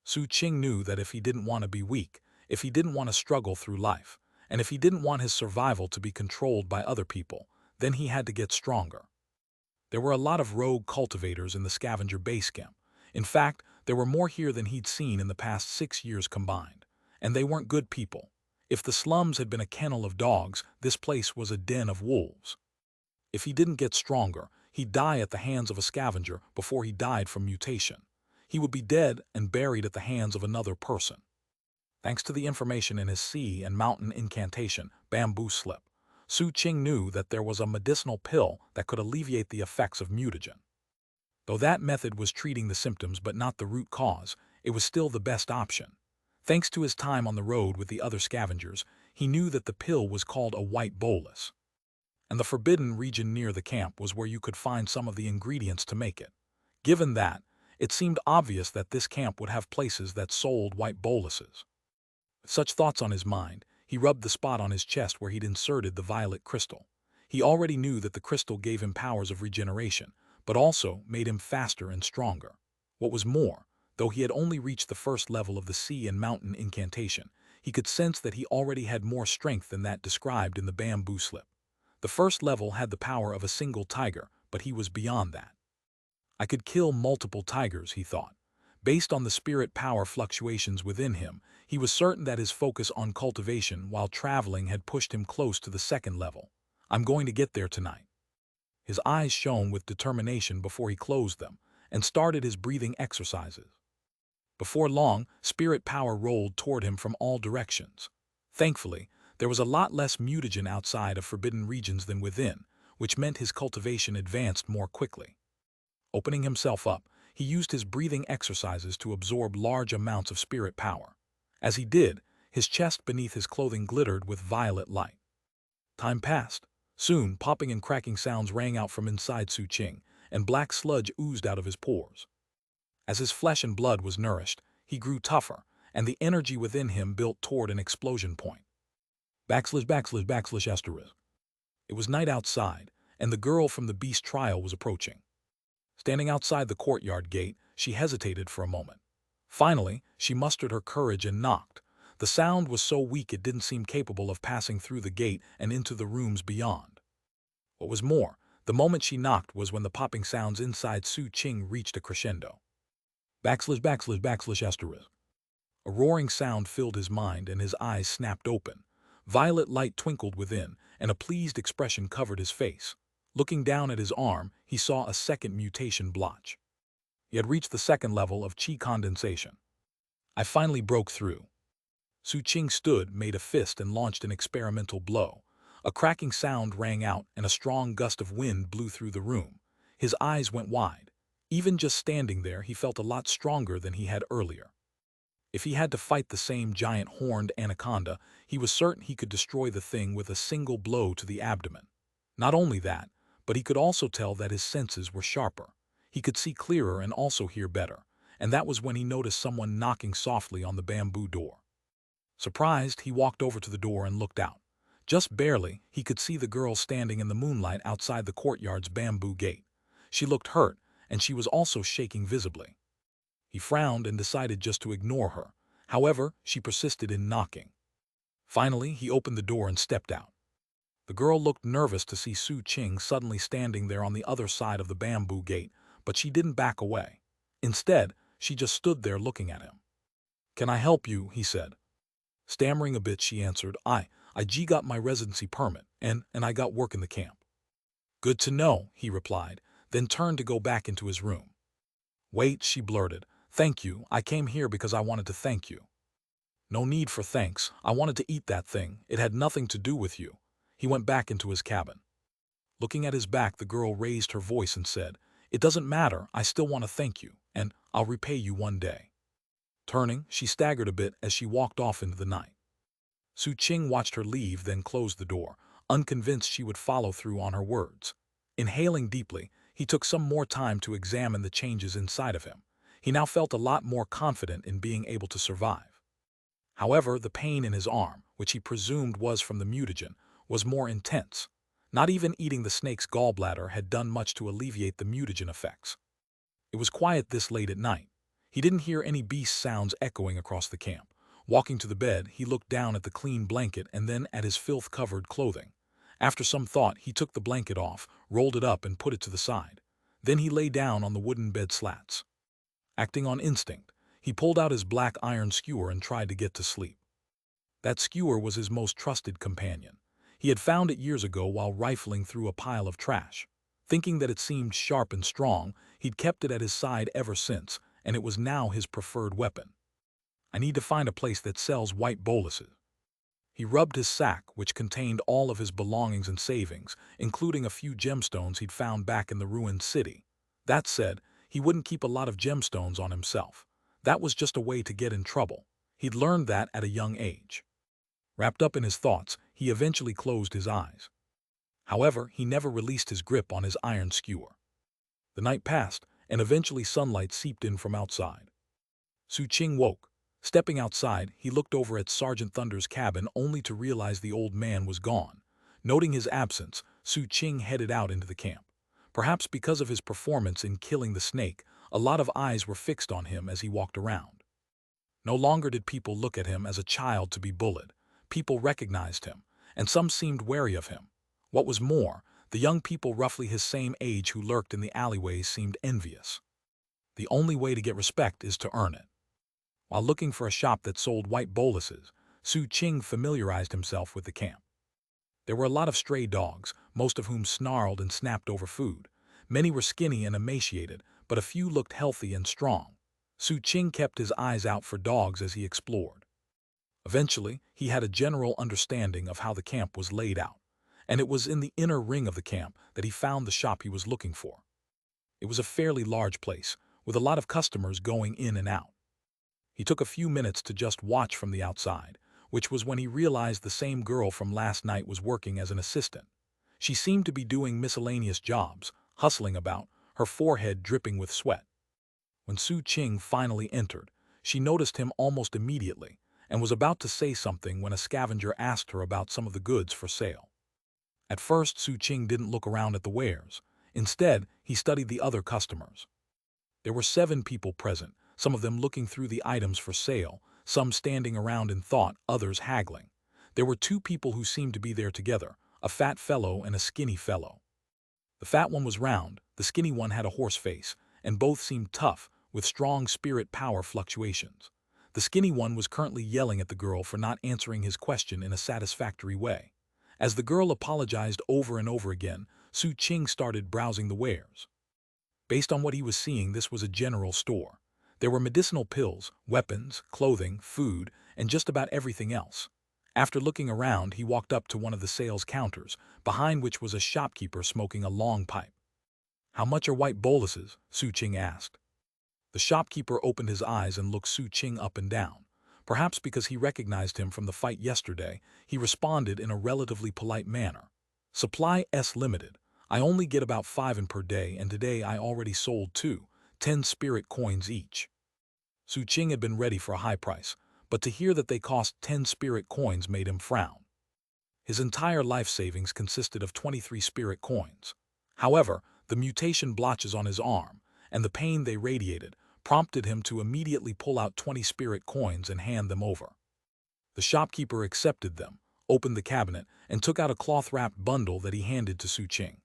Su Qing knew that if he didn't want to be weak, if he didn't want to struggle through life, and if he didn't want his survival to be controlled by other people, then he had to get stronger. There were a lot of rogue cultivators in the scavenger base camp. In fact, there were more here than he'd seen in the past 6 years combined. And they weren't good people. If the slums had been a kennel of dogs, this place was a den of wolves. If he didn't get stronger, he'd die at the hands of a scavenger before he died from mutation. He would be dead and buried at the hands of another person. Thanks to the information in his sea and mountain incantation, Bamboo Slip, Su Qing knew that there was a medicinal pill that could alleviate the effects of mutagen. Though that method was treating the symptoms but not the root cause, it was still the best option. Thanks to his time on the road with the other scavengers, he knew that the pill was called a white bolus. And the forbidden region near the camp was where you could find some of the ingredients to make it. Given that, it seemed obvious that this camp would have places that sold white boluses. With such thoughts on his mind, he rubbed the spot on his chest where he'd inserted the violet crystal. He already knew that the crystal gave him powers of regeneration, but also made him faster and stronger. What was more, though he had only reached the first level of the sea and mountain incantation, he could sense that he already had more strength than that described in the bamboo slip. The first level had the power of a single tiger, but he was beyond that. I could kill multiple tigers, he thought. Based on the spirit power fluctuations within him, he was certain that his focus on cultivation while traveling had pushed him close to the second level. "I'm going to get there tonight." His eyes shone with determination before he closed them and started his breathing exercises. Before long, spirit power rolled toward him from all directions. Thankfully, there was a lot less mutagen outside of forbidden regions than within, which meant his cultivation advanced more quickly. Opening himself up, he used his breathing exercises to absorb large amounts of spirit power. As he did, his chest beneath his clothing glittered with violet light. Time passed. Soon, popping and cracking sounds rang out from inside Su Qing, and black sludge oozed out of his pores. As his flesh and blood was nourished, he grew tougher, and the energy within him built toward an explosion point. *********. It was night outside, and the girl from the beast trial was approaching. Standing outside the courtyard gate, she hesitated for a moment. Finally, she mustered her courage and knocked. The sound was so weak it didn't seem capable of passing through the gate and into the rooms beyond. What was more, the moment she knocked was when the popping sounds inside Su Qing reached a crescendo. ********. A roaring sound filled his mind and his eyes snapped open. Violet light twinkled within, and a pleased expression covered his face. Looking down at his arm, he saw a second mutation blotch. He had reached the second level of qi condensation. I finally broke through. Su Qing stood, made a fist, and launched an experimental blow. A cracking sound rang out, and a strong gust of wind blew through the room. His eyes went wide. Even just standing there, he felt a lot stronger than he had earlier. If he had to fight the same giant horned anaconda, he was certain he could destroy the thing with a single blow to the abdomen. Not only that, but he could also tell that his senses were sharper. He could see clearer and also hear better, and that was when he noticed someone knocking softly on the bamboo door. Surprised, he walked over to the door and looked out. Just barely, he could see the girl standing in the moonlight outside the courtyard's bamboo gate. She looked hurt, and she was also shaking visibly. He frowned and decided just to ignore her. However, she persisted in knocking. Finally, he opened the door and stepped out. The girl looked nervous to see Su Qing suddenly standing there on the other side of the bamboo gate, but she didn't back away. Instead, she just stood there looking at him. "Can I help you?" he said. Stammering a bit, she answered, I got my residency permit, and I got work in the camp." "Good to know," he replied, then turned to go back into his room. "Wait," she blurted. "Thank you. I came here because I wanted to thank you." "No need for thanks. I wanted to eat that thing. It had nothing to do with you." He went back into his cabin. Looking at his back, the girl raised her voice and said, "It doesn't matter. I still want to thank you, and I'll repay you one day." Turning, she staggered a bit as she walked off into the night. Su Qing watched her leave, then closed the door, unconvinced she would follow through on her words. Inhaling deeply, he took some more time to examine the changes inside of him. He now felt a lot more confident in being able to survive. However, the pain in his arm, which he presumed was from the mutagen, was more intense. Not even eating the snake's gallbladder had done much to alleviate the mutagen effects. It was quiet this late at night. He didn't hear any beast sounds echoing across the camp. Walking to the bed, he looked down at the clean blanket and then at his filth-covered clothing. After some thought, he took the blanket off, rolled it up, and put it to the side. Then he lay down on the wooden bed slats. Acting on instinct, he pulled out his black iron skewer and tried to get to sleep. That skewer was his most trusted companion. He had found it years ago while rifling through a pile of trash. Thinking that it seemed sharp and strong, he'd kept it at his side ever since, and it was now his preferred weapon. "I need to find a place that sells white boluses." He rubbed his sack, which contained all of his belongings and savings, including a few gemstones he'd found back in the ruined city. That said, he wouldn't keep a lot of gemstones on himself. That was just a way to get in trouble. He'd learned that at a young age. Wrapped up in his thoughts, he eventually closed his eyes. However, he never released his grip on his iron skewer. The night passed, and eventually sunlight seeped in from outside. Su Qing woke. Stepping outside, he looked over at Sergeant Thunder's cabin only to realize the old man was gone. Noting his absence, Su Qing headed out into the camp. Perhaps because of his performance in killing the snake, a lot of eyes were fixed on him as he walked around. No longer did people look at him as a child to be bullied. People recognized him, and some seemed wary of him. What was more, the young people roughly his same age who lurked in the alleyways seemed envious. The only way to get respect is to earn it. While looking for a shop that sold white boluses, Su Qing familiarized himself with the camp. There were a lot of stray dogs, most of whom snarled and snapped over food. Many were skinny and emaciated, but a few looked healthy and strong. Su Qing kept his eyes out for dogs as he explored. Eventually, he had a general understanding of how the camp was laid out, and it was in the inner ring of the camp that he found the shop he was looking for. It was a fairly large place, with a lot of customers going in and out. He took a few minutes to just watch from the outside, which was when he realized the same girl from last night was working as an assistant. She seemed to be doing miscellaneous jobs, hustling about, her forehead dripping with sweat. When Su Qing finally entered, she noticed him almost immediately, and was about to say something when a scavenger asked her about some of the goods for sale. At first, Su Qing didn't look around at the wares. Instead, he studied the other customers. There were 7 people present, some of them looking through the items for sale, some standing around in thought, others haggling. There were 2 people who seemed to be there together, a fat fellow and a skinny fellow. The fat one was round, the skinny one had a horse face, and both seemed tough, with strong spirit power fluctuations. The skinny one was currently yelling at the girl for not answering his question in a satisfactory way. As the girl apologized over and over again, Su Qing started browsing the wares. Based on what he was seeing, this was a general store. There were medicinal pills, weapons, clothing, food, and just about everything else. After looking around, he walked up to one of the sales counters, behind which was a shopkeeper smoking a long pipe. "How much are white boluses?" Su Qing asked. The shopkeeper opened his eyes and looked Su Qing up and down. Perhaps because he recognized him from the fight yesterday, he responded in a relatively polite manner. "Supply S limited. I only get about 5 in per day, and today I already sold 2, 10 spirit coins each." Su Qing had been ready for a high price, but to hear that they cost 10 spirit coins made him frown. His entire life savings consisted of 23 spirit coins. However, the mutation blotches on his arm, and the pain they radiated, prompted him to immediately pull out 20 spirit coins and hand them over. The shopkeeper accepted them, opened the cabinet, and took out a cloth-wrapped bundle that he handed to Su Qing.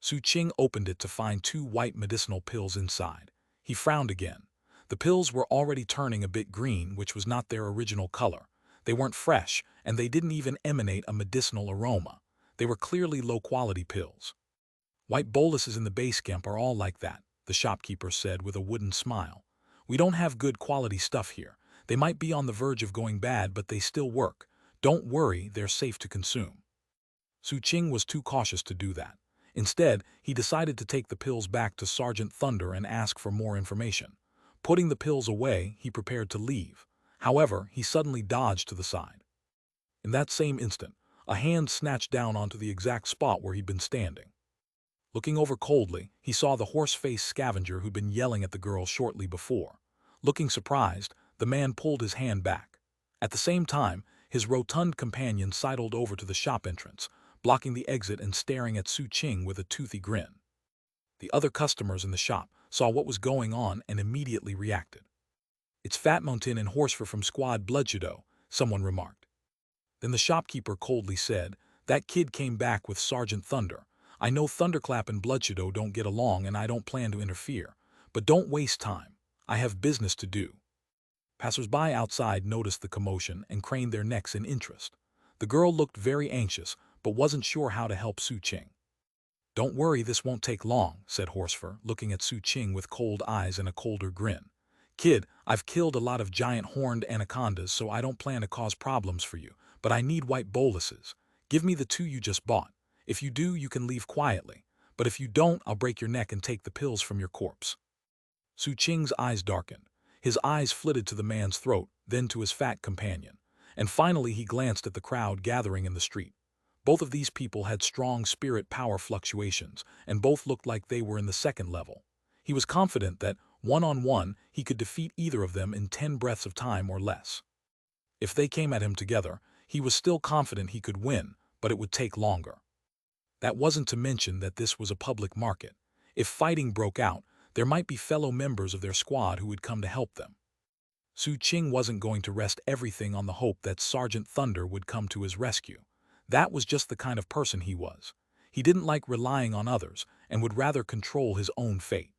Su Qing opened it to find 2 white medicinal pills inside. He frowned again. The pills were already turning a bit green, which was not their original color. They weren't fresh, and they didn't even emanate a medicinal aroma. They were clearly low-quality pills. "White boluses in the base camp are all like that," the shopkeeper said with a wooden smile. "We don't have good quality stuff here. They might be on the verge of going bad, but they still work. Don't worry, they're safe to consume." Su Qing was too cautious to do that. Instead, he decided to take the pills back to Sergeant Thunder and ask for more information. Putting the pills away, he prepared to leave. However, he suddenly dodged to the side. In that same instant, a hand snatched down onto the exact spot where he'd been standing. Looking over coldly, he saw the horse-faced scavenger who'd been yelling at the girl shortly before. Looking surprised, the man pulled his hand back. At the same time, his rotund companion sidled over to the shop entrance, blocking the exit and staring at Su Qing with a toothy grin. The other customers in the shop saw what was going on and immediately reacted. "It's Fat Mountain and Horsefur from Squad Bloodshadow," someone remarked. Then the shopkeeper coldly said, "That kid came back with Sergeant Thunder. I know Thunderclap and Bloodshadow don't get along and I don't plan to interfere. But don't waste time. I have business to do." Passers-by outside noticed the commotion and craned their necks in interest. The girl looked very anxious, but wasn't sure how to help Su Qing. "Don't worry, this won't take long," said Horsefur, looking at Su Qing with cold eyes and a colder grin. "Kid, I've killed a lot of giant horned anacondas, so I don't plan to cause problems for you, but I need white boluses. Give me the 2 you just bought. If you do, you can leave quietly, but if you don't, I'll break your neck and take the pills from your corpse." Su Qing's eyes darkened. His eyes flitted to the man's throat, then to his fat companion, and finally he glanced at the crowd gathering in the street. Both of these people had strong spirit power fluctuations, and both looked like they were in the 2nd level. He was confident that, one-on-one, he could defeat either of them in 10 breaths of time or less. If they came at him together, he was still confident he could win, but it would take longer. That wasn't to mention that this was a public market. If fighting broke out, there might be fellow members of their squad who would come to help them. Su Qing wasn't going to rest everything on the hope that Sergeant Thunder would come to his rescue. That was just the kind of person he was. He didn't like relying on others and would rather control his own fate.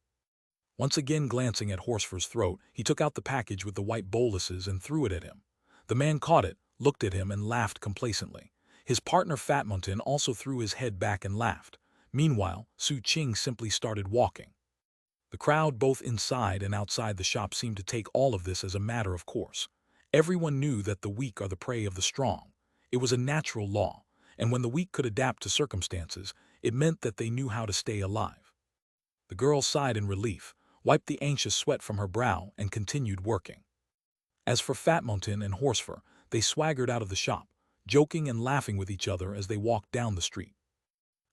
Once again glancing at Horsefur's throat, he took out the package with the white boluses and threw it at him. The man caught it, looked at him, and laughed complacently. His partner Fat Mountain also threw his head back and laughed. Meanwhile, Su Qing simply started walking. The crowd both inside and outside the shop seemed to take all of this as a matter of course. Everyone knew that the weak are the prey of the strong. It was a natural law, and when the weak could adapt to circumstances, it meant that they knew how to stay alive. The girl sighed in relief, wiped the anxious sweat from her brow, and continued working. As for Fat Mountain and Horsefur, they swaggered out of the shop, joking and laughing with each other as they walked down the street.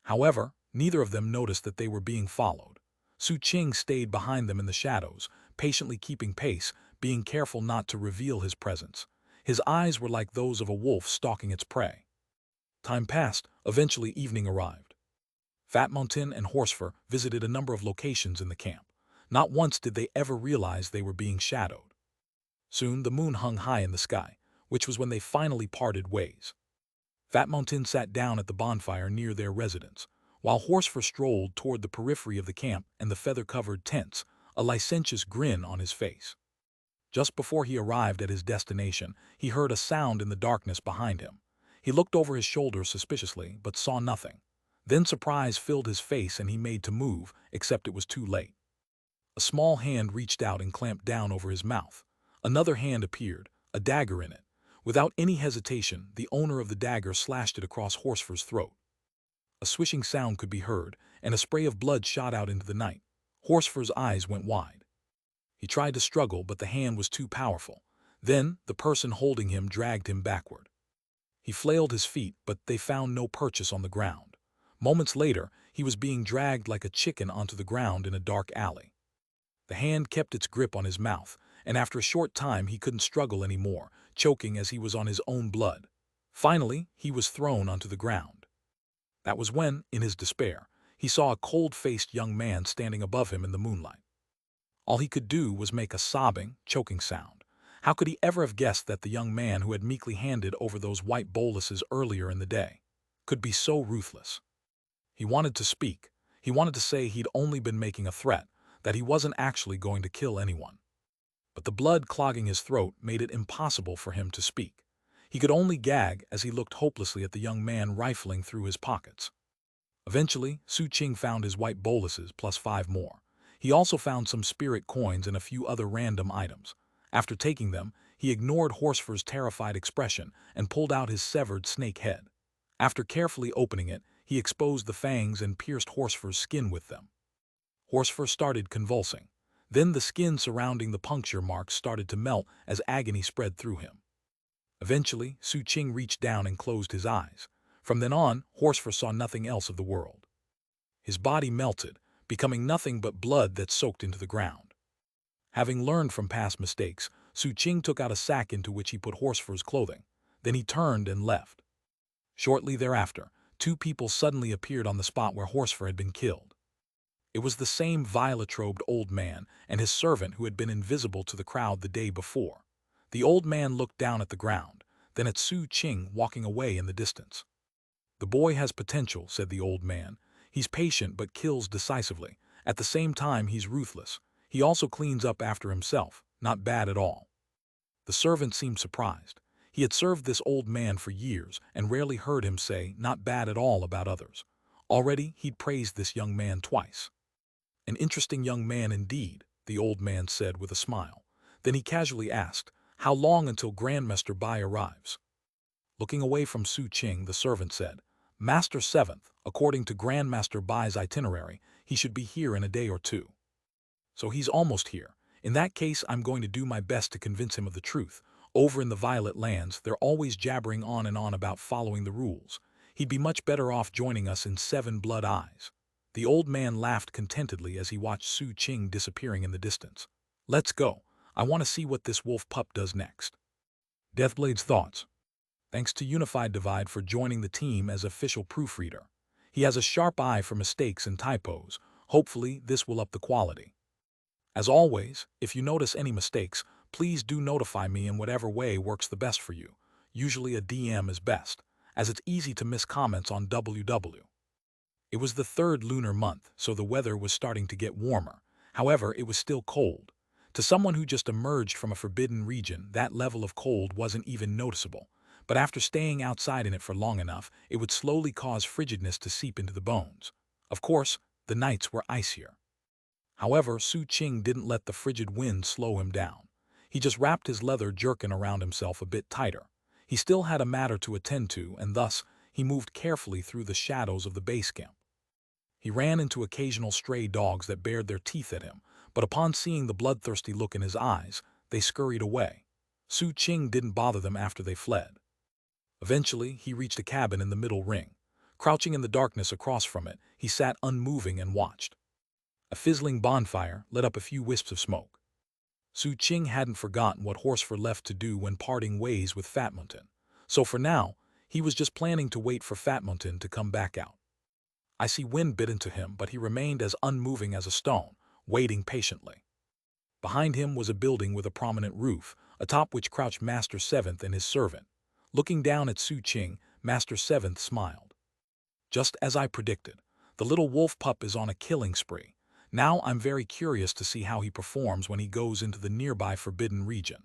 However, neither of them noticed that they were being followed. Su Qing stayed behind them in the shadows, patiently keeping pace, being careful not to reveal his presence. His eyes were like those of a wolf stalking its prey. Time passed. Eventually evening arrived. Fat Mountain and Horsefur visited a number of locations in the camp. Not once did they ever realize they were being shadowed. Soon the moon hung high in the sky, which was when they finally parted ways. Fat Mountain sat down at the bonfire near their residence, while Horsefur strolled toward the periphery of the camp and the feather-covered tents, a licentious grin on his face. Just before he arrived at his destination, he heard a sound in the darkness behind him. He looked over his shoulder suspiciously, but saw nothing. Then surprise filled his face and he made to move, except it was too late. A small hand reached out and clamped down over his mouth. Another hand appeared, a dagger in it. Without any hesitation, the owner of the dagger slashed it across Horsefur's throat. A swishing sound could be heard, and a spray of blood shot out into the night. Horsefur's eyes went wide. He tried to struggle, but the hand was too powerful. Then, the person holding him dragged him backward. He flailed his feet, but they found no purchase on the ground. Moments later, he was being dragged like a chicken onto the ground in a dark alley. The hand kept its grip on his mouth, and after a short time he couldn't struggle anymore, choking as he was on his own blood. Finally, he was thrown onto the ground. That was when, in his despair, he saw a cold-faced young man standing above him in the moonlight. All he could do was make a sobbing, choking sound. How could he ever have guessed that the young man who had meekly handed over those white boluses earlier in the day could be so ruthless? He wanted to speak. He wanted to say he'd only been making a threat, that he wasn't actually going to kill anyone. But the blood clogging his throat made it impossible for him to speak. He could only gag as he looked hopelessly at the young man rifling through his pockets. Eventually, Su Qing found his white boluses plus 5 more. He also found some spirit coins and a few other random items. After taking them, he ignored Horsefur's terrified expression and pulled out his severed snake head. After carefully opening it, he exposed the fangs and pierced Horsefur's skin with them. Horsefur started convulsing. Then the skin surrounding the puncture marks started to melt as agony spread through him. Eventually, Su Qing reached down and closed his eyes. From then on, Horsefur saw nothing else of the world. His body melted, becoming nothing but blood that soaked into the ground. Having learned from past mistakes, Su Qing took out a sack into which he put Horsefur's clothing. Then he turned and left. Shortly thereafter, 2 people suddenly appeared on the spot where Horsefur had been killed. It was the same violet-robed old man and his servant who had been invisible to the crowd the day before. The old man looked down at the ground, then at Su Qing walking away in the distance. "The boy has potential," said the old man. "He's patient but kills decisively. At the same time, he's ruthless. He also cleans up after himself. Not bad at all." The servant seemed surprised. He had served this old man for years and rarely heard him say "not bad at all" about others. Already, he'd praised this young man twice. "An interesting young man indeed," the old man said with a smile. Then he casually asked, "How long until Grandmaster Bai arrives?" Looking away from Su Qing, the servant said, "Master 7th, according to Grandmaster Bai's itinerary, he should be here in a day or 2. So he's almost here. In that case, I'm going to do my best to convince him of the truth. Over in the Violet Lands, they're always jabbering on and on about following the rules. He'd be much better off joining us in 7 Blood Eyes." The old man laughed contentedly as he watched Su Qing disappearing in the distance. "Let's go. I want to see what this wolf pup does next." Deathblade's thoughts. Thanks to Unified Divide for joining the team as official proofreader. He has a sharp eye for mistakes and typos. Hopefully, this will up the quality. As always, if you notice any mistakes, please do notify me in whatever way works the best for you. Usually a DM is best, as it's easy to miss comments on WW. It was the 3rd lunar month, so the weather was starting to get warmer. However, it was still cold. To someone who just emerged from a forbidden region, that level of cold wasn't even noticeable. But after staying outside in it for long enough, it would slowly cause frigidness to seep into the bones. Of course, the nights were icier. However, Su Qing didn't let the frigid wind slow him down. He just wrapped his leather jerkin around himself a bit tighter. He still had a matter to attend to, and thus, he moved carefully through the shadows of the base camp. He ran into occasional stray dogs that bared their teeth at him, but upon seeing the bloodthirsty look in his eyes, they scurried away. Su Qing didn't bother them after they fled. Eventually, he reached a cabin in the middle ring. Crouching in the darkness across from it, he sat unmoving and watched. A fizzling bonfire lit up a few wisps of smoke. Su Qing hadn't forgotten what Horsefur left to do when parting ways with Fatmontin, so for now, he was just planning to wait for Fatmontin to come back out. Icy wind bit into him, but he remained as unmoving as a stone, waiting patiently. Behind him was a building with a prominent roof, atop which crouched Master Seventh and his servant. Looking down at Su Qing, Master Seventh smiled. Just as I predicted, the little wolf pup is on a killing spree. Now I'm very curious to see how he performs when he goes into the nearby forbidden region.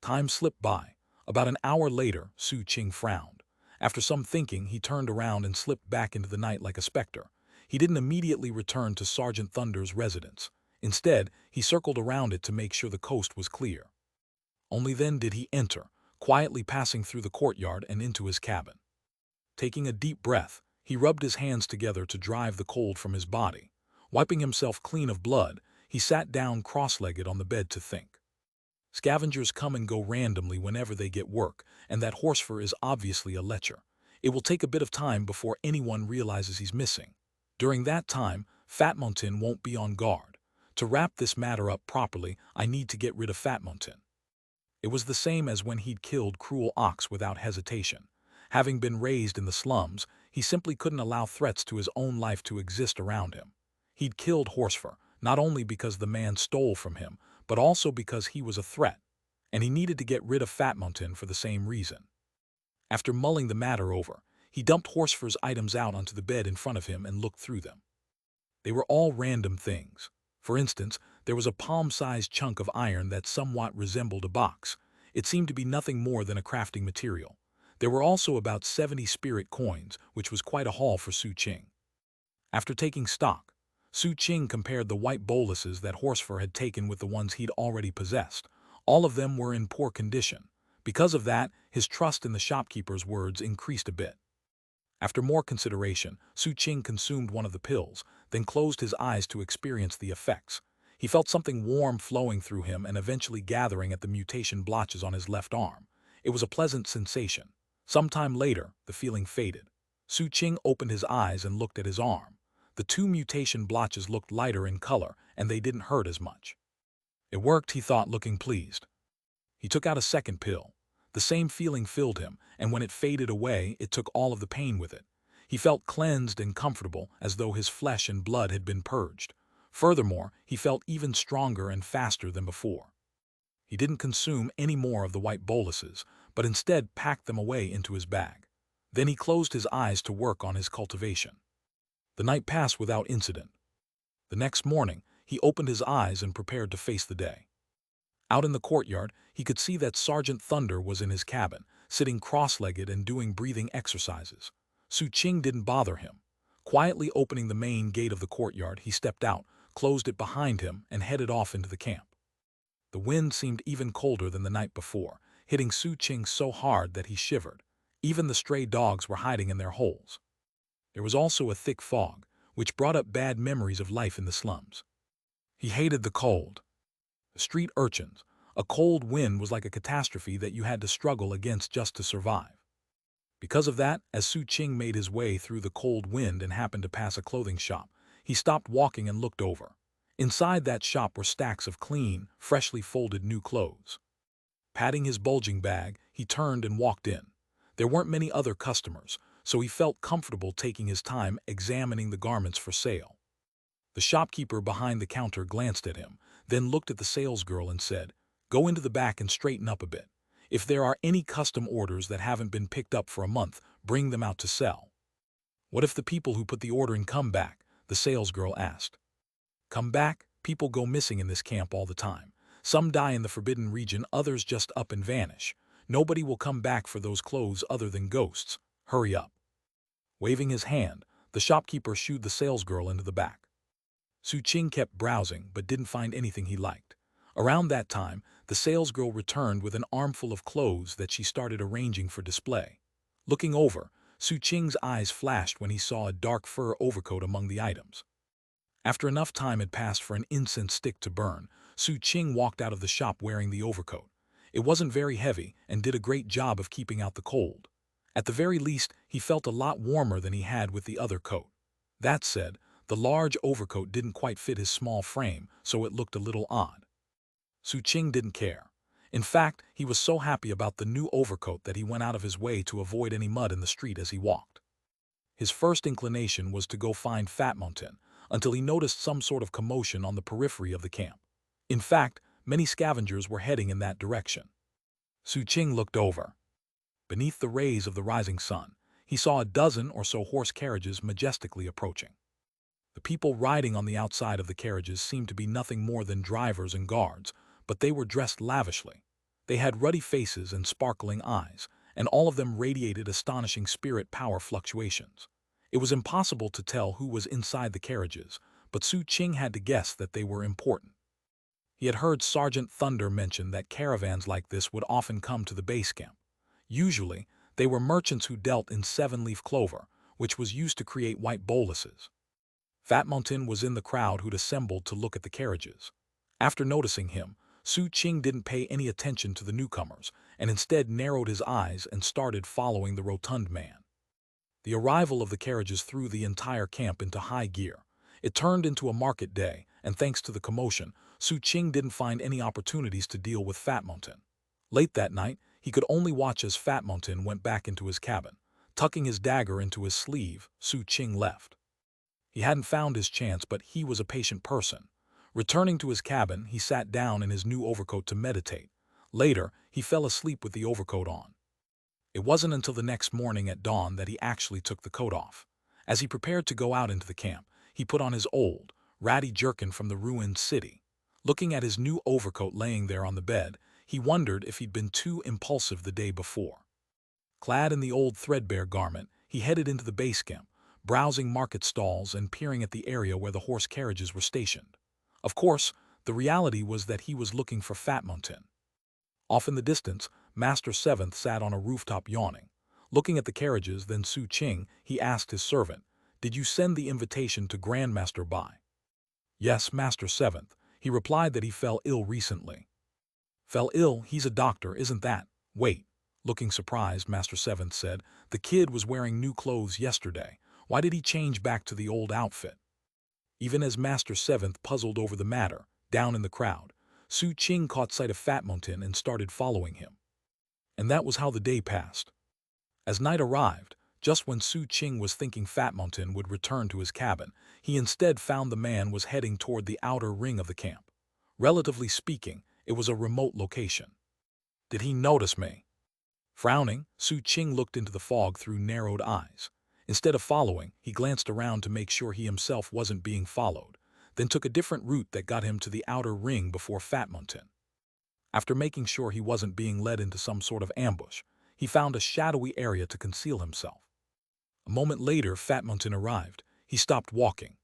Time slipped by. About an hour later, Su Qing frowned. After some thinking, he turned around and slipped back into the night like a specter. He didn't immediately return to Sergeant Thunder's residence. Instead, he circled around it to make sure the coast was clear. Only then did he enter, quietly passing through the courtyard and into his cabin. Taking a deep breath, he rubbed his hands together to drive the cold from his body. Wiping himself clean of blood, he sat down cross-legged on the bed to think. Scavengers come and go randomly whenever they get work, and that Horsefur is obviously a lecher. It will take a bit of time before anyone realizes he's missing. During that time, Fatmontin won't be on guard. To wrap this matter up properly, I need to get rid of Fatmontin. It was the same as when he'd killed Cruel Ox without hesitation. Having been raised in the slums, he simply couldn't allow threats to his own life to exist around him. He'd killed Horsefur, not only because the man stole from him, but also because he was a threat, and he needed to get rid of Fatmontin for the same reason. After mulling the matter over, he dumped Horsefur's items out onto the bed in front of him and looked through them. They were all random things. For instance, there was a palm-sized chunk of iron that somewhat resembled a box. It seemed to be nothing more than a crafting material. There were also about 70 spirit coins, which was quite a haul for Su Qing. After taking stock, Su Qing compared the white boluses that Horsefur had taken with the ones he'd already possessed. All of them were in poor condition. Because of that, his trust in the shopkeeper's words increased a bit. After more consideration, Su Qing consumed one of the pills, then closed his eyes to experience the effects. He felt something warm flowing through him and eventually gathering at the mutation blotches on his left arm. It was a pleasant sensation. Sometime later, the feeling faded. Su Qing opened his eyes and looked at his arm. The 2 mutation blotches looked lighter in color, and they didn't hurt as much. It worked, he thought, looking pleased. He took out a second pill. The same feeling filled him, and when it faded away, it took all of the pain with it. He felt cleansed and comfortable, as though his flesh and blood had been purged. Furthermore, he felt even stronger and faster than before. He didn't consume any more of the white boluses, but instead packed them away into his bag. Then he closed his eyes to work on his cultivation. The night passed without incident. The next morning, he opened his eyes and prepared to face the day. Out in the courtyard, he could see that Sergeant Thunder was in his cabin, sitting cross-legged and doing breathing exercises. Su Qing didn't bother him. Quietly opening the main gate of the courtyard, he stepped out, closed it behind him, and headed off into the camp. The wind seemed even colder than the night before, hitting Su Qing so hard that he shivered. Even the stray dogs were hiding in their holes. There was also a thick fog, which brought up bad memories of life in the slums. He hated the cold. The street urchins. A cold wind was like a catastrophe that you had to struggle against just to survive. Because of that, as Su Qing made his way through the cold wind and happened to pass a clothing shop, he stopped walking and looked over. Inside that shop were stacks of clean, freshly folded new clothes. Patting his bulging bag, he turned and walked in. There weren't many other customers, so he felt comfortable taking his time examining the garments for sale. The shopkeeper behind the counter glanced at him, then looked at the salesgirl and said, "Go into the back and straighten up a bit. If there are any custom orders that haven't been picked up for a month, bring them out to sell." "What if the people who put the order in come back?" the salesgirl asked. "Come back? People go missing in this camp all the time. Some die in the forbidden region, others just up and vanish. Nobody will come back for those clothes other than ghosts. Hurry up." Waving his hand, the shopkeeper shooed the salesgirl into the back. Su Qing kept browsing but didn't find anything he liked. Around that time, the salesgirl returned with an armful of clothes that she started arranging for display. Looking over, Su Qing's eyes flashed when he saw a dark fur overcoat among the items. After enough time had passed for an incense stick to burn, Su Qing walked out of the shop wearing the overcoat. It wasn't very heavy and did a great job of keeping out the cold. At the very least, he felt a lot warmer than he had with the other coat. That said, the large overcoat didn't quite fit his small frame, so it looked a little odd. Su Qing didn't care. In fact, he was so happy about the new overcoat that he went out of his way to avoid any mud in the street as he walked. His first inclination was to go find Fat Mountain, until he noticed some sort of commotion on the periphery of the camp. In fact, many scavengers were heading in that direction. Su Qing looked over. Beneath the rays of the rising sun, he saw a dozen or so horse carriages majestically approaching. The people riding on the outside of the carriages seemed to be nothing more than drivers and guards, but they were dressed lavishly. They had ruddy faces and sparkling eyes, and all of them radiated astonishing spirit power fluctuations. It was impossible to tell who was inside the carriages, but Su Qing had to guess that they were important. He had heard Sergeant Thunder mention that caravans like this would often come to the base camp. Usually, they were merchants who dealt in seven-leaf clover, which was used to create white boluses. Fat Mountain was in the crowd who'd assembled to look at the carriages. After noticing him, Su Qing didn't pay any attention to the newcomers, and instead narrowed his eyes and started following the rotund man. The arrival of the carriages threw the entire camp into high gear. It turned into a market day, and thanks to the commotion, Su Qing didn't find any opportunities to deal with Fat Mountain. Late that night, he could only watch as Fat Mountain went back into his cabin. Tucking his dagger into his sleeve, Su Qing left. He hadn't found his chance, but he was a patient person. Returning to his cabin, he sat down in his new overcoat to meditate. Later, he fell asleep with the overcoat on. It wasn't until the next morning at dawn that he actually took the coat off. As he prepared to go out into the camp, he put on his old, ratty jerkin from the ruined city. Looking at his new overcoat laying there on the bed, he wondered if he'd been too impulsive the day before. Clad in the old threadbare garment, he headed into the base camp, browsing market stalls and peering at the area where the horse carriages were stationed. Of course, the reality was that he was looking for Fat Mountain. Off in the distance, Master Seventh sat on a rooftop yawning. Looking at the carriages, then Su Qing, he asked his servant, "Did you send the invitation to Grandmaster Bai?" "Yes, Master Seventh." He replied that he fell ill recently. "Fell ill? He's a doctor, isn't that?" "Wait." Looking surprised, Master Seventh said, "The kid was wearing new clothes yesterday. Why did he change back to the old outfit?" Even as Master Seventh puzzled over the matter, down in the crowd, Su Qing caught sight of Fat Mountain and started following him. And that was how the day passed. As night arrived, just when Su Qing was thinking Fat Mountain would return to his cabin, he instead found the man was heading toward the outer ring of the camp. Relatively speaking, it was a remote location. "Did he notice me?" Frowning, Su Qing looked into the fog through narrowed eyes. Instead of following, he glanced around to make sure he himself wasn't being followed, then took a different route that got him to the outer ring before Fat Mountain. After making sure he wasn't being led into some sort of ambush, he found a shadowy area to conceal himself. A moment later, Fat Mountain arrived. He stopped walking.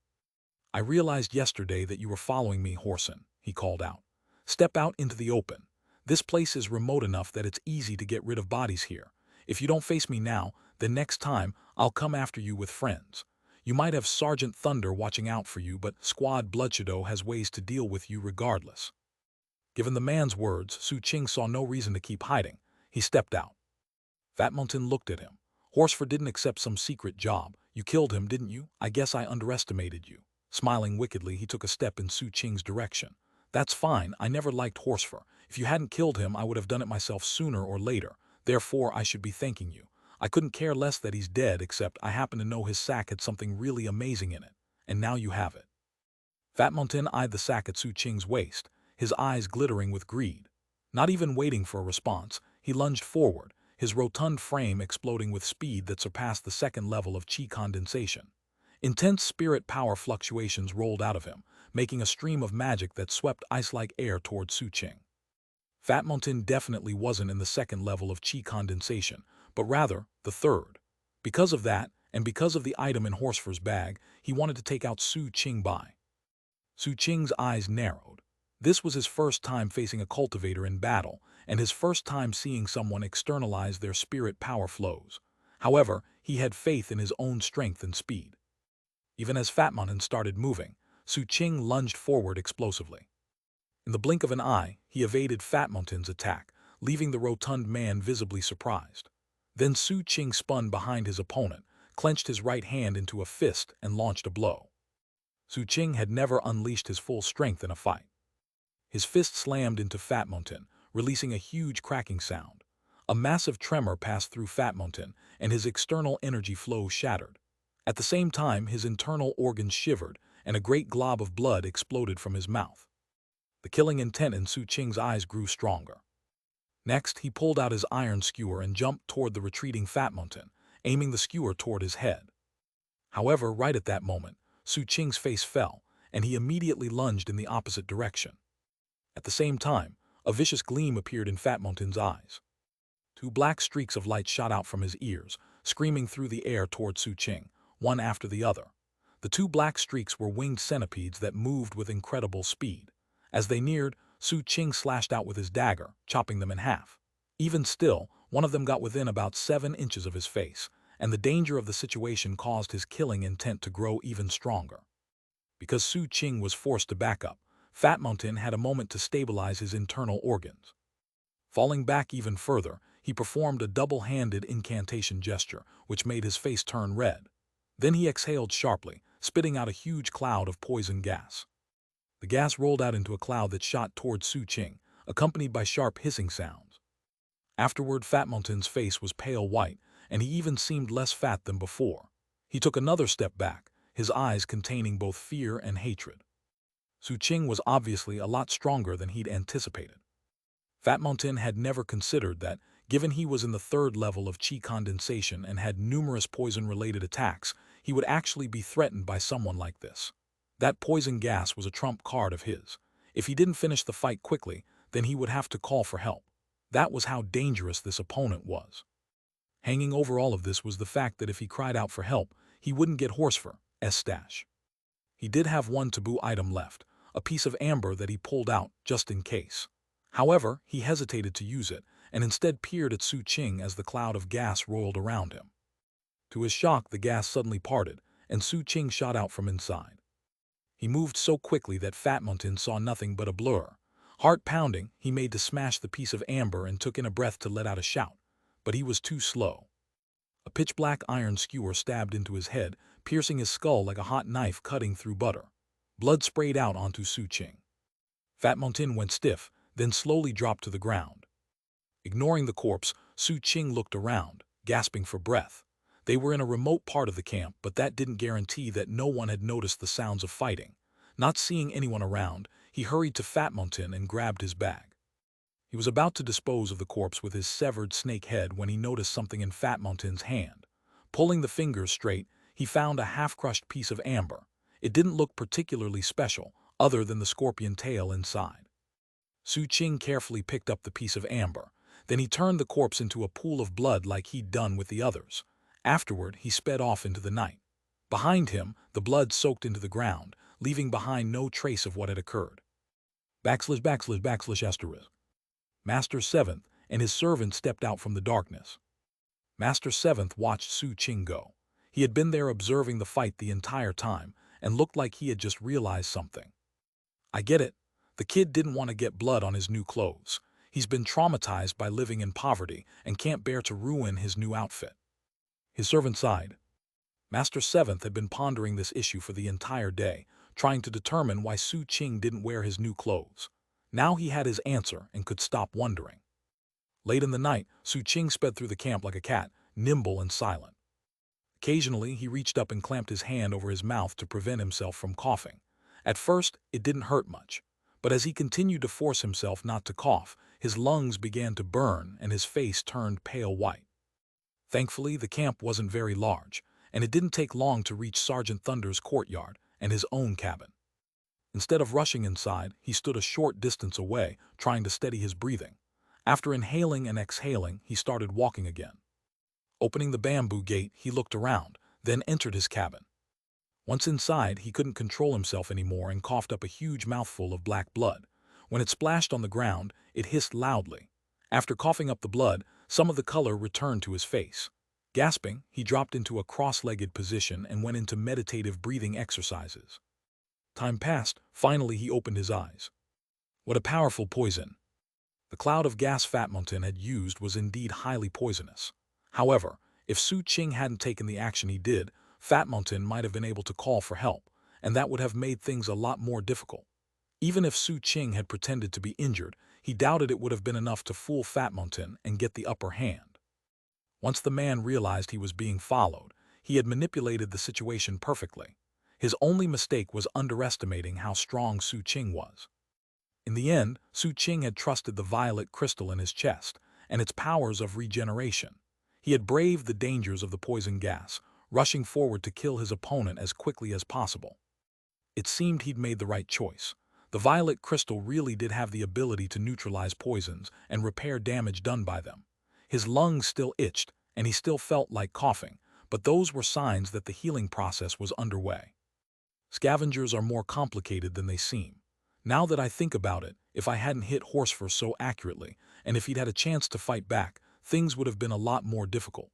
"I realized yesterday that you were following me, Horson," he called out. "Step out into the open. This place is remote enough that it's easy to get rid of bodies here. If you don't face me now, then next time I'll come after you with friends. You might have Sergeant Thunder watching out for you, but Squad Bloodshadow has ways to deal with you regardless." Given the man's words, Su Qing saw no reason to keep hiding. He stepped out. Fat Mountain looked at him. "Horsford didn't accept some secret job. You killed him, didn't you? I guess I underestimated you." Smiling wickedly, he took a step in Su Qing's direction. "That's fine. I never liked Horsford. If you hadn't killed him, I would have done it myself sooner or later. Therefore, I should be thanking you. I couldn't care less that he's dead, except I happen to know his sack had something really amazing in it. And now you have it." Fat Mountain eyed the sack at Su Qing's waist, his eyes glittering with greed. Not even waiting for a response, he lunged forward, his rotund frame exploding with speed that surpassed the second level of chi condensation. Intense spirit power fluctuations rolled out of him, making a stream of magic that swept ice-like air toward Su Qing. Fat Mountain definitely wasn't in the second level of chi condensation, but rather the third. Because of that, and because of the item in Horsford's bag, he wanted to take out Su Qing Bai. Su Qing's eyes narrowed. This was his first time facing a cultivator in battle, and his first time seeing someone externalize their spirit power flows. However, he had faith in his own strength and speed. Even as Fat Mountain started moving, Su Qing lunged forward explosively. In the blink of an eye, he evaded Fat Mountain's attack, leaving the rotund man visibly surprised. Then Su Qing spun behind his opponent, clenched his right hand into a fist, and launched a blow. Su Qing had never unleashed his full strength in a fight. His fist slammed into Fat Mountain, releasing a huge cracking sound. A massive tremor passed through Fat Mountain, and his external energy flow shattered. At the same time, his internal organs shivered, and a great glob of blood exploded from his mouth. The killing intent in Su Qing's eyes grew stronger. Next, he pulled out his iron skewer and jumped toward the retreating Fat Mountain, aiming the skewer toward his head. However, right at that moment, Su Qing's face fell, and he immediately lunged in the opposite direction. At the same time, a vicious gleam appeared in Fat Mountain's eyes. Two black streaks of light shot out from his ears, screaming through the air toward Su Qing, one after the other. The two black streaks were winged centipedes that moved with incredible speed. As they neared, Su Qing slashed out with his dagger, chopping them in half. Even still, one of them got within about 7 inches of his face, and the danger of the situation caused his killing intent to grow even stronger. Because Su Qing was forced to back up, Fat Mountain had a moment to stabilize his internal organs. Falling back even further, he performed a double-handed incantation gesture, which made his face turn red. Then he exhaled sharply, spitting out a huge cloud of poison gas. The gas rolled out into a cloud that shot toward Su Qing, accompanied by sharp hissing sounds. Afterward, Fat Mountain's face was pale white, and he even seemed less fat than before. He took another step back, his eyes containing both fear and hatred. Su Qing was obviously a lot stronger than he'd anticipated. Fat Mountain had never considered that, given he was in the 3rd level of qi condensation and had numerous poison-related attacks, he would actually be threatened by someone like this. That poison gas was a trump card of his. If he didn't finish the fight quickly, then he would have to call for help. That was how dangerous this opponent was. Hanging over all of this was the fact that if he cried out for help, he wouldn't get Horsefer's stash. He did have one taboo item left, a piece of amber that he pulled out just in case. However, he hesitated to use it, and instead peered at Su Qing as the cloud of gas roiled around him. To his shock, the gas suddenly parted, and Su Qing shot out from inside. He moved so quickly that Fat Mountain saw nothing but a blur. Heart pounding, he made to smash the piece of amber and took in a breath to let out a shout, but he was too slow. A pitch-black iron skewer stabbed into his head, piercing his skull like a hot knife cutting through butter. Blood sprayed out onto Su Qing. Fat Mountain went stiff, then slowly dropped to the ground. Ignoring the corpse, Su Qing looked around, gasping for breath. They were in a remote part of the camp, but that didn't guarantee that no one had noticed the sounds of fighting. Not seeing anyone around, he hurried to Fat Mountain and grabbed his bag. He was about to dispose of the corpse with his severed snake head when he noticed something in Fat Mountain's hand. Pulling the fingers straight, he found a half-crushed piece of amber. It didn't look particularly special, other than the scorpion tail inside. Su Qing carefully picked up the piece of amber. Then he turned the corpse into a pool of blood like he'd done with the others. Afterward, he sped off into the night. Behind him, the blood soaked into the ground, leaving behind no trace of what had occurred. \\\\. Master Seventh and his servant stepped out from the darkness. Master Seventh watched Su Qing go. He had been there observing the fight the entire time, and looked like he had just realized something. I get it. The kid didn't want to get blood on his new clothes. He's been traumatized by living in poverty and can't bear to ruin his new outfit. His servant sighed. Master Seventh had been pondering this issue for the entire day, trying to determine why Su Qing didn't wear his new clothes. Now he had his answer and could stop wondering. Late in the night, Su Qing sped through the camp like a cat, nimble and silent. Occasionally, he reached up and clamped his hand over his mouth to prevent himself from coughing. At first, it didn't hurt much, but as he continued to force himself not to cough, his lungs began to burn and his face turned pale white. Thankfully, the camp wasn't very large, and it didn't take long to reach Sergeant Thunder's courtyard and his own cabin. Instead of rushing inside, he stood a short distance away, trying to steady his breathing. After inhaling and exhaling, he started walking again. Opening the bamboo gate, he looked around, then entered his cabin. Once inside, he couldn't control himself anymore and coughed up a huge mouthful of black blood. When it splashed on the ground, it hissed loudly. After coughing up the blood, some of the color returned to his face. Gasping, he dropped into a cross-legged position and went into meditative breathing exercises. Time passed. Finally, he opened his eyes. What a powerful poison! The cloud of gas Fat Mountain had used was indeed highly poisonous. However, if Su Qing hadn't taken the action he did, Fat Mountain might have been able to call for help, and that would have made things a lot more difficult. Even if Su Qing had pretended to be injured, he doubted it would have been enough to fool Fat Mountain and get the upper hand. Once the man realized he was being followed, he had manipulated the situation perfectly. His only mistake was underestimating how strong Su Qing was. In the end, Su Qing had trusted the violet crystal in his chest and its powers of regeneration. He had braved the dangers of the poison gas, rushing forward to kill his opponent as quickly as possible. It seemed he'd made the right choice. The violet crystal really did have the ability to neutralize poisons and repair damage done by them. His lungs still itched, and he still felt like coughing, but those were signs that the healing process was underway. Scavengers are more complicated than they seem. Now that I think about it, if I hadn't hit Horsefur so accurately, and if he'd had a chance to fight back, things would have been a lot more difficult.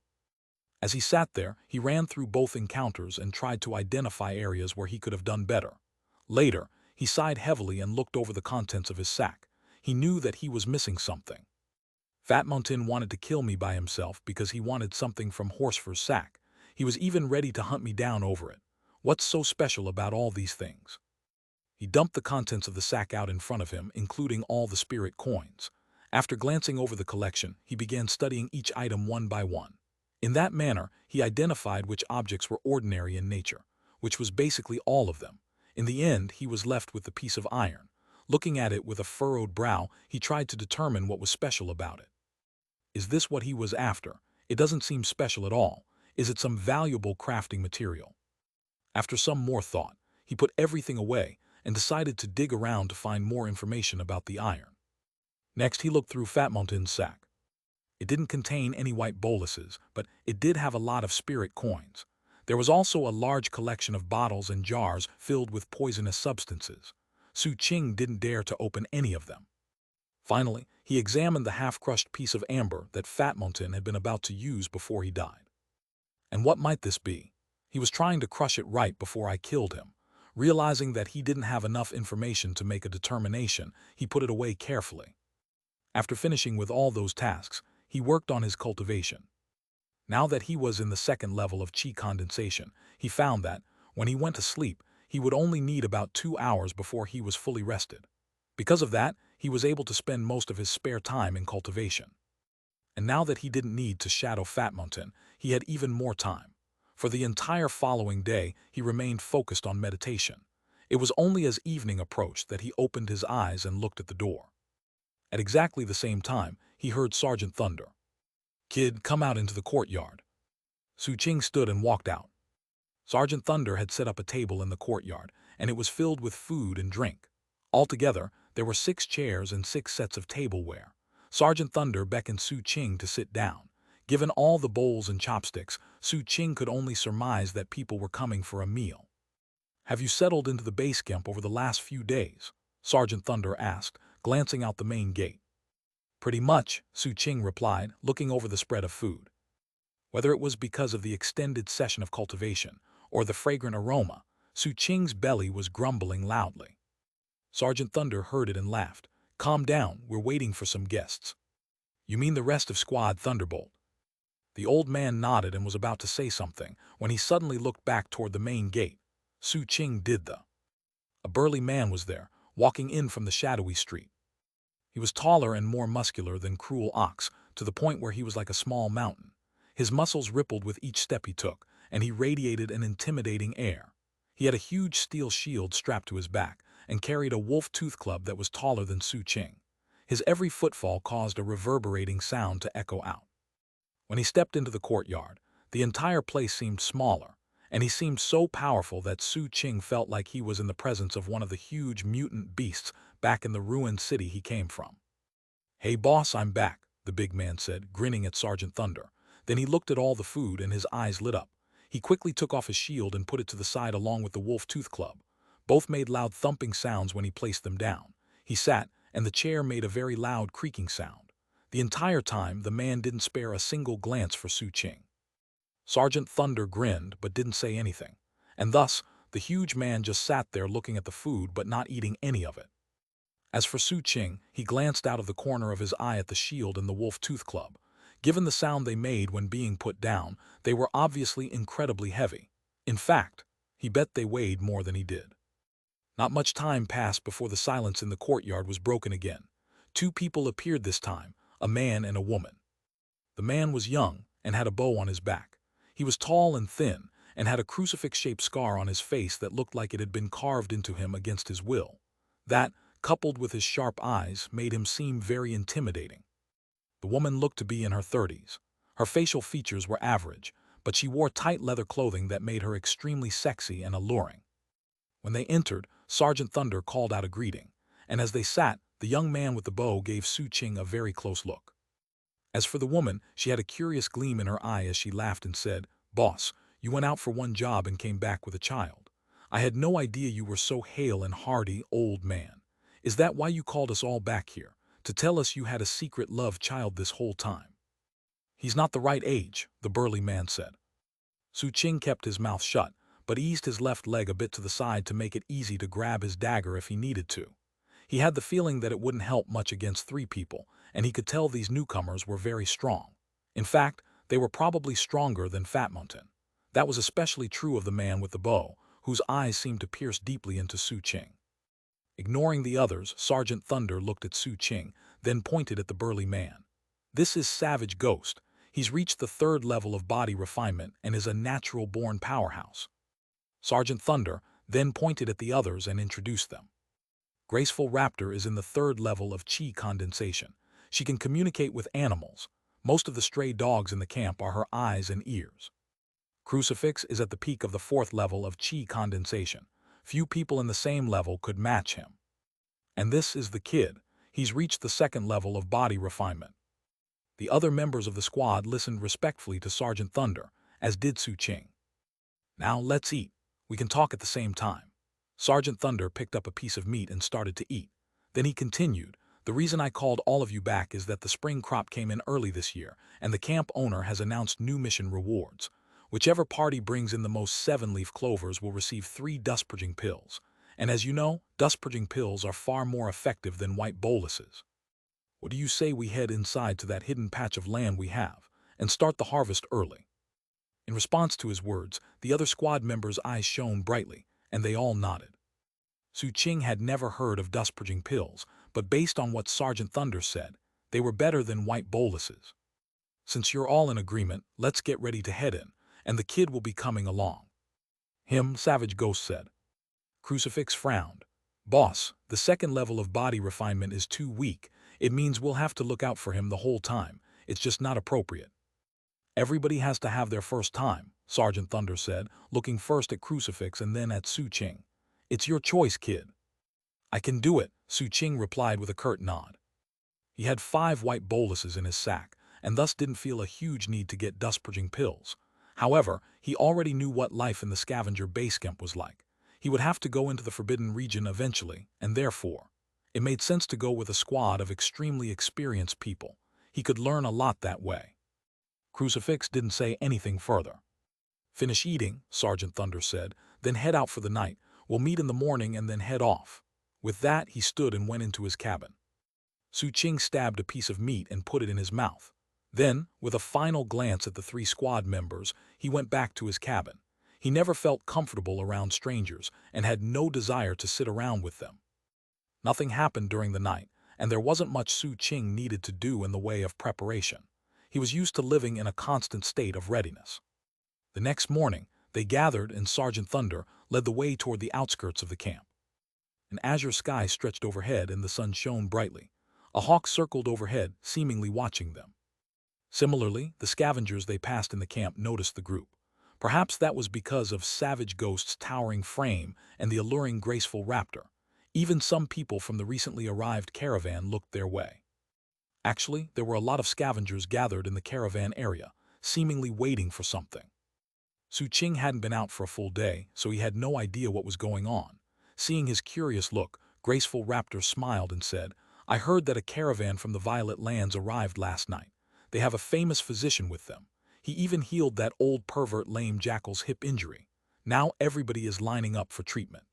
As he sat there, he ran through both encounters and tried to identify areas where he could have done better. Later, he sighed heavily and looked over the contents of his sack. He knew that he was missing something. Fat Mountain wanted to kill me by himself because he wanted something from Horsefur's sack. He was even ready to hunt me down over it. What's so special about all these things? He dumped the contents of the sack out in front of him, including all the spirit coins. After glancing over the collection, he began studying each item one by one. In that manner, he identified which objects were ordinary in nature, which was basically all of them. In the end, he was left with the piece of iron. Looking at it with a furrowed brow, he tried to determine what was special about it. Is this what he was after? It doesn't seem special at all. Is it some valuable crafting material? After some more thought, he put everything away and decided to dig around to find more information about the iron. Next, he looked through Fat Mountain's sack. It didn't contain any white boluses, but it did have a lot of spirit coins. There was also a large collection of bottles and jars filled with poisonous substances. Su Qing didn't dare to open any of them. Finally, he examined the half-crushed piece of amber that Fat Mountain had been about to use before he died. And what might this be? He was trying to crush it right before I killed him. Realizing that he didn't have enough information to make a determination, he put it away carefully. After finishing with all those tasks, he worked on his cultivation. Now that he was in the second level of qi condensation, he found that, when he went to sleep, he would only need about 2 hours before he was fully rested. Because of that, he was able to spend most of his spare time in cultivation. And now that he didn't need to shadow Fat Mountain, he had even more time. For the entire following day, he remained focused on meditation. It was only as evening approached that he opened his eyes and looked at the door. At exactly the same time, he heard Sergeant Thunder. "Kid, come out into the courtyard." Su Qing stood and walked out. Sergeant Thunder had set up a table in the courtyard, and it was filled with food and drink. Altogether, there were 6 chairs and 6 sets of tableware. Sergeant Thunder beckoned Su Qing to sit down. Given all the bowls and chopsticks, Su Qing could only surmise that people were coming for a meal. "Have you settled into the base camp over the last few days?" Sergeant Thunder asked, glancing out the main gate. "Pretty much," Su Qing replied, looking over the spread of food. Whether it was because of the extended session of cultivation or the fragrant aroma, Su Qing's belly was grumbling loudly. Sergeant Thunder heard it and laughed. "Calm down, we're waiting for some guests." "You mean the rest of Squad Thunderbolt?" The old man nodded and was about to say something when he suddenly looked back toward the main gate. Su Qing did the. A burly man was there, walking in from the shadowy street. He was taller and more muscular than Cruel Ox, to the point where he was like a small mountain. His muscles rippled with each step he took, and he radiated an intimidating air. He had a huge steel shield strapped to his back and carried a wolf tooth club that was taller than Su Qing. His every footfall caused a reverberating sound to echo out. When he stepped into the courtyard, the entire place seemed smaller, and he seemed so powerful that Su Qing felt like he was in the presence of one of the huge mutant beasts back in the ruined city he came from. "Hey boss, I'm back," the big man said, grinning at Sergeant Thunder. Then he looked at all the food and his eyes lit up. He quickly took off his shield and put it to the side along with the wolf tooth club. Both made loud thumping sounds when he placed them down. He sat, and the chair made a very loud creaking sound. The entire time, the man didn't spare a single glance for Su Qing. Sergeant Thunder grinned but didn't say anything, and thus the huge man just sat there looking at the food but not eating any of it. As for Su Qing, he glanced out of the corner of his eye at the shield and the wolf tooth club. Given the sound they made when being put down, they were obviously incredibly heavy. In fact, he bet they weighed more than he did. Not much time passed before the silence in the courtyard was broken again. Two people appeared this time, a man and a woman. The man was young and had a bow on his back. He was tall and thin and had a crucifix-shaped scar on his face that looked like it had been carved into him against his will. That, coupled with his sharp eyes, made him seem very intimidating. The woman looked to be in her 30s. Her facial features were average, but she wore tight leather clothing that made her extremely sexy and alluring. When they entered, Sergeant Thunder called out a greeting, and as they sat, the young man with the bow gave Su-Ching a very close look. As for the woman, she had a curious gleam in her eye as she laughed and said, "Boss, you went out for one job and came back with a child. I had no idea you were so hale and hearty, old man. Is that why you called us all back here, to tell us you had a secret love child this whole time?" "He's not the right age," the burly man said. Su-Ching kept his mouth shut, but eased his left leg a bit to the side to make it easy to grab his dagger if he needed to. He had the feeling that it wouldn't help much against three people, and he could tell these newcomers were very strong. In fact, they were probably stronger than Fat Mountain. That was especially true of the man with the bow, whose eyes seemed to pierce deeply into Su-Ching. Ignoring the others, Sergeant Thunder looked at Su-Ching, then pointed at the burly man. "This is Savage Ghost. He's reached the 3rd level of body refinement and is a natural-born powerhouse." Sergeant Thunder then pointed at the others and introduced them. Graceful Raptor is in the 3rd level of chi condensation. She can communicate with animals. Most of the stray dogs in the camp are her eyes and ears. Crucifix is at the peak of the 4th level of chi condensation. Few people in the same level could match him. And this is the kid. He's reached the 2nd level of body refinement. The other members of the squad listened respectfully to Sergeant Thunder, as did Su-Ching. "Now let's eat. We can talk at the same time." Sergeant Thunder picked up a piece of meat and started to eat. Then he continued, "The reason I called all of you back is that the spring crop came in early this year, and the camp owner has announced new mission rewards. Whichever party brings in the most 7-leaf clovers will receive 3 dust-purging pills. And as you know, dust-purging pills are far more effective than white boluses. What do you say we head inside to that hidden patch of land we have, and start the harvest early?" In response to his words, the other squad members' eyes shone brightly, and they all nodded. Su-Ching had never heard of dust-purging pills, but based on what Sergeant Thunder said, they were better than white boluses. "Since you're all in agreement, let's get ready to head in, and the kid will be coming along." Savage Ghost said. Crucifix frowned. "Boss, the 2nd level of body refinement is too weak. It means we'll have to look out for him the whole time. It's just not appropriate." "Everybody has to have their first time," Sergeant Thunder said, looking first at Crucifix and then at Su-Ching. "It's your choice, kid." "I can do it," Su-Ching replied with a curt nod. He had 5 white boluses in his sack, and thus didn't feel a huge need to get dust-purging pills. However, he already knew what life in the scavenger base camp was like. He would have to go into the Forbidden Region eventually, and therefore, it made sense to go with a squad of extremely experienced people. He could learn a lot that way. Crucifix didn't say anything further. "Finish eating," Sergeant Thunder said, "then head out for the night. We'll meet in the morning and then head off." With that, he stood and went into his cabin. Su-Ching stabbed a piece of meat and put it in his mouth. Then, with a final glance at the 3 squad members, he went back to his cabin. He never felt comfortable around strangers and had no desire to sit around with them. Nothing happened during the night, and there wasn't much Su-Ching needed to do in the way of preparation. He was used to living in a constant state of readiness. The next morning, they gathered and Sergeant Thunder led the way toward the outskirts of the camp. An azure sky stretched overhead and the sun shone brightly. A hawk circled overhead, seemingly watching them. Similarly, the scavengers they passed in the camp noticed the group. Perhaps that was because of Savage Ghost's towering frame and the alluring graceful raptor. Even some people from the recently arrived caravan looked their way. Actually, there were a lot of scavengers gathered in the caravan area, seemingly waiting for something. Su-Ching hadn't been out for a full day, so he had no idea what was going on. Seeing his curious look, Graceful Raptor smiled and said, "I heard that a caravan from the Violet Lands arrived last night. They have a famous physician with them. He even healed that old pervert lame jackal's hip injury. Now everybody is lining up for treatment."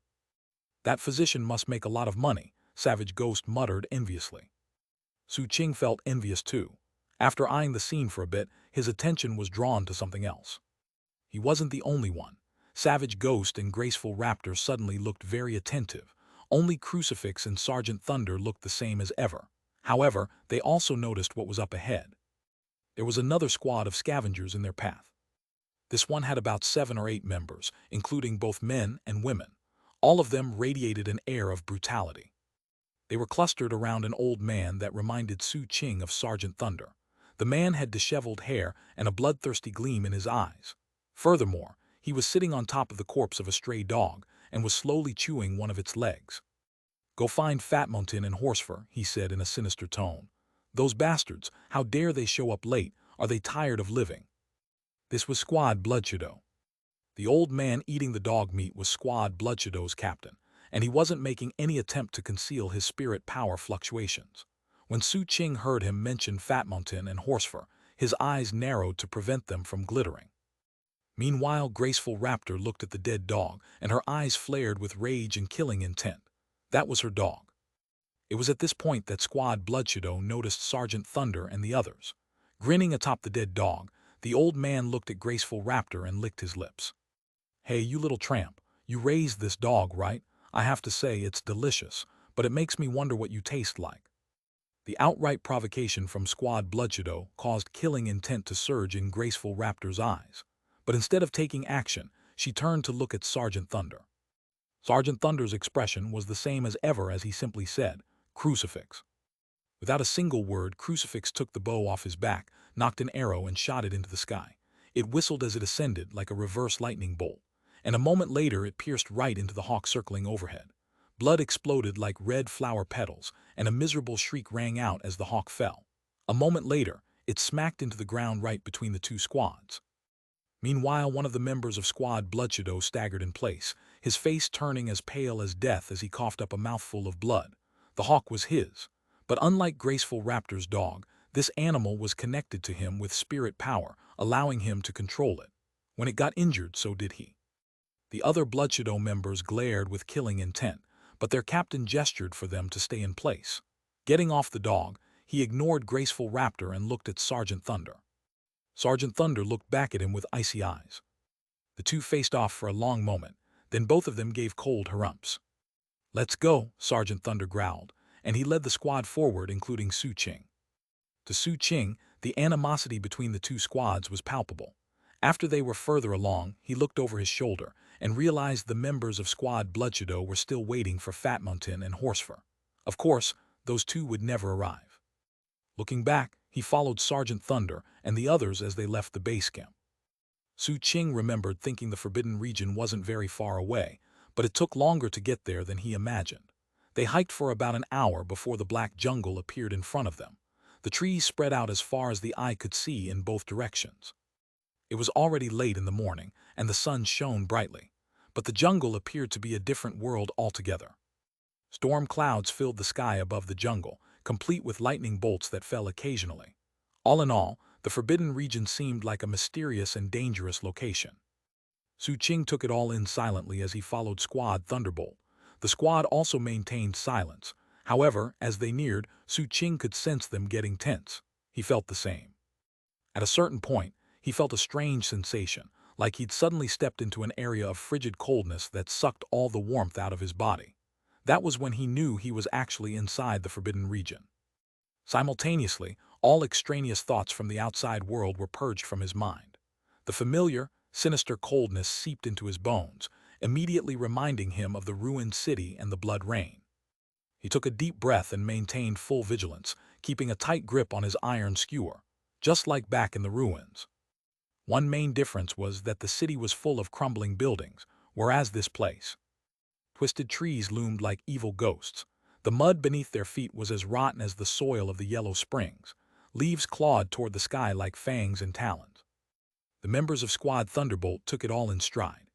"That physician must make a lot of money," Savage Ghost muttered enviously. Su-Ching felt envious too. After eyeing the scene for a bit, his attention was drawn to something else. He wasn't the only one. Savage Ghost and Graceful Raptor suddenly looked very attentive, Only Crucifix and Sergeant Thunder looked the same as ever. However, they also noticed what was up ahead. There was another squad of scavengers in their path. This one had about 7 or 8 members, including both men and women. All of them radiated an air of brutality. They were clustered around an old man that reminded Su Qing of Sergeant Thunder. The man had disheveled hair and a bloodthirsty gleam in his eyes. Furthermore, he was sitting on top of the corpse of a stray dog and was slowly chewing one of its legs. "Go find Fat Mountain and Horsefur," he said in a sinister tone. "Those bastards, how dare they show up late? Are they tired of living?" This was Squad Bloodshadow. The old man eating the dog meat was Squad Bloodshadow's captain, and he wasn't making any attempt to conceal his spirit power fluctuations. When Su Qing heard him mention Fat Mountain and Horsefur, his eyes narrowed to prevent them from glittering. Meanwhile, Graceful Raptor looked at the dead dog, and her eyes flared with rage and killing intent. That was her dog. It was at this point that Squad Bloodshadow noticed Sergeant Thunder and the others. Grinning atop the dead dog, the old man looked at Graceful Raptor and licked his lips. "Hey, you little tramp, you raised this dog, right? I have to say it's delicious, but it makes me wonder what you taste like." The outright provocation from Squad Bloodshadow caused killing intent to surge in Graceful Raptor's eyes. But instead of taking action, she turned to look at Sergeant Thunder. Sergeant Thunder's expression was the same as ever as he simply said, "Crucifix." Without a single word, Crucifix took the bow off his back, knocked an arrow and shot it into the sky. It whistled as it ascended like a reverse lightning bolt, and a moment later it pierced right into the hawk circling overhead. Blood exploded like red flower petals, and a miserable shriek rang out as the hawk fell. A moment later, it smacked into the ground right between the two squads. Meanwhile, one of the members of Squad Bloodshadow staggered in place, his face turning as pale as death as he coughed up a mouthful of blood. The hawk was his. But unlike Graceful Raptor's dog, this animal was connected to him with spirit power, allowing him to control it. When it got injured, so did he. The other Bloodshadow members glared with killing intent, but their captain gestured for them to stay in place. Getting off the dog, he ignored Graceful Raptor and looked at Sergeant Thunder. Sergeant Thunder looked back at him with icy eyes. The two faced off for a long moment, then both of them gave cold harumps. "Let's go," Sergeant Thunder growled, and he led the squad forward, including Su Qing. To Su Qing, the animosity between the two squads was palpable. After they were further along, he looked over his shoulder and realized the members of Squad Bloodshadow were still waiting for Fat Mountain and Horsefur. Of course, those two would never arrive. Looking back, he followed Sergeant Thunder and the others as they left the base camp. Su Qing remembered thinking the Forbidden Region wasn't very far away, but it took longer to get there than he imagined. They hiked for about an hour before the black jungle appeared in front of them. The trees spread out as far as the eye could see in both directions. It was already late in the morning, and the sun shone brightly, but the jungle appeared to be a different world altogether. Storm clouds filled the sky above the jungle, complete with lightning bolts that fell occasionally. All in all, the Forbidden Region seemed like a mysterious and dangerous location. Su Qing took it all in silently as he followed Squad Thunderbolt. The squad also maintained silence. However, as they neared, Su Qing could sense them getting tense. He felt the same. At a certain point, he felt a strange sensation, like he'd suddenly stepped into an area of frigid coldness that sucked all the warmth out of his body. That was when he knew he was actually inside the Forbidden Region. Simultaneously, all extraneous thoughts from the outside world were purged from his mind. The familiar, sinister coldness seeped into his bones, immediately reminding him of the ruined city and the blood rain. He took a deep breath and maintained full vigilance, keeping a tight grip on his iron skewer, just like back in the ruins. One main difference was that the city was full of crumbling buildings, whereas this place. Twisted trees loomed like evil ghosts. The mud beneath their feet was as rotten as the soil of the yellow springs. Leaves clawed toward the sky like fangs and talons. The members of Squad Thunderbolt took it all in stride.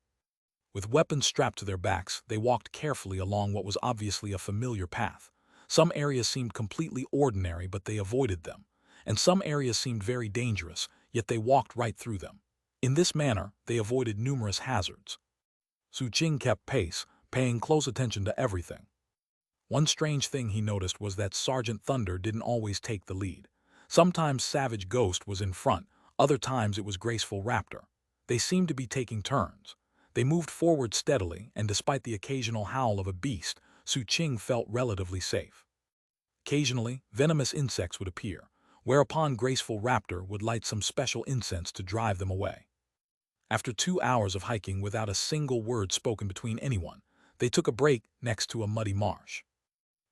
With weapons strapped to their backs, they walked carefully along what was obviously a familiar path. Some areas seemed completely ordinary, but they avoided them, and some areas seemed very dangerous, yet they walked right through them. In this manner, they avoided numerous hazards. Su Qing kept pace, paying close attention to everything. One strange thing he noticed was that Sergeant Thunder didn't always take the lead. Sometimes Savage Ghost was in front, other times it was Graceful Raptor. They seemed to be taking turns. They moved forward steadily, and despite the occasional howl of a beast, Su Qing felt relatively safe. Occasionally, venomous insects would appear, whereupon graceful raptor would light some special incense to drive them away. After 2 hours of hiking without a single word spoken between anyone, they took a break next to a muddy marsh.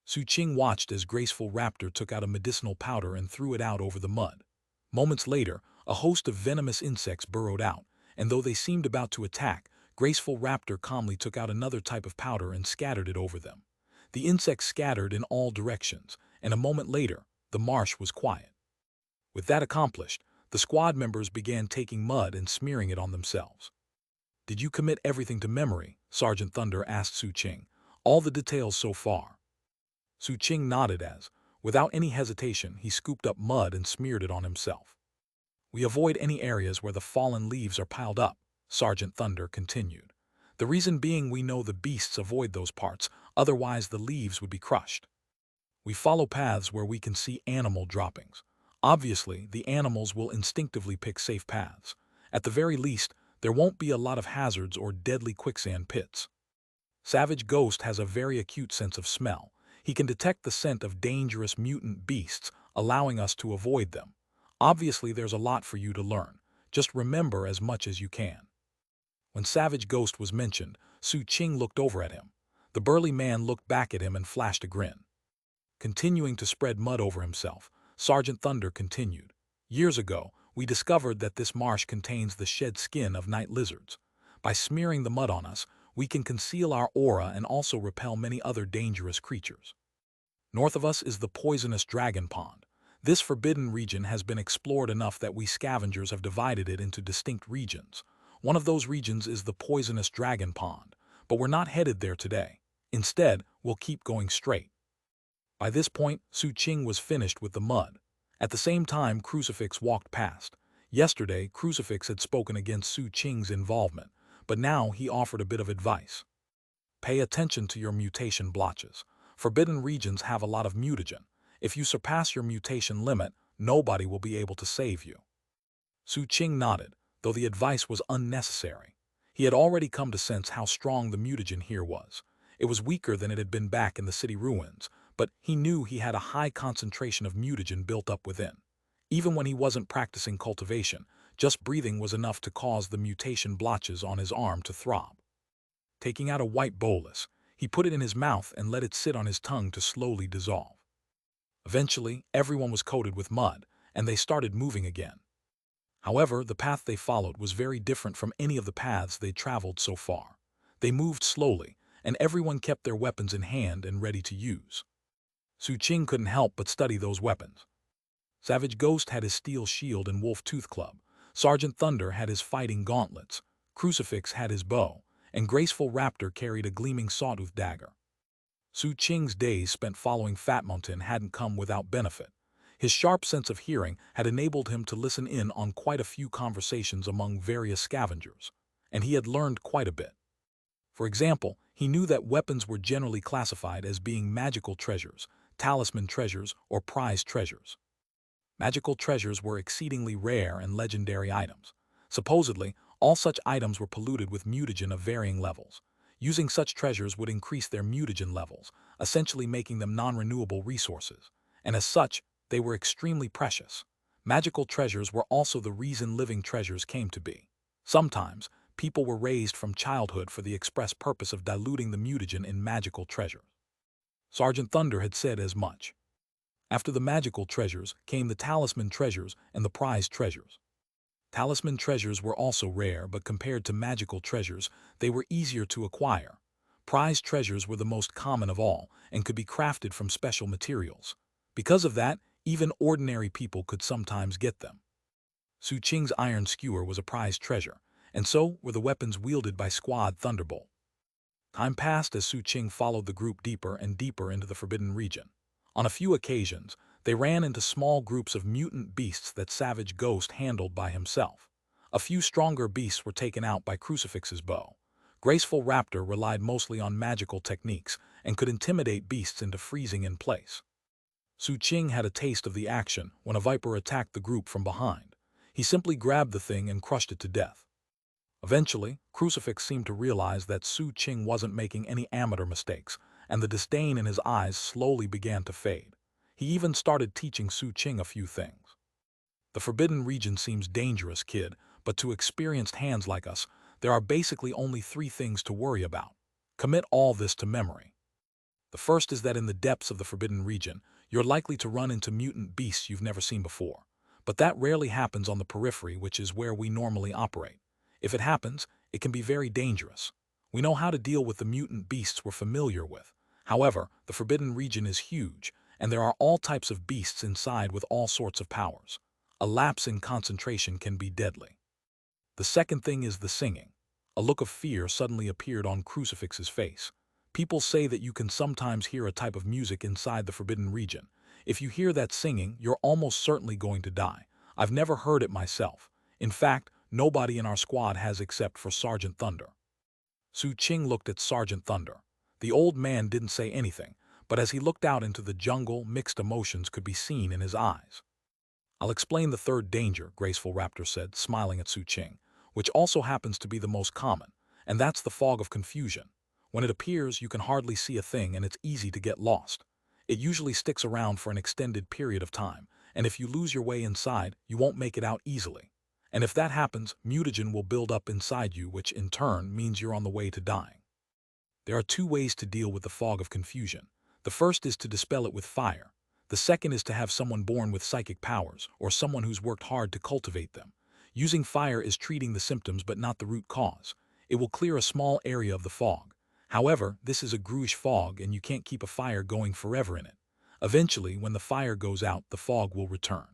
Su Qing watched as graceful raptor took out a medicinal powder and threw it out over the mud. Moments later, a host of venomous insects burrowed out, and though they seemed about to attack, graceful raptor calmly took out another type of powder and scattered it over them. The insects scattered in all directions, and a moment later, the marsh was quiet. With that accomplished, the squad members began taking mud and smearing it on themselves. "Did you commit everything to memory?" Sergeant Thunder asked Su Qing. "All the details so far?" Su Qing nodded as, without any hesitation, he scooped up mud and smeared it on himself. "We avoid any areas where the fallen leaves are piled up," Sergeant Thunder continued. "The reason being we know the beasts avoid those parts, otherwise the leaves would be crushed. We follow paths where we can see animal droppings. Obviously, the animals will instinctively pick safe paths. At the very least, there won't be a lot of hazards or deadly quicksand pits. Savage Ghost has a very acute sense of smell. He can detect the scent of dangerous mutant beasts, allowing us to avoid them. Obviously, there's a lot for you to learn. Just remember as much as you can." When Savage Ghost was mentioned, Su Qing looked over at him. The burly man looked back at him and flashed a grin. Continuing to spread mud over himself, Sergeant Thunder continued. "Years ago, we discovered that this marsh contains the shed skin of night lizards. By smearing the mud on us, we can conceal our aura and also repel many other dangerous creatures. North of us is the poisonous dragon pond. This forbidden region has been explored enough that we scavengers have divided it into distinct regions. One of those regions is the poisonous dragon pond, but we're not headed there today. Instead, we'll keep going straight." By this point, Su Qing was finished with the mud. At the same time, Crucifix walked past. Yesterday, Crucifix had spoken against Su Qing's involvement, but now he offered a bit of advice. "Pay attention to your mutation blotches. Forbidden regions have a lot of mutagen. If you surpass your mutation limit, nobody will be able to save you." Su Qing nodded, though the advice was unnecessary. He had already come to sense how strong the mutagen here was. It was weaker than it had been back in the city ruins, but he knew he had a high concentration of mutagen built up within. Even when he wasn't practicing cultivation, just breathing was enough to cause the mutation blotches on his arm to throb. Taking out a white bolus, he put it in his mouth and let it sit on his tongue to slowly dissolve. Eventually, everyone was coated with mud, and they started moving again. However, the path they followed was very different from any of the paths they'd traveled so far. They moved slowly, and everyone kept their weapons in hand and ready to use. Su Qing couldn't help but study those weapons. Savage Ghost had his steel shield and wolf tooth club, Sergeant Thunder had his fighting gauntlets, Crucifix had his bow, and Graceful Raptor carried a gleaming sawtooth dagger. Su Qing's days spent following Fat Mountain hadn't come without benefit. His sharp sense of hearing had enabled him to listen in on quite a few conversations among various scavengers, and he had learned quite a bit. For example, he knew that weapons were generally classified as being magical treasures, talisman treasures, or prized treasures. Magical treasures were exceedingly rare and legendary items. Supposedly, all such items were polluted with mutagen of varying levels. Using such treasures would increase their mutagen levels, essentially making them non-renewable resources, and as such, they were extremely precious. Magical treasures were also the reason living treasures came to be. Sometimes, people were raised from childhood for the express purpose of diluting the mutagen in magical treasures. Sergeant Thunder had said as much. After the magical treasures came the talisman treasures and the prized treasures. Talisman treasures were also rare, but compared to magical treasures, they were easier to acquire. Prized treasures were the most common of all and could be crafted from special materials. Because of that, even ordinary people could sometimes get them. Su Qing's iron skewer was a prized treasure, and so were the weapons wielded by Squad Thunderbolt. Time passed as Su Qing followed the group deeper and deeper into the forbidden region. On a few occasions, they ran into small groups of mutant beasts that Savage Ghost handled by himself. A few stronger beasts were taken out by Crucifix's bow. Graceful Raptor relied mostly on magical techniques and could intimidate beasts into freezing in place. Su Qing had a taste of the action when a viper attacked the group from behind. He simply grabbed the thing and crushed it to death. Eventually, Crucifix seemed to realize that Su Qing wasn't making any amateur mistakes, and the disdain in his eyes slowly began to fade. He even started teaching Su Qing a few things. The forbidden region seems dangerous, kid, but to experienced hands like us, there are basically only 3 things to worry about. Commit all this to memory. The first is that in the depths of the forbidden region, you're likely to run into mutant beasts you've never seen before. But that rarely happens on the periphery, which is where we normally operate. If it happens, it can be very dangerous. We know how to deal with the mutant beasts we're familiar with. However, the forbidden region is huge, and there are all types of beasts inside with all sorts of powers. A lapse in concentration can be deadly. The second thing is the singing. A look of fear suddenly appeared on Crucifix's face. People say that you can sometimes hear a type of music inside the forbidden region. If you hear that singing, you're almost certainly going to die. I've never heard it myself. In fact, nobody in our squad has except for Sergeant Thunder. Su Qing looked at Sergeant Thunder. The old man didn't say anything, but as he looked out into the jungle, mixed emotions could be seen in his eyes. I'll explain the third danger, Graceful Raptor said, smiling at Su Qing, which also happens to be the most common, and that's the fog of confusion. When it appears, you can hardly see a thing and it's easy to get lost. It usually sticks around for an extended period of time, and if you lose your way inside, you won't make it out easily. And if that happens, mutagen will build up inside you, which in turn means you're on the way to dying. There are 2 ways to deal with the fog of confusion. The first is to dispel it with fire. The second is to have someone born with psychic powers, or someone who's worked hard to cultivate them. Using fire is treating the symptoms but not the root cause. It will clear a small area of the fog. However, this is a gruish fog and you can't keep a fire going forever in it. Eventually, when the fire goes out, the fog will return.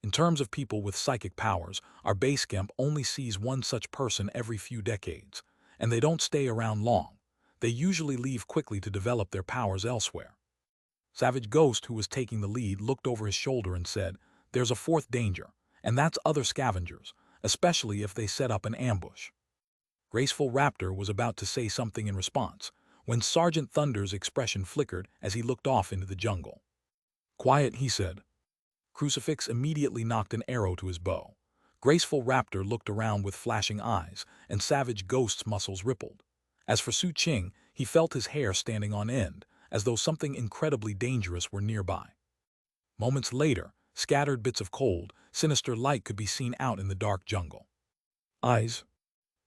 In terms of people with psychic powers, our base camp only sees one such person every few decades, and they don't stay around long. They usually leave quickly to develop their powers elsewhere. Savage Ghost, who was taking the lead, looked over his shoulder and said, "There's a 4th danger, and that's other scavengers, especially if they set up an ambush." Graceful Raptor was about to say something in response, when Sergeant Thunder's expression flickered as he looked off into the jungle. "Quiet," he said. Crucifix immediately knocked an arrow to his bow. Graceful Raptor looked around with flashing eyes, and Savage Ghost's muscles rippled. As for Su Qing, he felt his hair standing on end, as though something incredibly dangerous were nearby. Moments later, scattered bits of cold, sinister light could be seen out in the dark jungle. Eyes.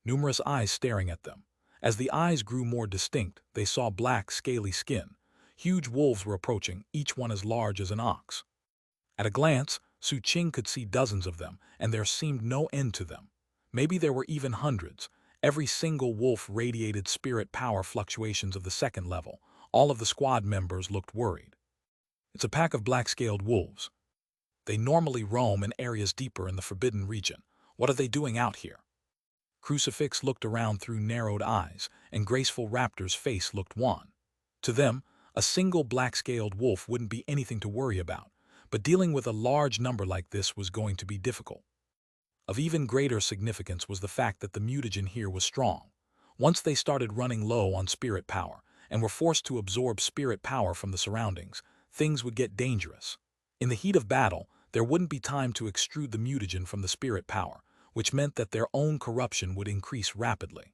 Numerous eyes staring at them. As the eyes grew more distinct, they saw black, scaly skin. Huge wolves were approaching, each one as large as an ox. At a glance, Su Qing could see dozens of them, and there seemed no end to them. Maybe there were even hundreds. Every single wolf radiated spirit power fluctuations of the 2nd level. All of the squad members looked worried. It's a pack of black-scaled wolves. They normally roam in areas deeper in the forbidden region. What are they doing out here? Crucifix looked around through narrowed eyes, and Graceful Raptor's face looked wan. To them, a single black-scaled wolf wouldn't be anything to worry about, but dealing with a large number like this was going to be difficult. Of even greater significance was the fact that the mutagen here was strong. Once they started running low on spirit power, and were forced to absorb spirit power from the surroundings, things would get dangerous. In the heat of battle, there wouldn't be time to extrude the mutagen from the spirit power, which meant that their own corruption would increase rapidly.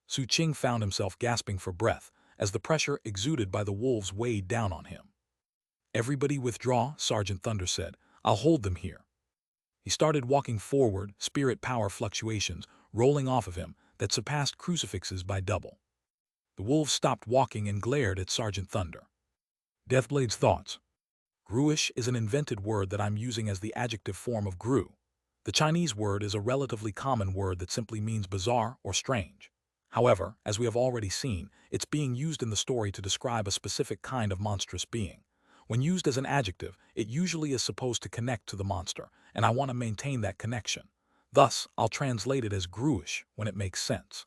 Su Qing found himself gasping for breath as the pressure exuded by the wolves weighed down on him. "Everybody withdraw," Sergeant Thunder said. "I'll hold them here." He started walking forward, spirit power fluctuations rolling off of him that surpassed Crucifix's by double. The wolves stopped walking and glared at Sergeant Thunder. Deathblade's thoughts. Gruish is an invented word that I'm using as the adjective form of gru. The Chinese word is a relatively common word that simply means bizarre or strange. However, as we have already seen, it's being used in the story to describe a specific kind of monstrous being. When used as an adjective, it usually is supposed to connect to the monster, and I want to maintain that connection. Thus, I'll translate it as gruish when it makes sense.